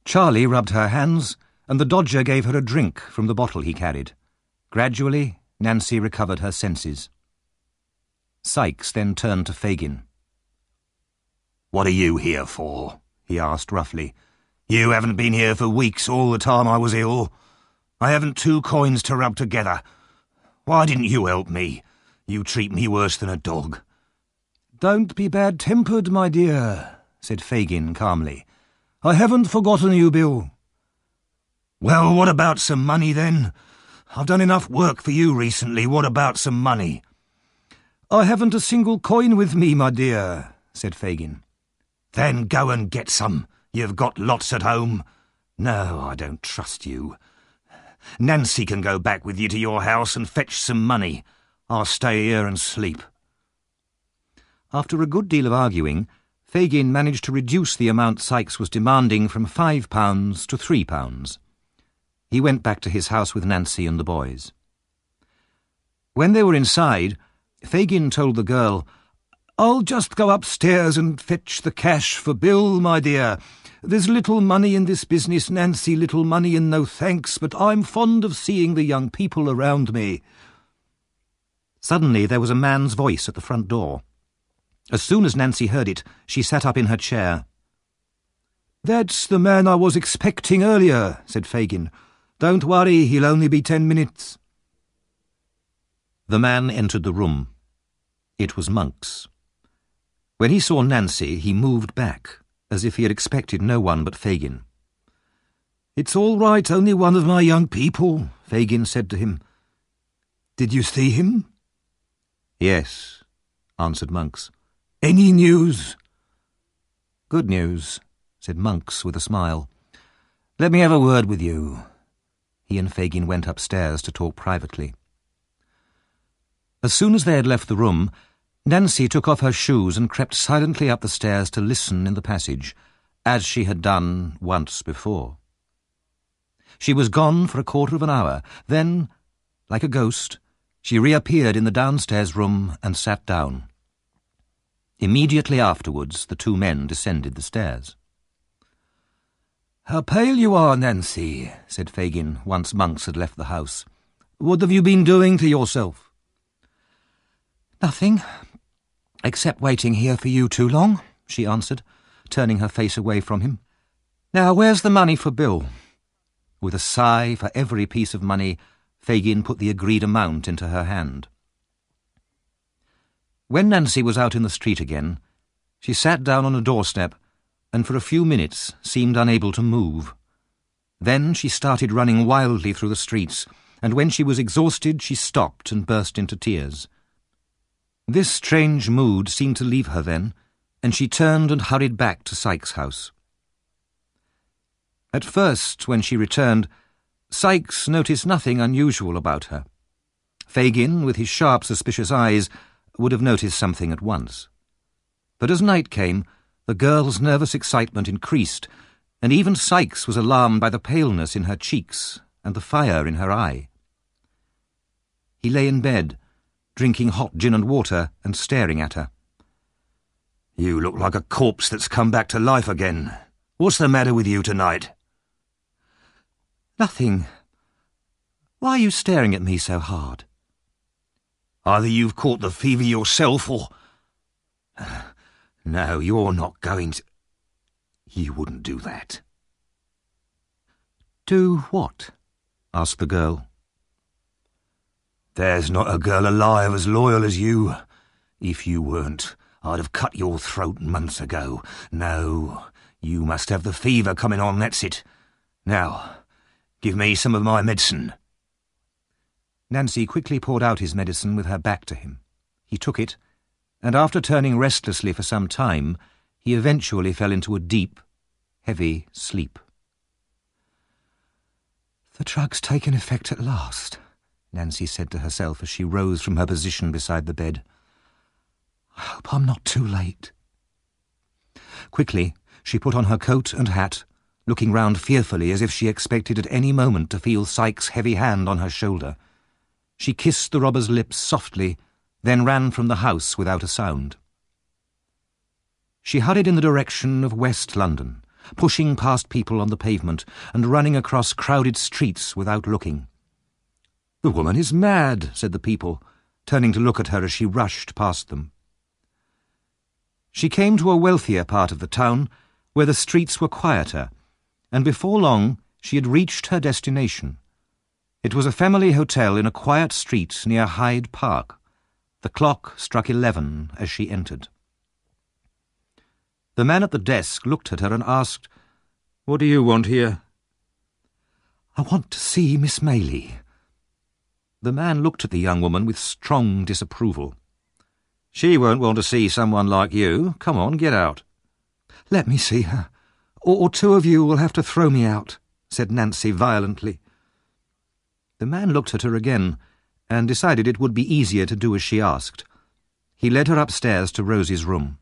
Charlie rubbed her hands, and the Dodger gave her a drink from the bottle he carried. Gradually, Nancy recovered her senses. Sikes then turned to Fagin. "What are you here for?" he asked roughly. "You haven't been here for weeks all the time I was ill. I haven't 2 coins to rub together. Why didn't you help me? You treat me worse than a dog." "Don't be bad-tempered, my dear," said Fagin calmly. "I haven't forgotten you, Bill." "Well, what about some money, then? I've done enough work for you recently. What about some money?" "I haven't a single coin with me, my dear," said Fagin. "Then go and get some. You've got lots at home." "No, I don't trust you. Nancy can go back with you to your house and fetch some money. I'll stay here and sleep." After a good deal of arguing, Fagin managed to reduce the amount Sikes was demanding from £5 to £3. He went back to his house with Nancy and the boys. When they were inside, Fagin told the girl, "I'll just go upstairs and fetch the cash for Bill, my dear. There's little money in this business, Nancy, little money and no thanks, but I'm fond of seeing the young people around me." Suddenly there was a man's voice at the front door. As soon as Nancy heard it, she sat up in her chair. "That's the man I was expecting earlier," said Fagin. "Don't worry, he'll only be 10 minutes. The man entered the room. It was Monks. When he saw Nancy, he moved back, as if he had expected no one but Fagin. "It's all right, only one of my young people," Fagin said to him. "Did you see him?" "Yes," answered Monks. "Any news?" "Good news," said Monks with a smile. "Let me have a word with you." He and Fagin went upstairs to talk privately. As soon as they had left the room, Nancy took off her shoes and crept silently up the stairs to listen in the passage, as she had done once before. She was gone for a quarter of an hour. Then, like a ghost, she reappeared in the downstairs room and sat down. Immediately afterwards, the 2 men descended the stairs. "How pale you are, Nancy," said Fagin, once Monks had left the house. "What have you been doing to yourself?" "Nothing, except waiting here for you too long," she answered, turning her face away from him. "Now, where's the money for Bill?" With a sigh for every piece of money, Fagin put the agreed amount into her hand. When Nancy was out in the street again, she sat down on a doorstep and for a few minutes seemed unable to move. Then she started running wildly through the streets, and when she was exhausted she stopped and burst into tears. This strange mood seemed to leave her then, and she turned and hurried back to Sikes' house. At first, when she returned, Sikes noticed nothing unusual about her. Fagin, with his sharp, suspicious eyes, would have noticed something at once. But as night came, the girl's nervous excitement increased, and even Sikes was alarmed by the paleness in her cheeks and the fire in her eye. He lay in bed, drinking hot gin and water and staring at her. "You look like a corpse that's come back to life again. What's the matter with you tonight?" "Nothing. Why are you staring at me so hard?" "Either you've caught the fever yourself or... No, you're not going to... You wouldn't do that." "Do what?" asked the girl. "There's not a girl alive as loyal as you. If you weren't, I'd have cut your throat months ago. No, you must have the fever coming on, that's it. Now, give me some of my medicine. Nancy quickly poured out his medicine with her back to him. He took it, and after turning restlessly for some time, he eventually fell into a deep, heavy sleep. The drug's taken effect at last, Nancy said to herself as she rose from her position beside the bed. I hope I'm not too late. Quickly, she put on her coat and hat, looking round fearfully as if she expected at any moment to feel Sykes' heavy hand on her shoulder. She kissed the robber's lips softly, then ran from the house without a sound. She hurried in the direction of West London, pushing past people on the pavement and running across crowded streets without looking. "The woman is mad," said the people, turning to look at her as she rushed past them. She came to a wealthier part of the town, where the streets were quieter, and before long she had reached her destination. It was a family hotel in a quiet street near Hyde Park. The clock struck 11 as she entered. The man at the desk looked at her and asked, "What do you want here?" I want to see Miss Maylie. The man looked at the young woman with strong disapproval. "She won't want to see someone like you. Come on, get out." Let me see her, or two of you will have to throw me out, said Nancy violently. The man looked at her again, and decided it would be easier to do as she asked. He led her upstairs to Rose's room.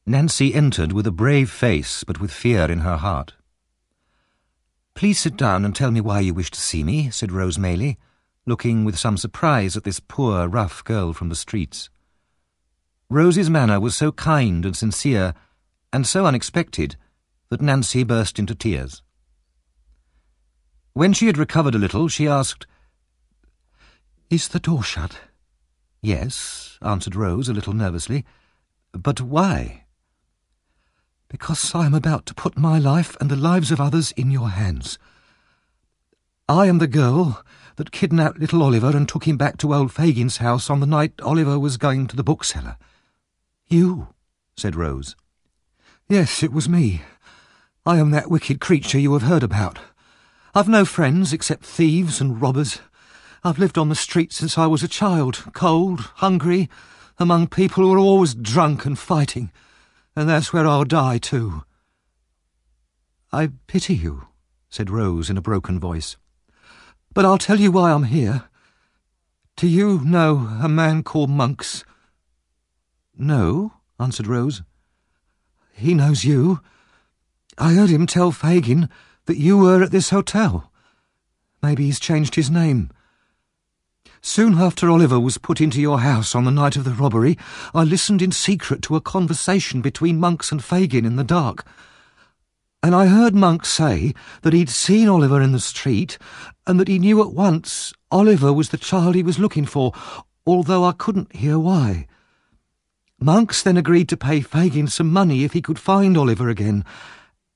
Nancy entered with a brave face, but with fear in her heart. "Please sit down and tell me why you wish to see me," said Rose Maylie, looking with some surprise at this poor, rough girl from the streets. Rose's manner was so kind and sincere, and so unexpected, that Nancy burst into tears. When she had recovered a little, she asked, "Is the door shut?" "Yes," answered Rose a little nervously. "But why?" "Because I am about to put my life and the lives of others in your hands. I am the girl that kidnapped little Oliver and took him back to old Fagin's house on the night Oliver was going to the bookseller." "You?" said Rose. "Yes, it was me. I am that wicked creature you have heard about. I've no friends except thieves and robbers. I've lived on the street since I was a child, cold, hungry, among people who are always drunk and fighting, and that's where I'll die too." "I pity you," said Rose in a broken voice. "But I'll tell you why I'm here. Do you know a man called Monks?" "No," answered Rose. "He knows you. I heard him tell Fagin that you were at this hotel. Maybe he's changed his name. Soon after Oliver was put into your house on the night of the robbery, I listened in secret to a conversation between Monks and Fagin in the dark. And I heard Monks say that he'd seen Oliver in the street and that he knew at once Oliver was the child he was looking for, although I couldn't hear why. Monks then agreed to pay Fagin some money if he could find Oliver again,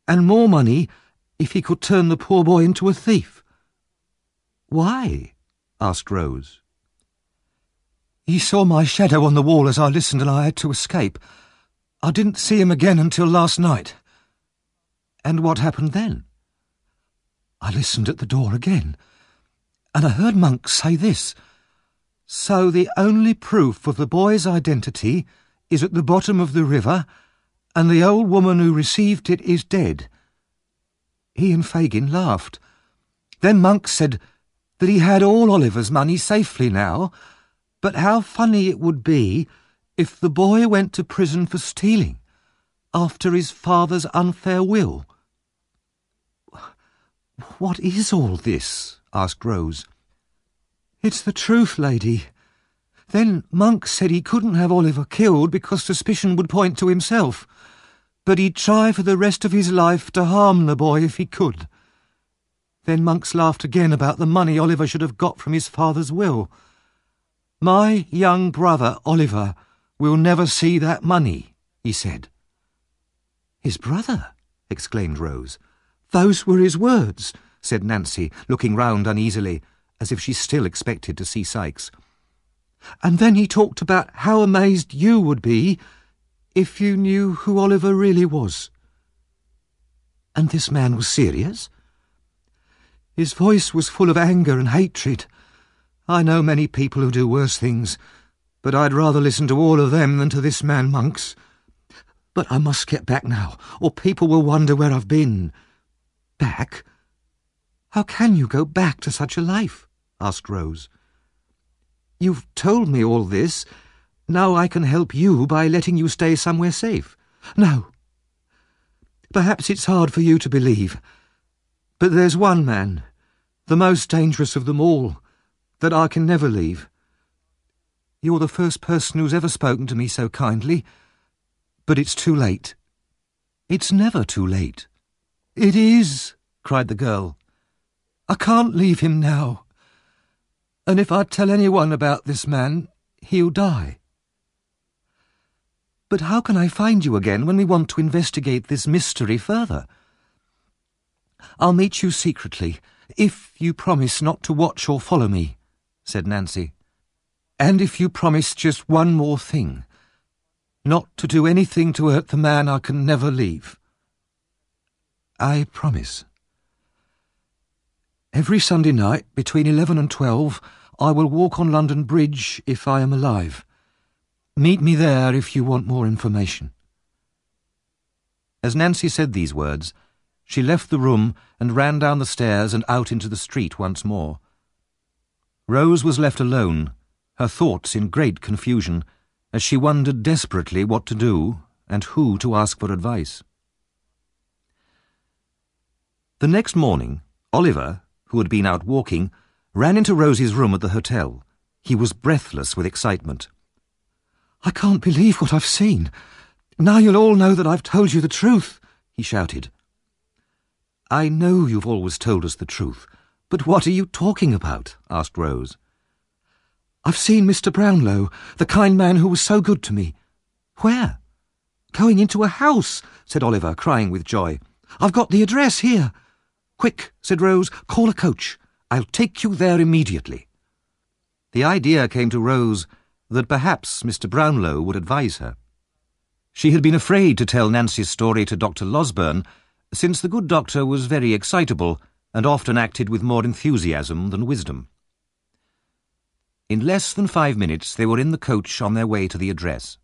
and more money if he could turn the poor boy into a thief." "Why?" asked Rose. "He saw my shadow on the wall as I listened and I had to escape. I didn't see him again until last night." "And what happened then?" "I listened at the door again, and I heard Monks say this: 'So the only proof of the boy's identity is at the bottom of the river, and the old woman who received it is dead.' He and Fagin laughed. Then Monks said that he had all Oliver's money safely now, but how funny it would be if the boy went to prison for stealing after his father's unfair will." "What is all this?" asked Rose. "It's the truth, lady. Then Monks said he couldn't have Oliver killed because suspicion would point to himself, but he'd try for the rest of his life to harm the boy if he could. Then Monks laughed again about the money Oliver should have got from his father's will. 'My young brother, Oliver, will never see that money,' he said." "His brother?" exclaimed Rose. "Those were his words," said Nancy, looking round uneasily, as if she still expected to see Sykes. And then he talked about how amazed you would be if you knew who Oliver really was. And this man was serious? His voice was full of anger and hatred. I know many people who do worse things, but I'd rather listen to all of them than to this man Monks. But I must get back now, or people will wonder where I've been. Back? How can you go back to such a life? Asked Rose. You've told me all this. Now I can help you by letting you stay somewhere safe. No. Perhaps it's hard for you to believe, but there's one man, the most dangerous of them all, that I can never leave. You're the first person who's ever spoken to me so kindly, but it's too late. It's never too late. It is, cried the girl. I can't leave him now. And if I tell anyone about this man, he'll die. But how can I find you again when we want to investigate this mystery further? I'll meet you secretly, if you promise not to watch or follow me, said Nancy. And if you promise just one more thing, not to do anything to hurt the man I can never leave. I promise. Every Sunday night, between 11 and 12, I will walk on London Bridge if I am alive. Meet me there if you want more information. As Nancy said these words, she left the room and ran down the stairs and out into the street once more. Rose was left alone, her thoughts in great confusion, as she wondered desperately what to do and who to ask for advice. The next morning, Oliver, who had been out walking, ran into Rose's room at the hotel. He was breathless with excitement. I can't believe what I've seen. Now you'll all know that I've told you the truth, he shouted. I know you've always told us the truth, but what are you talking about? Asked Rose. I've seen Mr. Brownlow, the kind man who was so good to me. Where? Going into a house, said Oliver, crying with joy. I've got the address here. Quick, said Rose, call a coach. I'll take you there immediately. The idea came to Rose that perhaps Mr. Brownlow would advise her. She had been afraid to tell Nancy's story to Dr. Losberne, since the good doctor was very excitable and often acted with more enthusiasm than wisdom. In less than 5 minutes they were in the coach on their way to the address.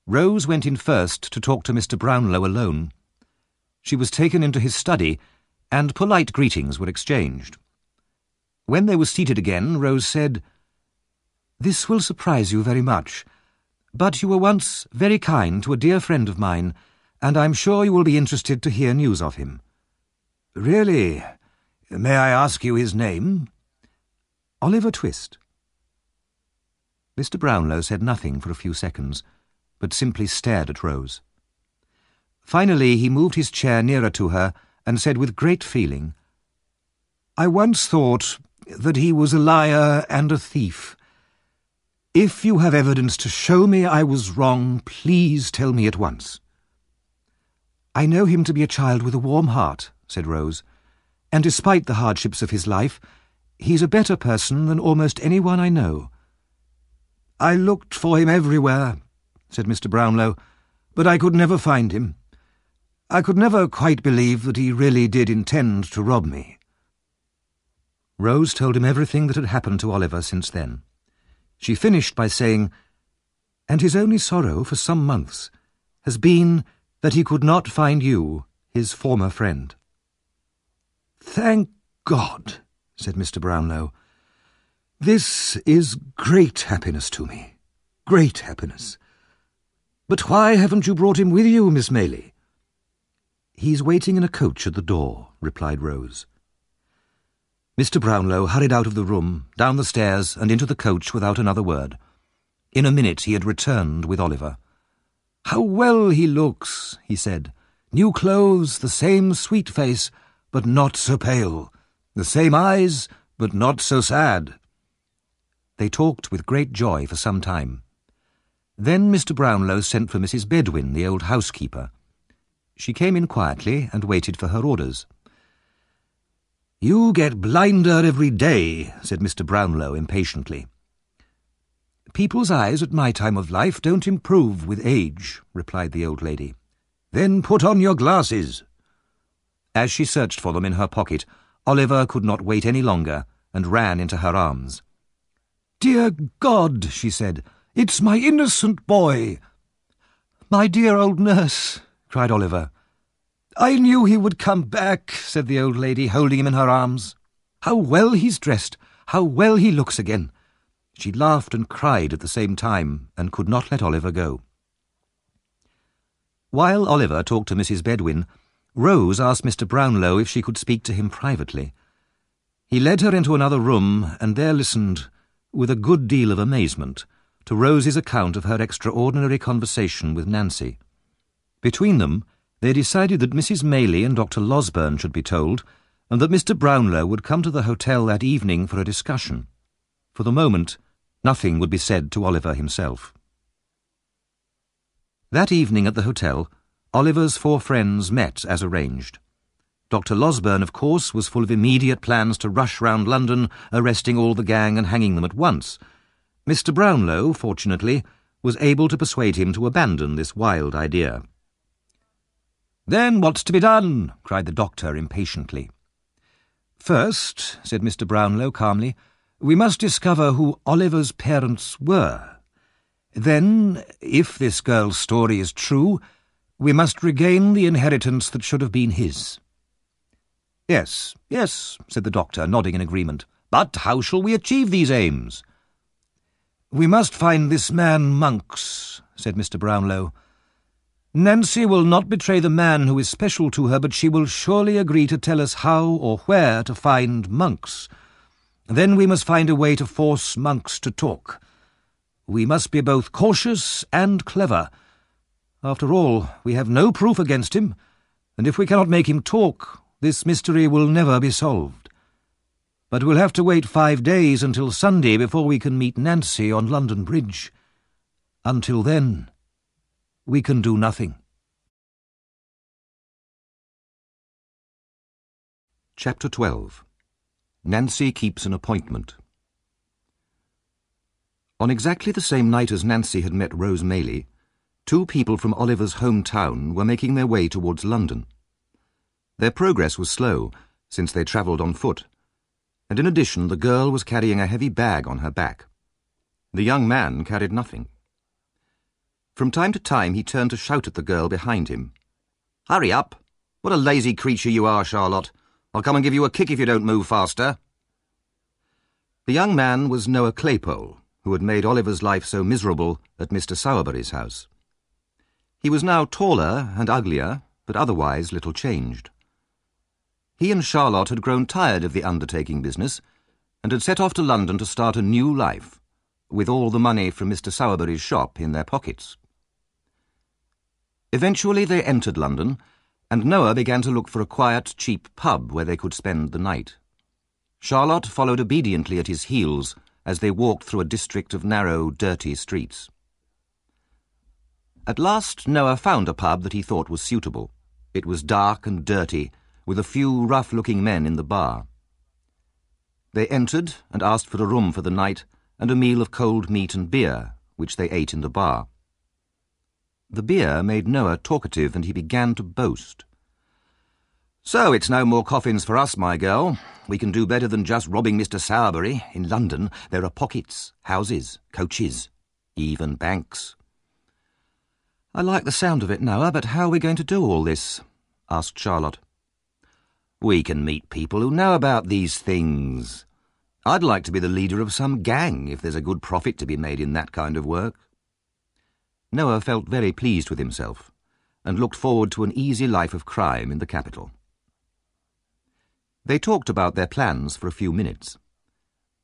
Rose went in first to talk to Mr. Brownlow alone. She was taken into his study, and polite greetings were exchanged. When they were seated again, Rose said, "This will surprise you very much, but you were once very kind to a dear friend of mine, and I'm sure you will be interested to hear news of him." "Really? May I ask you his name?" "Oliver Twist." Mr. Brownlow said nothing for a few seconds, but simply stared at Rose. Finally he moved his chair nearer to her and said with great feeling, "I once thought that he was a liar and a thief. If you have evidence to show me I was wrong, please tell me at once." "I know him to be a child with a warm heart," said Rose, "and despite the hardships of his life, he's a better person than almost anyone I know." "I looked for him everywhere," said Mr. Brownlow, "but I could never find him. I could never quite believe that he really did intend to rob me." Rose told him everything that had happened to Oliver since then. She finished by saying, "And his only sorrow for some months has been that he could not find you, his former friend." "Thank God," said Mr. Brownlow. "This is great happiness to me, great happiness. But why haven't you brought him with you, Miss Maylie?" "He's waiting in a coach at the door," replied Rose. Mr. Brownlow hurried out of the room, down the stairs, and into the coach without another word. In a minute he had returned with Oliver. "How well he looks," he said. "New clothes, the same sweet face, but not so pale. The same eyes, but not so sad." They talked with great joy for some time. Then Mr. Brownlow sent for Mrs. Bedwin, the old housekeeper. She came in quietly and waited for her orders. "You get blinder every day," said Mr. Brownlow impatiently. "People's eyes at my time of life don't improve with age," replied the old lady. "Then put on your glasses." As she searched for them in her pocket, Oliver could not wait any longer and ran into her arms. "Dear God," she said, "it's my innocent boy." "My dear old nurse," cried Oliver. "I knew he would come back," said the old lady, holding him in her arms. "How well he's dressed, how well he looks again." She laughed and cried at the same time, and could not let Oliver go. While Oliver talked to Mrs. Bedwin, Rose asked Mr. Brownlow if she could speak to him privately. He led her into another room, and there listened, with a good deal of amazement, to Rose's account of her extraordinary conversation with Nancy. Between them, they decided that Mrs. Maylie and Dr. Losberne should be told, and that Mr. Brownlow would come to the hotel that evening for a discussion. For the moment, nothing would be said to Oliver himself. That evening at the hotel, Oliver's 4 friends met as arranged. Dr. Losberne, of course, was full of immediate plans to rush round London, arresting all the gang and hanging them at once. Mr. Brownlow, fortunately, was able to persuade him to abandon this wild idea. "Then what's to be done?" cried the doctor impatiently. "First," said Mr. Brownlow calmly, "we must discover who Oliver's parents were. Then, if this girl's story is true, we must regain the inheritance that should have been his." Yes, said the doctor, nodding in agreement. "But how shall we achieve these aims?" "We must find this man Monks," said Mr. Brownlow. "Nancy will not betray the man who is special to her, but she will surely agree to tell us how or where to find Monks. Then we must find a way to force Monks to talk. We must be both cautious and clever. After all, we have no proof against him, and if we cannot make him talk, this mystery will never be solved. But we'll have to wait 5 days until Sunday before we can meet Nancy on London Bridge. Until then, we can do nothing." Chapter 12. Nancy Keeps an Appointment. On exactly the same night as Nancy had met Rose Maylie, 2 people from Oliver's hometown were making their way towards London. Their progress was slow, since they travelled on foot, and in addition the girl was carrying a heavy bag on her back. The young man carried nothing. From time to time he turned to shout at the girl behind him. "Hurry up! What a lazy creature you are, Charlotte! I'll come and give you a kick if you don't move faster." The young man was Noah Claypole, who had made Oliver's life so miserable at Mr. Sowerberry's house. He was now taller and uglier, but otherwise little changed. He and Charlotte had grown tired of the undertaking business, and had set off to London to start a new life, with all the money from Mr. Sowerberry's shop in their pockets. Eventually they entered London, and Noah began to look for a quiet, cheap pub where they could spend the night. Charlotte followed obediently at his heels as they walked through a district of narrow, dirty streets. At last Noah found a pub that he thought was suitable. It was dark and dirty, with a few rough-looking men in the bar. They entered and asked for a room for the night and a meal of cold meat and beer, which they ate in the bar. The beer made Noah talkative, and he began to boast. "So it's no more coffins for us, my girl. We can do better than just robbing Mr. Sowerberry. In London there are pockets, houses, coaches, even banks." "I like the sound of it, Noah, but how are we going to do all this?" asked Charlotte. "We can meet people who know about these things. I'd like to be the leader of some gang if there's a good profit to be made in that kind of work." Noah felt very pleased with himself, and looked forward to an easy life of crime in the capital. They talked about their plans for a few minutes.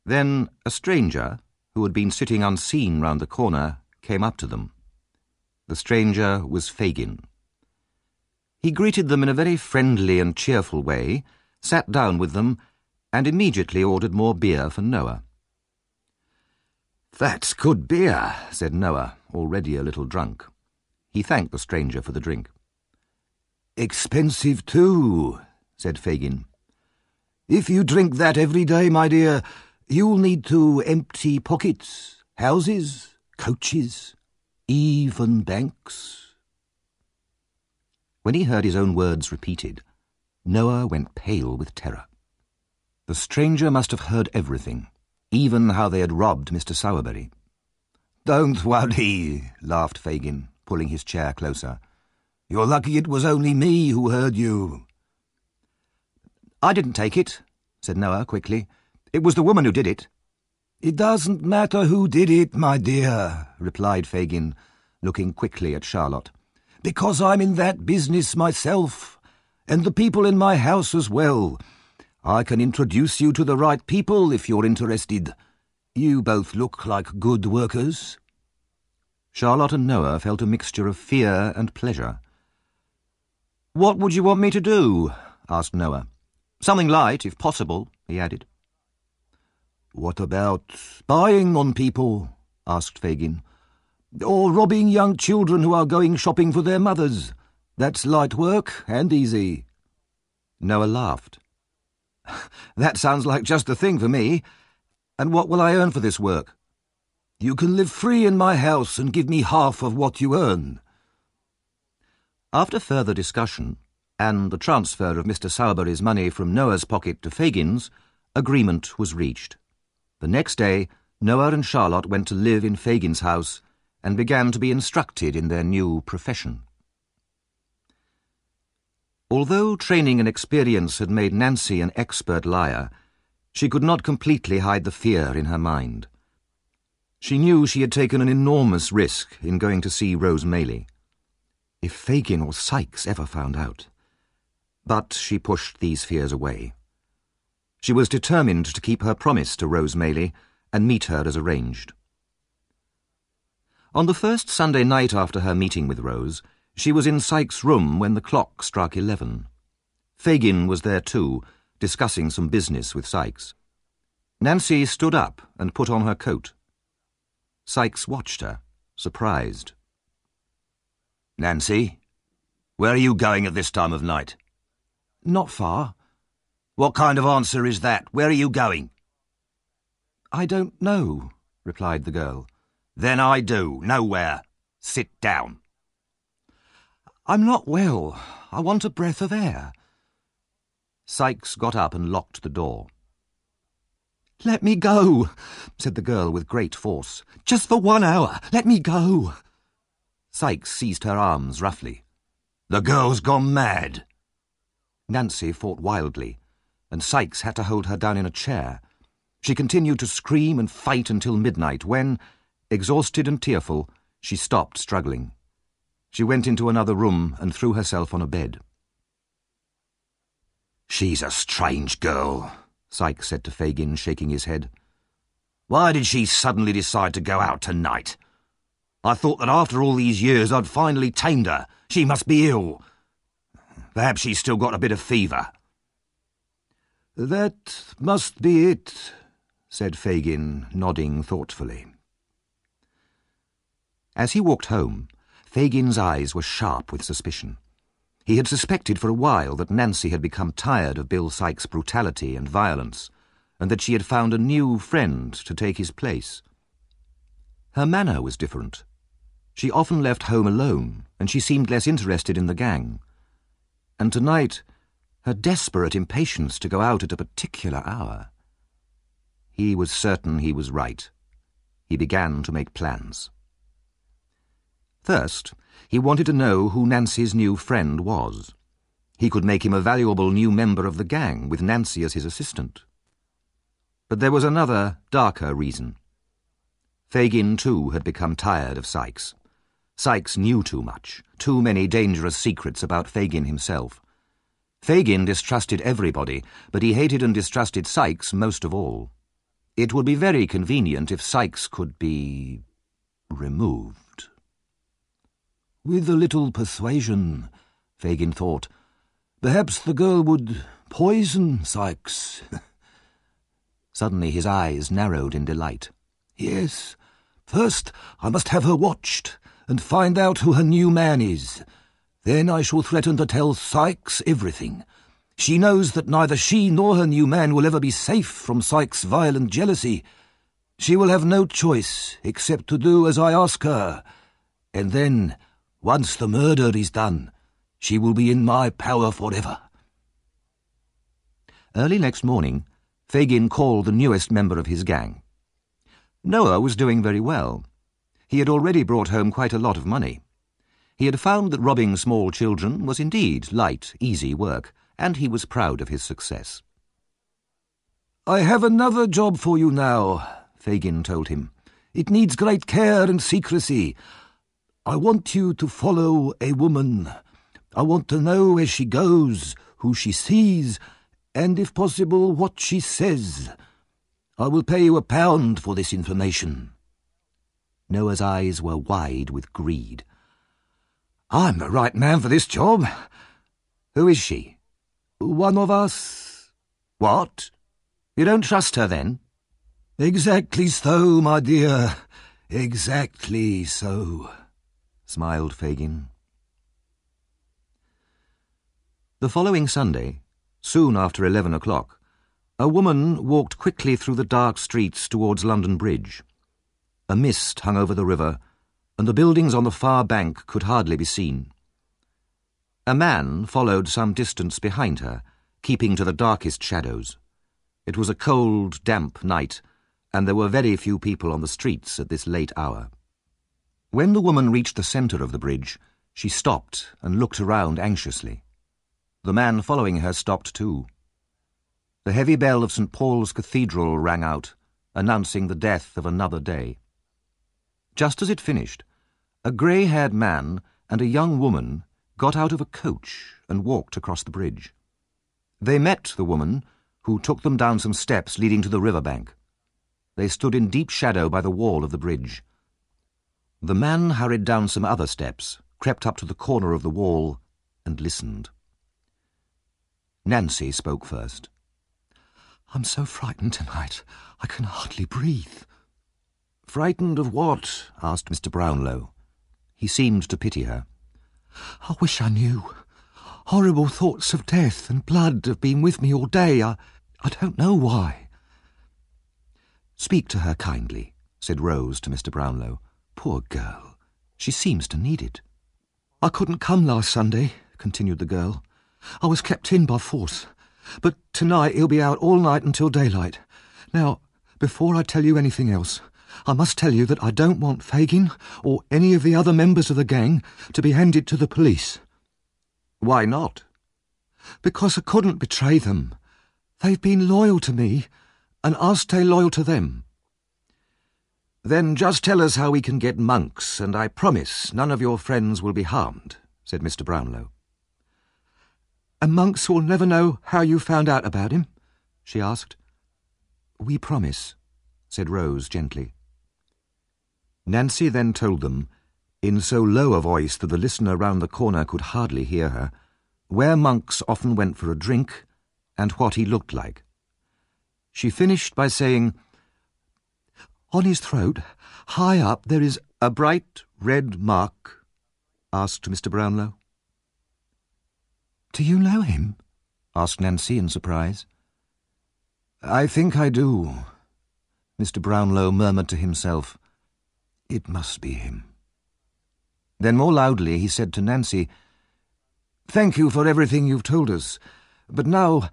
Then a stranger, who had been sitting unseen round the corner, came up to them. The stranger was Fagin. He greeted them in a very friendly and cheerful way, sat down with them, and immediately ordered more beer for Noah. "That's good beer," said Noah, already a little drunk. He thanked the stranger for the drink. "Expensive too," said Fagin. "If you drink that every day, my dear, you'll need to empty pockets, Houses, coaches, even banks. When he heard his own words repeated, Noah went pale with terror. The stranger must have heard everything, even how they had robbed Mr. Sowerberry. "Don't worry," laughed Fagin, pulling his chair closer. "You're lucky it was only me who heard you." "I didn't take it," said Noah quickly. "It was the woman who did it." "It doesn't matter who did it, my dear," replied Fagin, looking quickly at Charlotte, "because I'm in that business myself, and the people in my house as well. I can introduce you to the right people if you're interested. You both look like good workers." Charlotte and Noah felt a mixture of fear and pleasure. "What would you want me to do?" asked Noah. "Something light, if possible," he added. "What about spying on people?" asked Fagin. "Or robbing young children who are going shopping for their mothers? That's light work and easy." Noah laughed. "That sounds like just the thing for me. And what will I earn for this work?" "You can live free in my house and give me half of what you earn." After further discussion, and the transfer of Mr. Sowerberry's money from Noah's pocket to Fagin's, agreement was reached. The next day, Noah and Charlotte went to live in Fagin's house and began to be instructed in their new profession. Although training and experience had made Nancy an expert liar, she could not completely hide the fear in her mind. She knew she had taken an enormous risk in going to see Rose Maylie. If Fagin or Sykes ever found out. But she pushed these fears away. She was determined to keep her promise to Rose Maylie and meet her as arranged. On the first Sunday night after her meeting with Rose, she was in Sykes' room when the clock struck 11. Fagin was there too, discussing some business with Sykes. Nancy stood up and put on her coat. Sykes watched her, surprised. "Nancy, where are you going at this time of night?" "Not far." "What kind of answer is that? Where are you going?" "I don't know," replied the girl. "Then I do. Nowhere. Sit down." "I'm not well. I want a breath of air." Sykes got up and locked the door. "Let me go," said the girl with great force. "Just for 1 hour. Let me go." Sykes seized her arms roughly. "The girl's gone mad." Nancy fought wildly, and Sykes had to hold her down in a chair. She continued to scream and fight until midnight when, exhausted and tearful, she stopped struggling. She went into another room and threw herself on a bed. "She's a strange girl," Sykes said to Fagin, shaking his head. "Why did she suddenly decide to go out tonight? I thought that after all these years I'd finally tamed her. She must be ill. Perhaps she's still got a bit of fever." "That must be it," said Fagin, nodding thoughtfully. As he walked home, Fagin's eyes were sharp with suspicion. He had suspected for a while that Nancy had become tired of Bill Sykes' brutality and violence, and that she had found a new friend to take his place. Her manner was different. She often left home alone, and she seemed less interested in the gang. And tonight, her desperate impatience to go out at a particular hour. He was certain he was right. He began to make plans. First, he wanted to know who Nancy's new friend was. He could make him a valuable new member of the gang, with Nancy as his assistant. But there was another, darker reason. Fagin, too, had become tired of Sykes. Sykes knew too much, too many dangerous secrets about Fagin himself. Fagin distrusted everybody, but he hated and distrusted Sykes most of all. It would be very convenient if Sykes could be removed. With a little persuasion, Fagin thought, perhaps the girl would poison Sykes. Suddenly his eyes narrowed in delight. Yes, first I must have her watched and find out who her new man is. Then I shall threaten to tell Sykes everything. She knows that neither she nor her new man will ever be safe from Sykes' violent jealousy. She will have no choice except to do as I ask her, and then, once the murder is done, she will be in my power forever." Early next morning, Fagin called the newest member of his gang. Noah was doing very well. He had already brought home quite a lot of money. He had found that robbing small children was indeed light, easy work, and he was proud of his success. "I have another job for you now," Fagin told him. "It needs great care and secrecy. I want you to follow a woman. I want to know where she goes, who she sees, and, if possible, what she says. I will pay you £1 for this information." Noah's eyes were wide with greed. "I'm the right man for this job." "Who is she?" "One of us." "What? You don't trust her, then?" "Exactly so, my dear. Exactly so," smiled Fagin. The following Sunday, soon after 11 o'clock, a woman walked quickly through the dark streets towards London Bridge. A mist hung over the river, and the buildings on the far bank could hardly be seen. A man followed some distance behind her, keeping to the darkest shadows. It was a cold, damp night, and there were very few people on the streets at this late hour. When the woman reached the centre of the bridge, she stopped and looked around anxiously. The man following her stopped too. The heavy bell of St. Paul's Cathedral rang out, announcing the death of another day. Just as it finished, a grey-haired man and a young woman got out of a coach and walked across the bridge. They met the woman, who took them down some steps leading to the river bank. They stood in deep shadow by the wall of the bridge. The man hurried down some other steps, crept up to the corner of the wall, and listened. Nancy spoke first. "I'm so frightened tonight, I can hardly breathe." "Frightened of what?" asked Mr. Brownlow. He seemed to pity her. "I wish I knew. Horrible thoughts of death and blood have been with me all day. I don't know why." "Speak to her kindly," said Rose to Mr. Brownlow. "Poor girl, she seems to need it." "I couldn't come last Sunday," continued the girl. "I was kept in by force. But tonight he'll be out all night until daylight. Now, before I tell you anything else, I must tell you that I don't want Fagin or any of the other members of the gang to be handed to the police." "Why not?" "Because I couldn't betray them. They've been loyal to me, and I'll stay loyal to them." "Then just tell us how we can get Monks, and I promise none of your friends will be harmed," said Mr. Brownlow. "And Monks will never know how you found out about him?" she asked. "We promise," said Rose gently. Nancy then told them, in so low a voice that the listener round the corner could hardly hear her, where Monks often went for a drink, and what he looked like. She finished by saying, "On his throat, high up, there is—" "A bright red mark?" asked Mr. Brownlow. "Do you know him?" asked Nancy in surprise. "I think I do," Mr. Brownlow murmured to himself. "It must be him." Then more loudly he said to Nancy, "Thank you for everything you've told us. But now,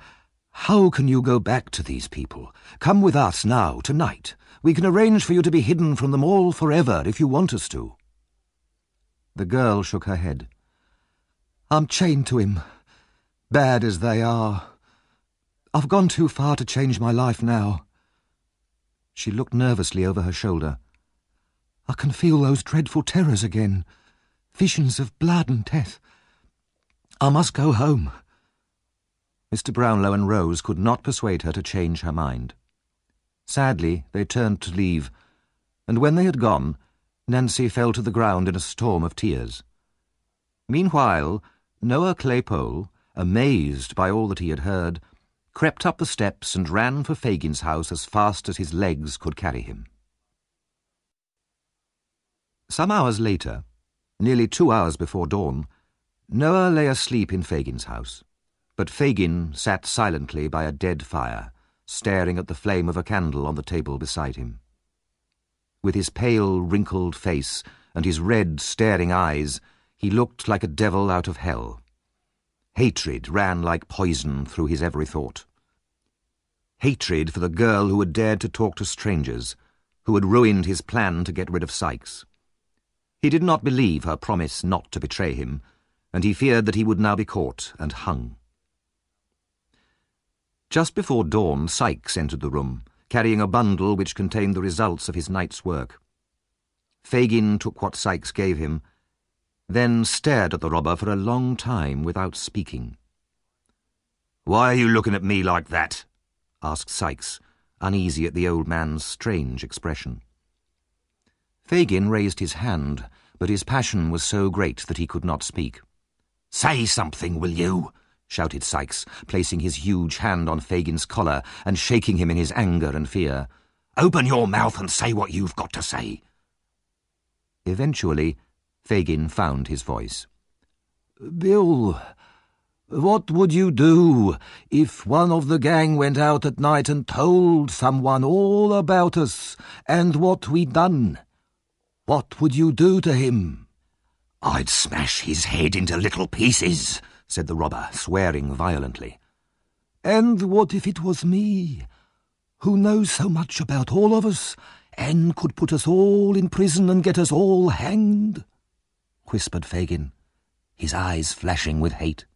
how can you go back to these people? Come with us now, tonight. We can arrange for you to be hidden from them all forever if you want us to." The girl shook her head. "I'm chained to him, bad as they are. I've gone too far to change my life now." She looked nervously over her shoulder. "I can feel those dreadful terrors again, visions of blood and death. I must go home." Mr. Brownlow and Rose could not persuade her to change her mind. Sadly, they turned to leave, and when they had gone, Nancy fell to the ground in a storm of tears. Meanwhile, Noah Claypole, amazed by all that he had heard, crept up the steps and ran for Fagin's house as fast as his legs could carry him. Some hours later, nearly 2 hours before dawn, Noah lay asleep in Fagin's house, but Fagin sat silently by a dead fire, staring at the flame of a candle on the table beside him. With his pale, wrinkled face and his red, staring eyes, he looked like a devil out of hell. Hatred ran like poison through his every thought. Hatred for the girl who had dared to talk to strangers, who had ruined his plan to get rid of Sikes. He did not believe her promise not to betray him, and he feared that he would now be caught and hung. Just before dawn, Sikes entered the room, carrying a bundle which contained the results of his night's work. Fagin took what Sikes gave him, then stared at the robber for a long time without speaking. "Why are you looking at me like that?" asked Sikes, uneasy at the old man's strange expression. Fagin raised his hand, but his passion was so great that he could not speak. "Say something, will you?" shouted Sikes, placing his huge hand on Fagin's collar and shaking him in his anger and fear. "Open your mouth and say what you've got to say." Eventually, Fagin found his voice. "Bill, what would you do if one of the gang went out at night and told someone all about us and what we'd done? What would you do to him?" "I'd smash his head into little pieces," said the robber, swearing violently. "And what if it was me, who knows so much about all of us and could put us all in prison and get us all hanged?" whispered Fagin, his eyes flashing with hate.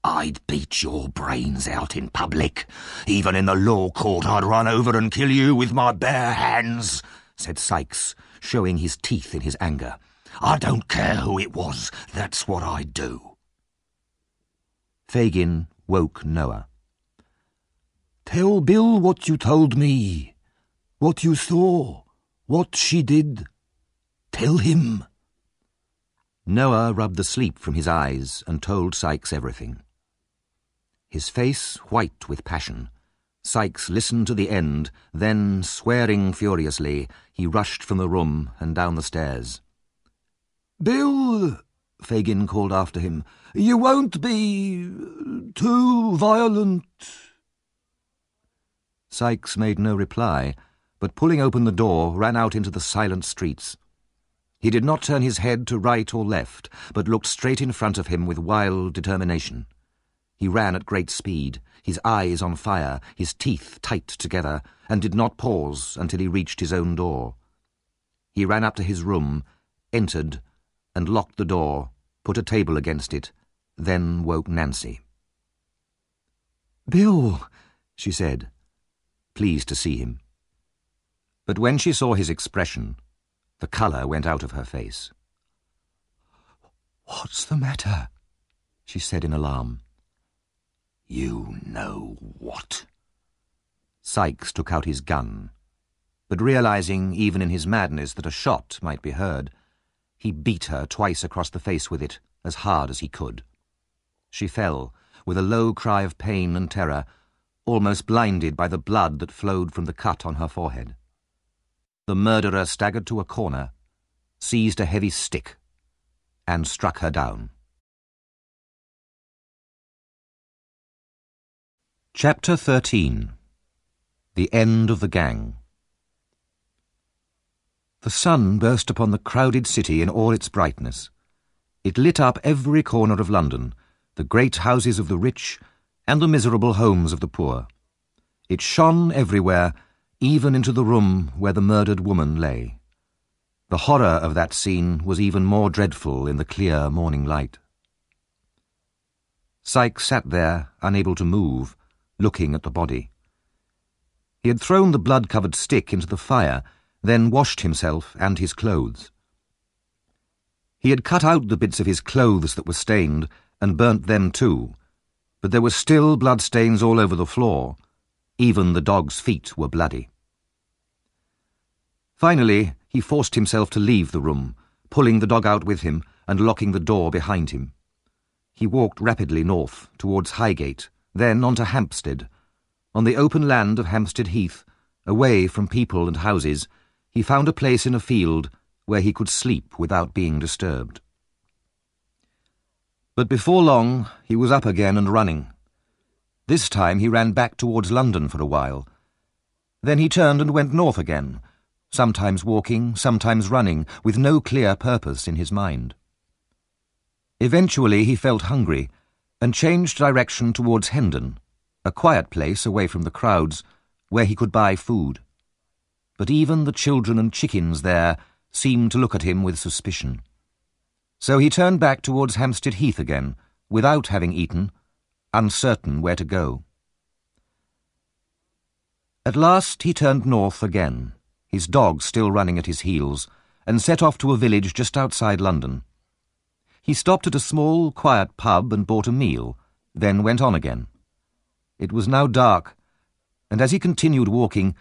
"I'd beat your brains out in public. Even in the law court I'd run over and kill you with my bare hands," said Sikes, showing his teeth in his anger. "I don't care who it was, that's what I'd do." Fagin woke Noah. "Tell Bill what you told me, what you saw, what she did. Tell him." Noah rubbed the sleep from his eyes and told Sikes everything. His face white with passion, Sikes listened to the end, then, swearing furiously, he rushed from the room and down the stairs. "Bill," Fagin called after him, "you won't be too violent." Sikes made no reply, but pulling open the door, ran out into the silent streets. He did not turn his head to right or left, but looked straight in front of him with wild determination. He ran at great speed, his eyes on fire, his teeth tight together, and did not pause until he reached his own door. He ran up to his room, entered, and locked the door, put a table against it, then woke Nancy. "Bill," she said, pleased to see him. But when she saw his expression, the colour went out of her face. "What's the matter?" she said in alarm. "You know what?" Sikes took out his gun, but realizing even in his madness that a shot might be heard, he beat her twice across the face with it, as hard as he could. She fell, with a low cry of pain and terror, almost blinded by the blood that flowed from the cut on her forehead. The murderer staggered to a corner, seized a heavy stick, and struck her down. Chapter 13. The End of the Gang. The sun burst upon the crowded city in all its brightness. It lit up every corner of London, the great houses of the rich and the miserable homes of the poor. It shone everywhere, even into the room where the murdered woman lay. The horror of that scene was even more dreadful in the clear morning light. Sikes sat there, unable to move, looking at the body. He had thrown the blood-covered stick into the fire, then washed himself and his clothes. He had cut out the bits of his clothes that were stained and burnt them too, but there were still bloodstains all over the floor. Even the dog's feet were bloody. Finally, he forced himself to leave the room, pulling the dog out with him and locking the door behind him. He walked rapidly north, towards Highgate, then on to Hampstead. On the open land of Hampstead Heath, away from people and houses, he found a place in a field where he could sleep without being disturbed. But before long, he was up again and running. This time he ran back towards London for a while. Then he turned and went north again, sometimes walking, sometimes running, with no clear purpose in his mind. Eventually he felt hungry and changed direction towards Hendon, a quiet place away from the crowds, where he could buy food. But even the children and chickens there seemed to look at him with suspicion. So he turned back towards Hampstead Heath again, without having eaten, uncertain where to go. At last he turned north again, his dog still running at his heels, and set off to a village just outside London. He stopped at a small, quiet pub and bought a meal, then went on again. It was now dark, and as he continued walking,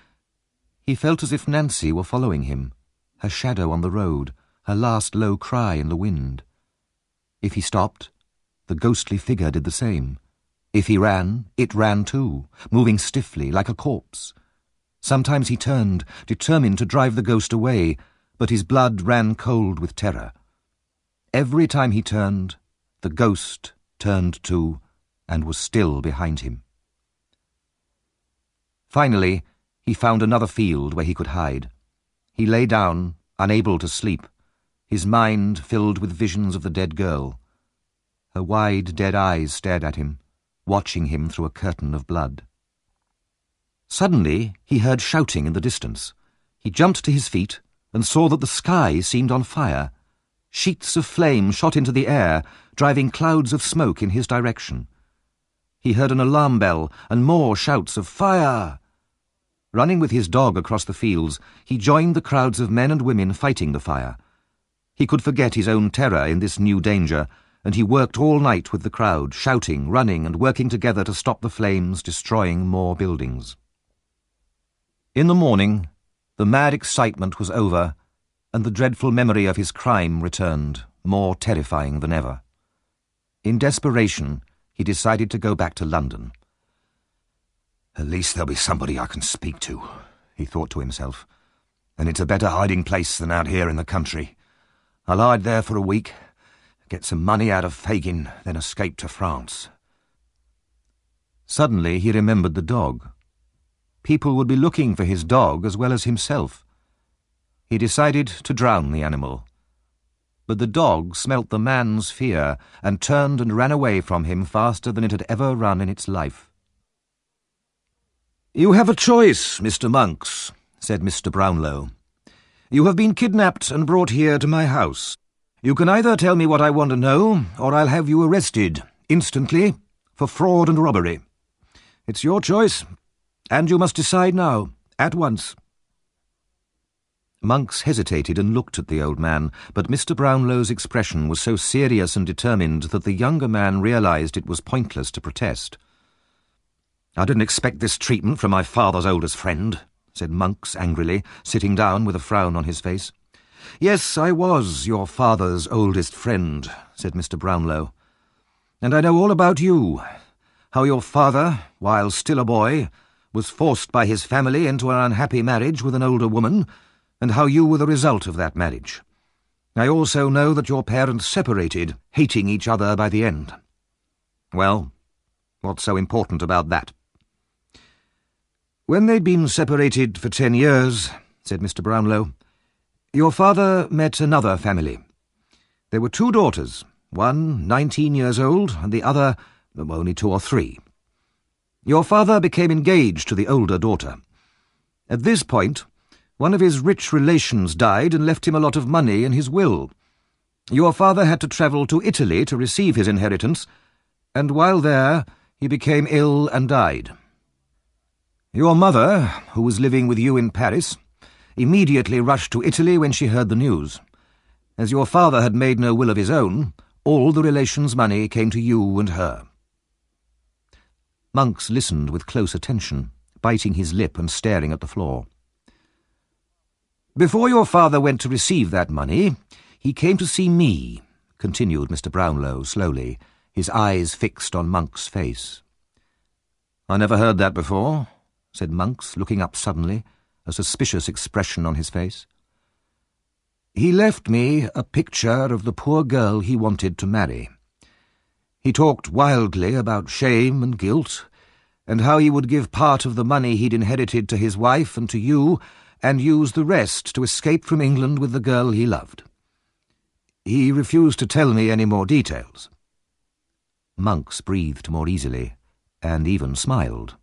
he felt as if Nancy were following him, her shadow on the road, her last low cry in the wind. If he stopped, the ghostly figure did the same. If he ran, it ran too, moving stiffly like a corpse. Sometimes he turned, determined to drive the ghost away, but his blood ran cold with terror. Every time he turned, the ghost turned too, and was still behind him. Finally, he found another field where he could hide. He lay down, unable to sleep, his mind filled with visions of the dead girl. Her wide, dead eyes stared at him, watching him through a curtain of blood. Suddenly, he heard shouting in the distance. He jumped to his feet and saw that the sky seemed on fire. Sheets of flame shot into the air, driving clouds of smoke in his direction. He heard an alarm bell and more shouts of fire. Running with his dog across the fields, he joined the crowds of men and women fighting the fire. He could forget his own terror in this new danger, and he worked all night with the crowd, shouting, running, and working together to stop the flames, destroying more buildings. In the morning, the mad excitement was over, and the dreadful memory of his crime returned, more terrifying than ever. In desperation, he decided to go back to London. "At least there'll be somebody I can speak to," he thought to himself. "And it's a better hiding place than out here in the country. I'll hide there for a week, get some money out of Fagin, then escape to France." Suddenly he remembered the dog. People would be looking for his dog as well as himself. He decided to drown the animal. But the dog smelt the man's fear and turned and ran away from him faster than it had ever run in its life. "You have a choice, Mr. Monks," said Mr. Brownlow. "You have been kidnapped and brought here to my house. You can either tell me what I want to know, or I'll have you arrested, instantly, for fraud and robbery. It's your choice, and you must decide now, at once." Monks hesitated and looked at the old man, but Mr. Brownlow's expression was so serious and determined that the younger man realized it was pointless to protest. "I didn't expect this treatment from my father's oldest friend," said Monks angrily, sitting down with a frown on his face. "Yes, I was your father's oldest friend," said Mr. Brownlow. "And I know all about you, how your father, while still a boy, was forced by his family into an unhappy marriage with an older woman, and how you were the result of that marriage. I also know that your parents separated, hating each other by the end. Well, what's so important about that?" "When they'd been separated for 10 years, said Mr. Brownlow, your father met another family. There were 2 daughters, one 19 years old and the other only 2 or 3. Your father became engaged to the older daughter. At this point, one of his rich relations died and left him a lot of money in his will. Your father had to travel to Italy to receive his inheritance, and while there he became ill and died. Your mother, who was living with you in Paris, immediately rushed to Italy when she heard the news. As your father had made no will of his own, all the relations' money came to you and her." Monks listened with close attention, biting his lip and staring at the floor. "Before your father went to receive that money, he came to see me," continued Mr. Brownlow slowly, his eyes fixed on Monk's face. "I never heard that before," said Monks, looking up suddenly, a suspicious expression on his face. "He left me a picture of the poor girl he wanted to marry. He talked wildly about shame and guilt, and how he would give part of the money he'd inherited to his wife and to you, and used the rest to escape from England with the girl he loved. He refused to tell me any more details." Monks breathed more easily, and even smiled.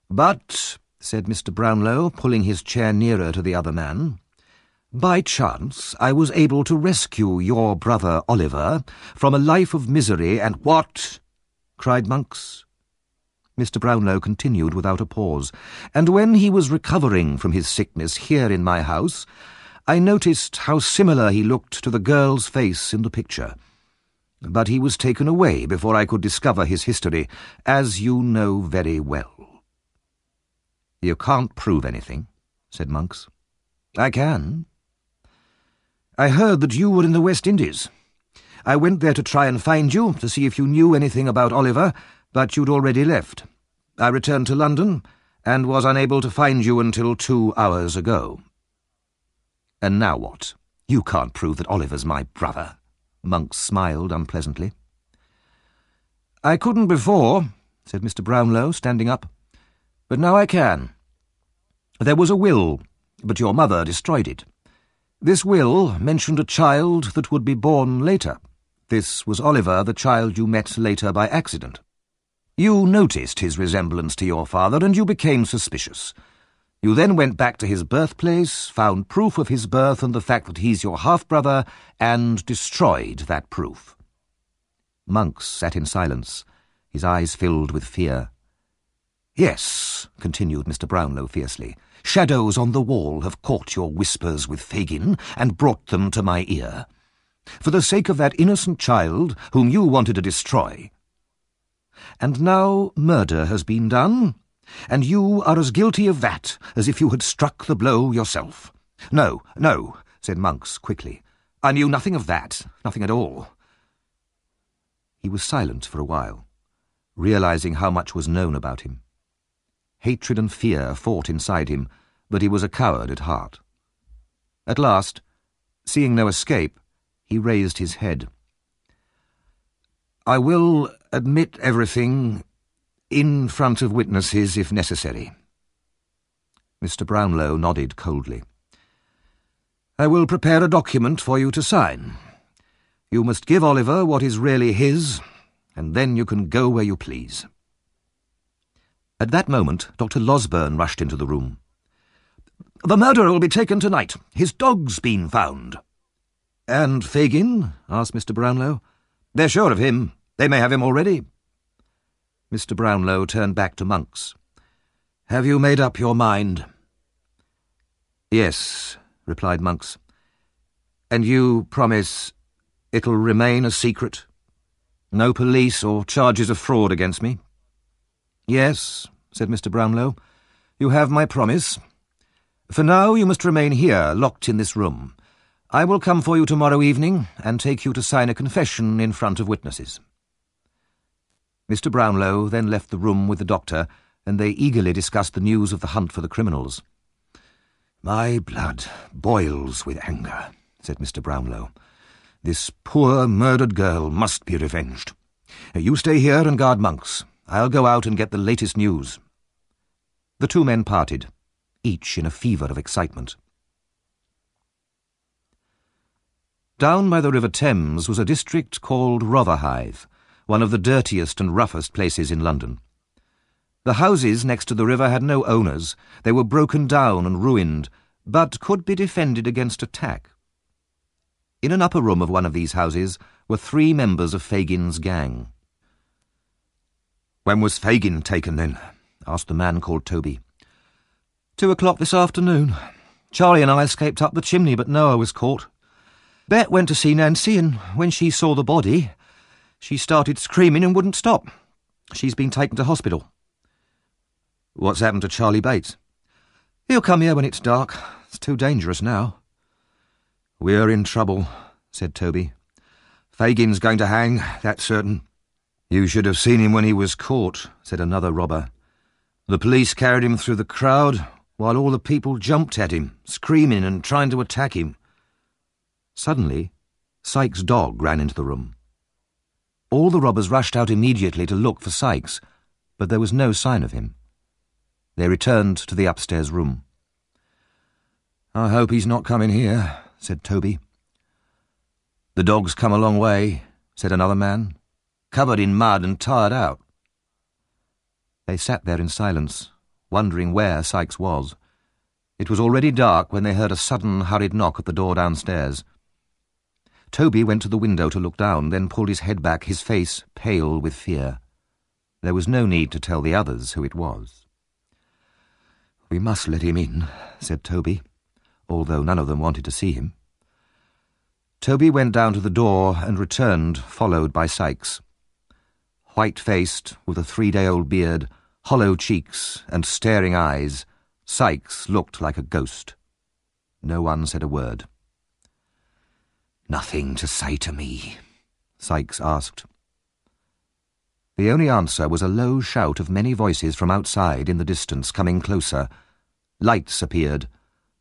"But," said Mr. Brownlow, pulling his chair nearer to the other man, "by chance I was able to rescue your brother Oliver from a life of misery and—" "What?" cried Monks. Mr. Brownlow continued without a pause, "And when he was recovering from his sickness here in my house, I noticed how similar he looked to the girl's face in the picture. But he was taken away before I could discover his history, as you know very well." "You can't prove anything," said Monks. "I can. I heard that you were in the West Indies. I went there to try and find you, to see if you knew anything about Oliver, but you'd already left. I returned to London, and was unable to find you until 2 hours ago." "And now what? You can't prove that Oliver's my brother." Monks smiled unpleasantly. "I couldn't before," said Mr. Brownlow, standing up, "but now I can. There was a will, but your mother destroyed it. This will mentioned a child that would be born later. This was Oliver, the child you met later by accident. You noticed his resemblance to your father, and you became suspicious. You then went back to his birthplace, found proof of his birth and the fact that he's your half-brother, and destroyed that proof." Monks sat in silence, his eyes filled with fear. "Yes," continued Mr. Brownlow fiercely, "shadows on the wall have caught your whispers with Fagin and brought them to my ear. For the sake of that innocent child whom you wanted to destroy. And now murder has been done, and you are as guilty of that as if you had struck the blow yourself." "No, no," said Monks quickly. "I knew nothing of that, nothing at all." He was silent for a while, realizing how much was known about him. Hatred and fear fought inside him, but he was a coward at heart. At last, seeing no escape, he raised his head. "I will admit everything in front of witnesses if necessary." Mr. Brownlow nodded coldly. "I will prepare a document for you to sign. You must give Oliver what is really his, and then you can go where you please." At that moment, Dr. Losberne rushed into the room. "The murderer will be taken tonight. His dog's been found." "And Fagin?" asked Mr. Brownlow. "They're sure of him. They may have him already." Mr. Brownlow turned back to Monks. "Have you made up your mind?" "Yes," replied Monks. "And you promise it'll remain a secret? No police or charges of fraud against me?" "Yes," said Mr. Brownlow. "You have my promise. For now you must remain here, locked in this room. I will come for you tomorrow evening and take you to sign a confession in front of witnesses." Mr. Brownlow then left the room with the doctor, and they eagerly discussed the news of the hunt for the criminals. "My blood boils with anger," said Mr. Brownlow. "This poor murdered girl must be revenged. You stay here and guard Monks. I'll go out and get the latest news." The two men parted, each in a fever of excitement. Down by the River Thames was a district called Rotherhithe, one of the dirtiest and roughest places in London. The houses next to the river had no owners. They were broken down and ruined, but could be defended against attack. In an upper room of one of these houses were 3 members of Fagin's gang. "When was Fagin taken, then?" asked a man called Toby. 2 o'clock this afternoon. Charlie and I escaped up the chimney, but Noah was caught. Bet went to see Nancy, and when she saw the body, she started screaming and wouldn't stop. She's been taken to hospital." "What's happened to Charlie Bates?" "He'll come here when it's dark. It's too dangerous now." "We're in trouble," said Toby. "Fagin's going to hang, that's certain." "You should have seen him when he was caught," said another robber. "The police carried him through the crowd, while all the people jumped at him, screaming and trying to attack him." Suddenly, Sykes' dog ran into the room. All the robbers rushed out immediately to look for Sykes, but there was no sign of him. They returned to the upstairs room. "I hope he's not coming here," said Toby. "The dog's come a long way," said another man, "covered in mud and tired out." They sat there in silence, wondering where Sykes was. It was already dark when they heard a sudden, hurried knock at the door downstairs. Toby went to the window to look down, then pulled his head back, his face pale with fear. There was no need to tell the others who it was. "We must let him in," said Toby, although none of them wanted to see him. Toby went down to the door and returned, followed by Sykes. White-faced, with a 3-day-old beard, hollow cheeks and staring eyes, Sykes looked like a ghost. No one said a word. "Nothing to say to me?" Sykes asked. The only answer was a low shout of many voices from outside in the distance, coming closer. Lights appeared.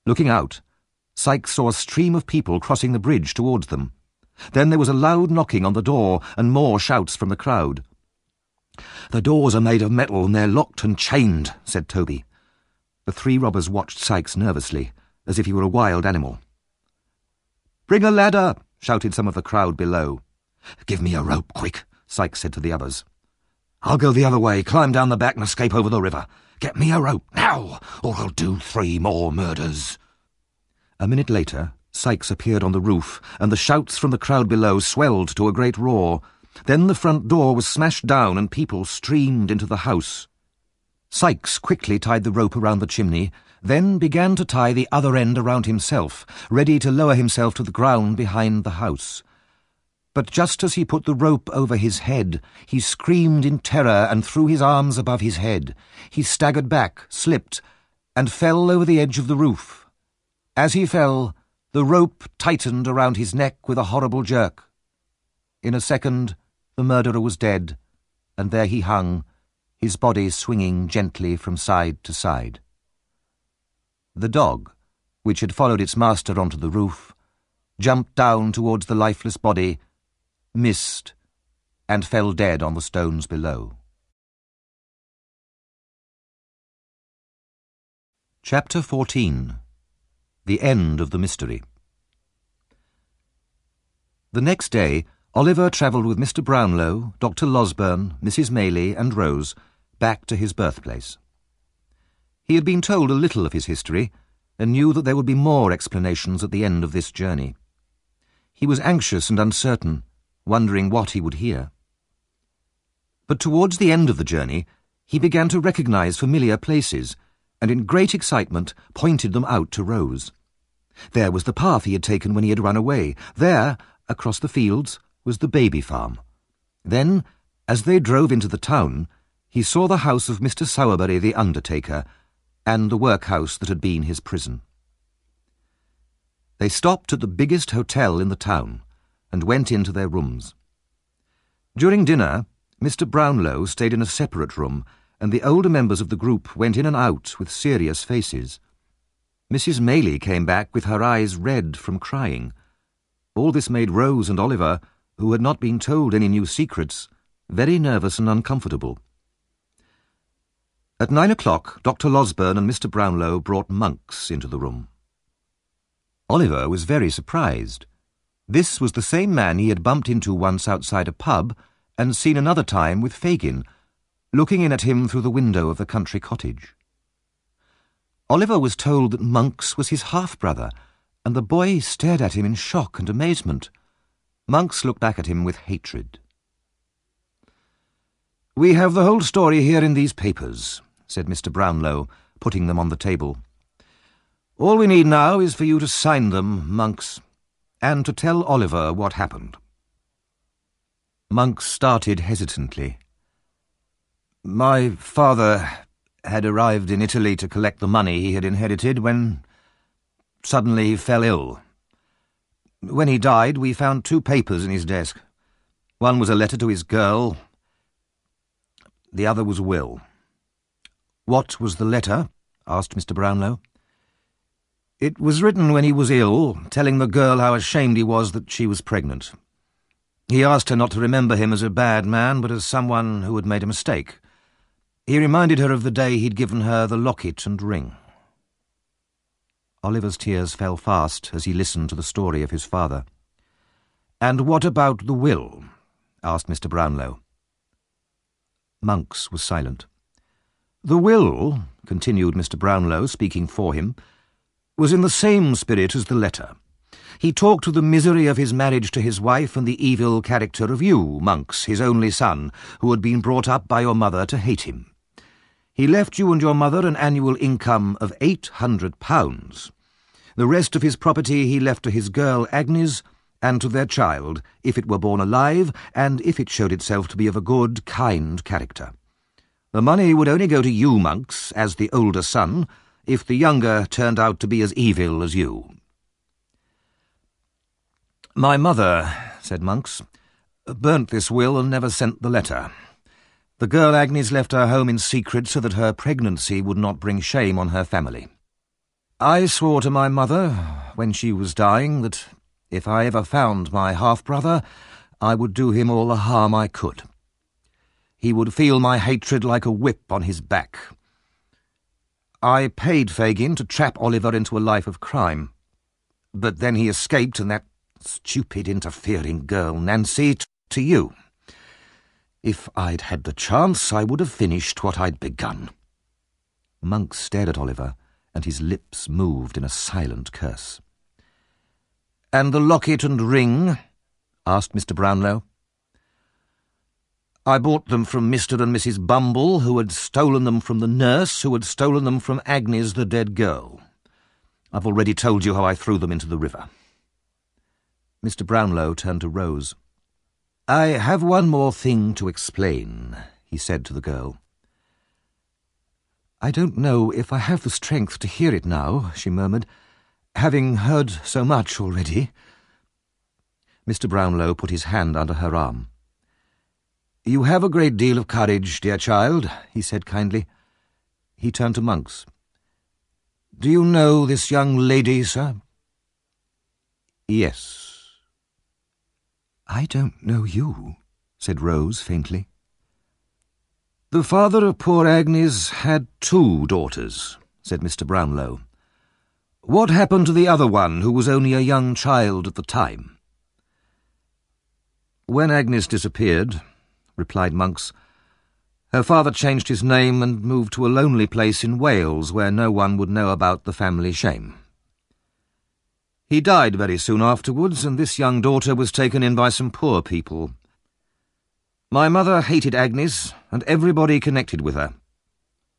Looking out, Sykes saw a stream of people crossing the bridge towards them. Then there was a loud knocking on the door and more shouts from the crowd. "The doors are made of metal and they're locked and chained," said Toby. The 3 robbers watched Sykes nervously, as if he were a wild animal. "Bring a ladder," shouted some of the crowd below. "Give me a rope, quick," Sykes said to the others. "I'll go the other way, climb down the back and escape over the river. Get me a rope, now, or I'll do 3 more murders." A minute later, Sykes appeared on the roof, and the shouts from the crowd below swelled to a great roar. Then the front door was smashed down and people streamed into the house. Sykes quickly tied the rope around the chimney, then began to tie the other end around himself, ready to lower himself to the ground behind the house. But just as he put the rope over his head, he screamed in terror and threw his arms above his head. He staggered back, slipped, and fell over the edge of the roof. As he fell, the rope tightened around his neck with a horrible jerk. In a second, the murderer was dead, and there he hung, his body swinging gently from side to side. The dog, which had followed its master onto the roof, jumped down towards the lifeless body, missed, and fell dead on the stones below. Chapter 14. The End of the Mystery. The next day, Oliver travelled with Mr. Brownlow, Dr. Losberne, Mrs. Maylie, and Rose back to his birthplace. He had been told a little of his history, and knew that there would be more explanations at the end of this journey. He was anxious and uncertain, wondering what he would hear. But towards the end of the journey, he began to recognise familiar places, and in great excitement pointed them out to Rose. There was the path he had taken when he had run away. There, across the fields, was the baby farm. Then, as they drove into the town, he saw the house of Mr. Sowerberry the undertaker, and the workhouse that had been his prison. They stopped at the biggest hotel in the town, and went into their rooms. During dinner, Mr. Brownlow stayed in a separate room, and the older members of the group went in and out with serious faces. Mrs. Maylie came back with her eyes red from crying. All this made Rose and Oliver, who had not been told any new secrets, very nervous and uncomfortable. At 9 o'clock, Dr. Losberne and Mr. Brownlow brought Monks into the room. Oliver was very surprised. This was the same man he had bumped into once outside a pub and seen another time with Fagin, looking in at him through the window of the country cottage. Oliver was told that Monks was his half-brother, and the boy stared at him in shock and amazement. Monks looked back at him with hatred. "We have the whole story here in these papers," said Mr. Brownlow, putting them on the table. "All we need now is for you to sign them, Monks, and to tell Oliver what happened." Monks started hesitantly. "My father had arrived in Italy to collect the money he had inherited when suddenly he fell ill. When he died, we found 2 papers in his desk. One was a letter to his girl. The other was a will." "What was the letter?" asked Mr. Brownlow. "It was written when he was ill, telling the girl how ashamed he was that she was pregnant. He asked her not to remember him as a bad man, but as someone who had made a mistake. He reminded her of the day he'd given her the locket and ring." Oliver's tears fell fast as he listened to the story of his father. "And what about the will?" asked Mr. Brownlow. Monks was silent. "The will," continued Mr. Brownlow, speaking for him, "was in the same spirit as the letter. He talked of the misery of his marriage to his wife and the evil character of you, Monks, his only son, who had been brought up by your mother to hate him. He left you and your mother an annual income of £800. The rest of his property he left to his girl Agnes and to their child, if it were born alive, and if it showed itself to be of a good, kind character. The money would only go to you, Monks, as the older son, if the younger turned out to be as evil as you." "My mother," said Monks, "burnt this will and never sent the letter. The girl Agnes left her home in secret so that her pregnancy would not bring shame on her family. I swore to my mother, when she was dying, that if I ever found my half-brother, I would do him all the harm I could. He would feel my hatred like a whip on his back. I paid Fagin to trap Oliver into a life of crime. But then he escaped, and that stupid, interfering girl, Nancy, to you. If I'd had the chance, I would have finished what I'd begun." Monks stared at Oliver, and his lips moved in a silent curse. "And the locket and ring?" asked Mr. Brownlow. "I bought them from Mr. and Mrs. Bumble, who had stolen them from the nurse, who had stolen them from Agnes, the dead girl. I've already told you how I threw them into the river." Mr. Brownlow turned to Rose. "I have one more thing to explain," he said to the girl. "I don't know if I have the strength to hear it now," she murmured, "having heard so much already." Mr. Brownlow put his hand under her arm. "You have a great deal of courage, dear child," he said kindly. He turned to Monks. "Do you know this young lady, sir?" "Yes." "I don't know you," said Rose faintly. "The father of poor Agnes had 2 daughters," said Mr. Brownlow. "What happened to the other one, who was only a young child at the time?" "When Agnes disappeared," replied Monks, "her father changed his name and moved to a lonely place in Wales where no one would know about the family shame. He died very soon afterwards, and this young daughter was taken in by some poor people. My mother hated Agnes and everybody connected with her.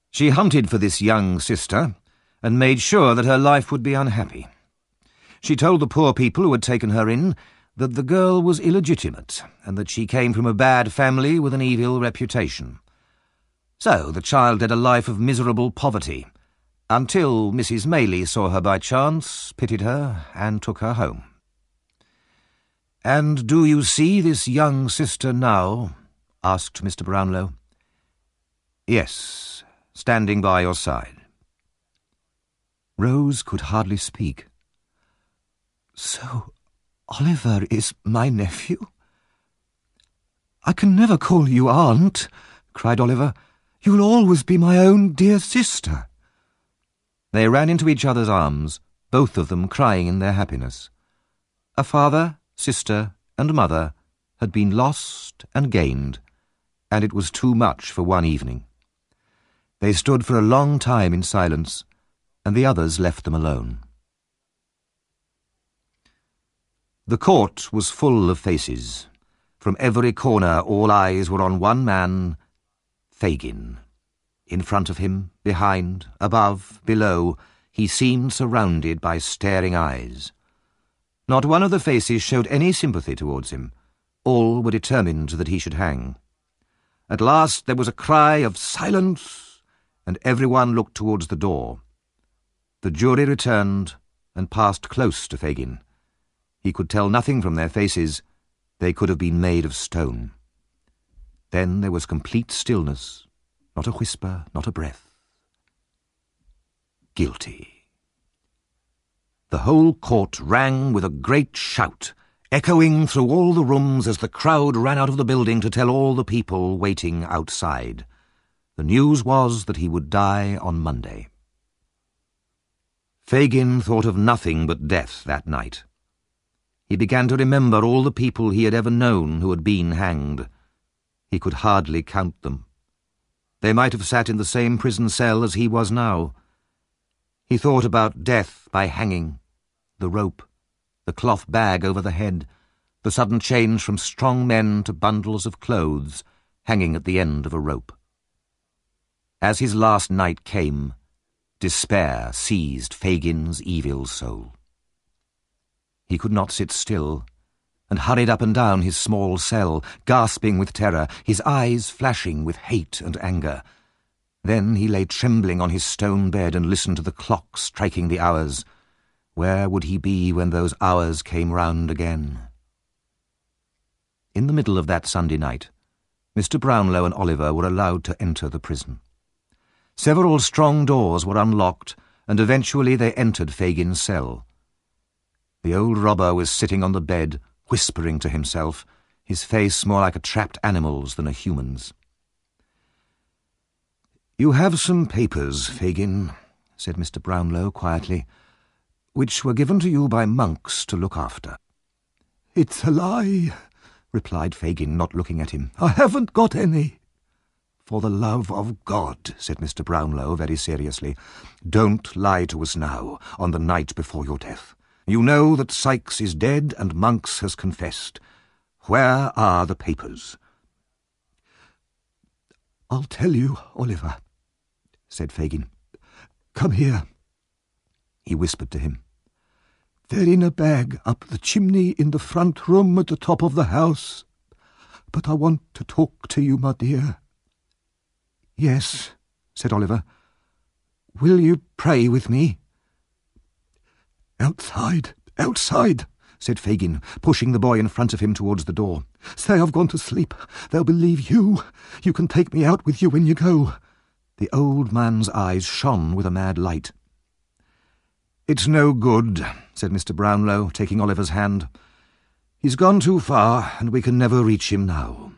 She hunted for this young sister and made sure that her life would be unhappy. She told the poor people who had taken her in that the girl was illegitimate and that she came from a bad family with an evil reputation. So the child led a life of miserable poverty, until Mrs. Maylie saw her by chance, pitied her, and took her home. "And do you see this young sister now?" asked Mr. Brownlow. "Yes, standing by your side." Rose could hardly speak. "So Oliver is my nephew?" "I can never call you aunt," cried Oliver. "You'll always be my own dear sister." They ran into each other's arms, both of them crying in their happiness. A father, sister, and mother had been lost and gained, and it was too much for one evening. They stood for a long time in silence, and the others left them alone. The court was full of faces. From every corner all eyes were on one man, Fagin. In front of him, behind, above, below, he seemed surrounded by staring eyes. Not one of the faces showed any sympathy towards him. All were determined that he should hang. At last there was a cry of "Silence!" and everyone looked towards the door. The jury returned and passed close to Fagin. He could tell nothing from their faces. They could have been made of stone. Then there was complete stillness. Not a whisper, not a breath. Guilty. The whole court rang with a great shout, echoing through all the rooms as the crowd ran out of the building to tell all the people waiting outside. The news was that he would die on Monday. Fagin thought of nothing but death that night. He began to remember all the people he had ever known who had been hanged. He could hardly count them. They might have sat in the same prison cell as he was now. He thought about death by hanging, the rope, the cloth bag over the head, the sudden change from strong men to bundles of clothes hanging at the end of a rope. As his last night came, despair seized Fagin's evil soul. He could not sit still, and hurried up and down his small cell, gasping with terror, his eyes flashing with hate and anger. Then he lay trembling on his stone bed and listened to the clock striking the hours. Where would he be when those hours came round again? In the middle of that Sunday night, Mr. Brownlow and Oliver were allowed to enter the prison. Several strong doors were unlocked, and eventually they entered Fagin's cell. The old robber was sitting on the bed, whispering to himself, his face more like a trapped animal's than a human's. "You have some papers, Fagin," said Mr. Brownlow quietly, "which were given to you by monks to look after." "It's a lie," replied Fagin, not looking at him. "I haven't got any." "For the love of God," said Mr. Brownlow very seriously, "don't lie to us now, on the night before your death. You know that Sykes is dead and Monks has confessed. Where are the papers?" "I'll tell you, Oliver," said Fagin. "Come here." He whispered to him. "They're in a bag up the chimney in the front room at the top of the house. But I want to talk to you, my dear." "Yes," said Oliver. "Will you pray with me?" "Outside, outside," said Fagin, pushing the boy in front of him towards the door. "Say I've gone to sleep. They'll believe you. You can take me out with you when you go." The old man's eyes shone with a mad light. "It's no good," said Mr. Brownlow, taking Oliver's hand. "He's gone too far, and we can never reach him now."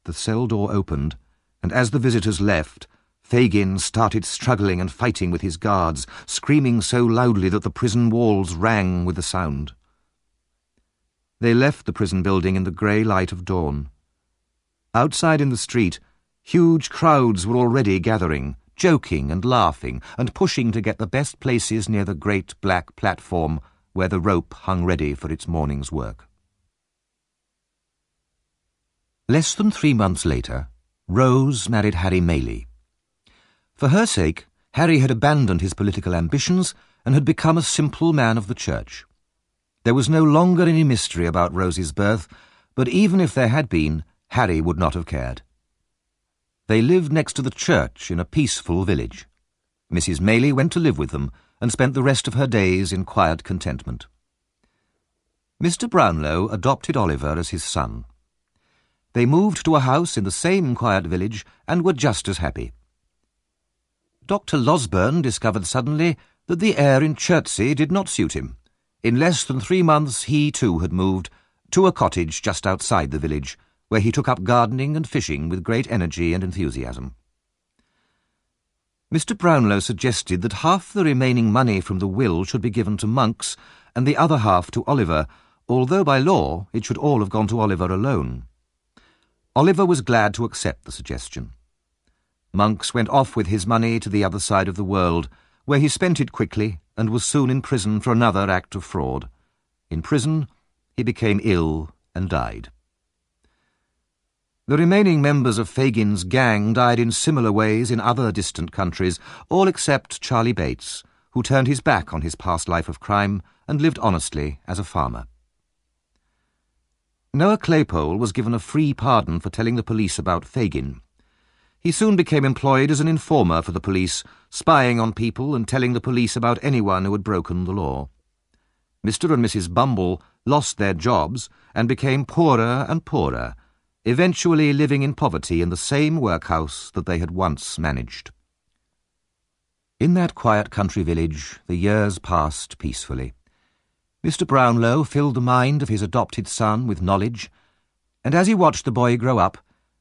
The cell door opened, and as the visitors left, Fagin started struggling and fighting with his guards, screaming so loudly that the prison walls rang with the sound. They left the prison building in the grey light of dawn. Outside in the street, huge crowds were already gathering, joking and laughing and pushing to get the best places near the great black platform where the rope hung ready for its morning's work. Less than 3 months later, Rose married Harry Maylie. For her sake, Harry had abandoned his political ambitions and had become a simple man of the church. There was no longer any mystery about Rose's birth, but even if there had been, Harry would not have cared. They lived next to the church in a peaceful village. Mrs. Maylie went to live with them and spent the rest of her days in quiet contentment. Mr. Brownlow adopted Oliver as his son. They moved to a house in the same quiet village and were just as happy. Dr. Losburn discovered suddenly that the air in Chertsey did not suit him. In less than 3 months he too had moved to a cottage just outside the village, where he took up gardening and fishing with great energy and enthusiasm. Mr. Brownlow suggested that half the remaining money from the will should be given to Monks and the other half to Oliver, although by law it should all have gone to Oliver alone. Oliver was glad to accept the suggestion. Monks went off with his money to the other side of the world, where he spent it quickly and was soon in prison for another act of fraud. In prison, he became ill and died. The remaining members of Fagin's gang died in similar ways in other distant countries, all except Charlie Bates, who turned his back on his past life of crime and lived honestly as a farmer. Noah Claypole was given a free pardon for telling the police about Fagin. He soon became employed as an informer for the police, spying on people and telling the police about anyone who had broken the law. Mr. and Mrs. Bumble lost their jobs and became poorer and poorer, eventually living in poverty in the same workhouse that they had once managed. In that quiet country village, the years passed peacefully. Mr. Brownlow filled the mind of his adopted son with knowledge, and as he watched the boy grow up,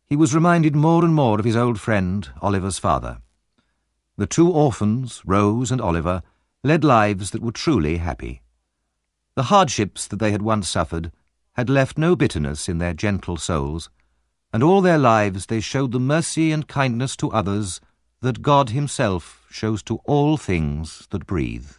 he was reminded more and more of his old friend, Oliver's father. The two orphans, Rose and Oliver, led lives that were truly happy. The hardships that they had once suffered had left no bitterness in their gentle souls, and all their lives they showed the mercy and kindness to others that God himself shows to all things that breathe.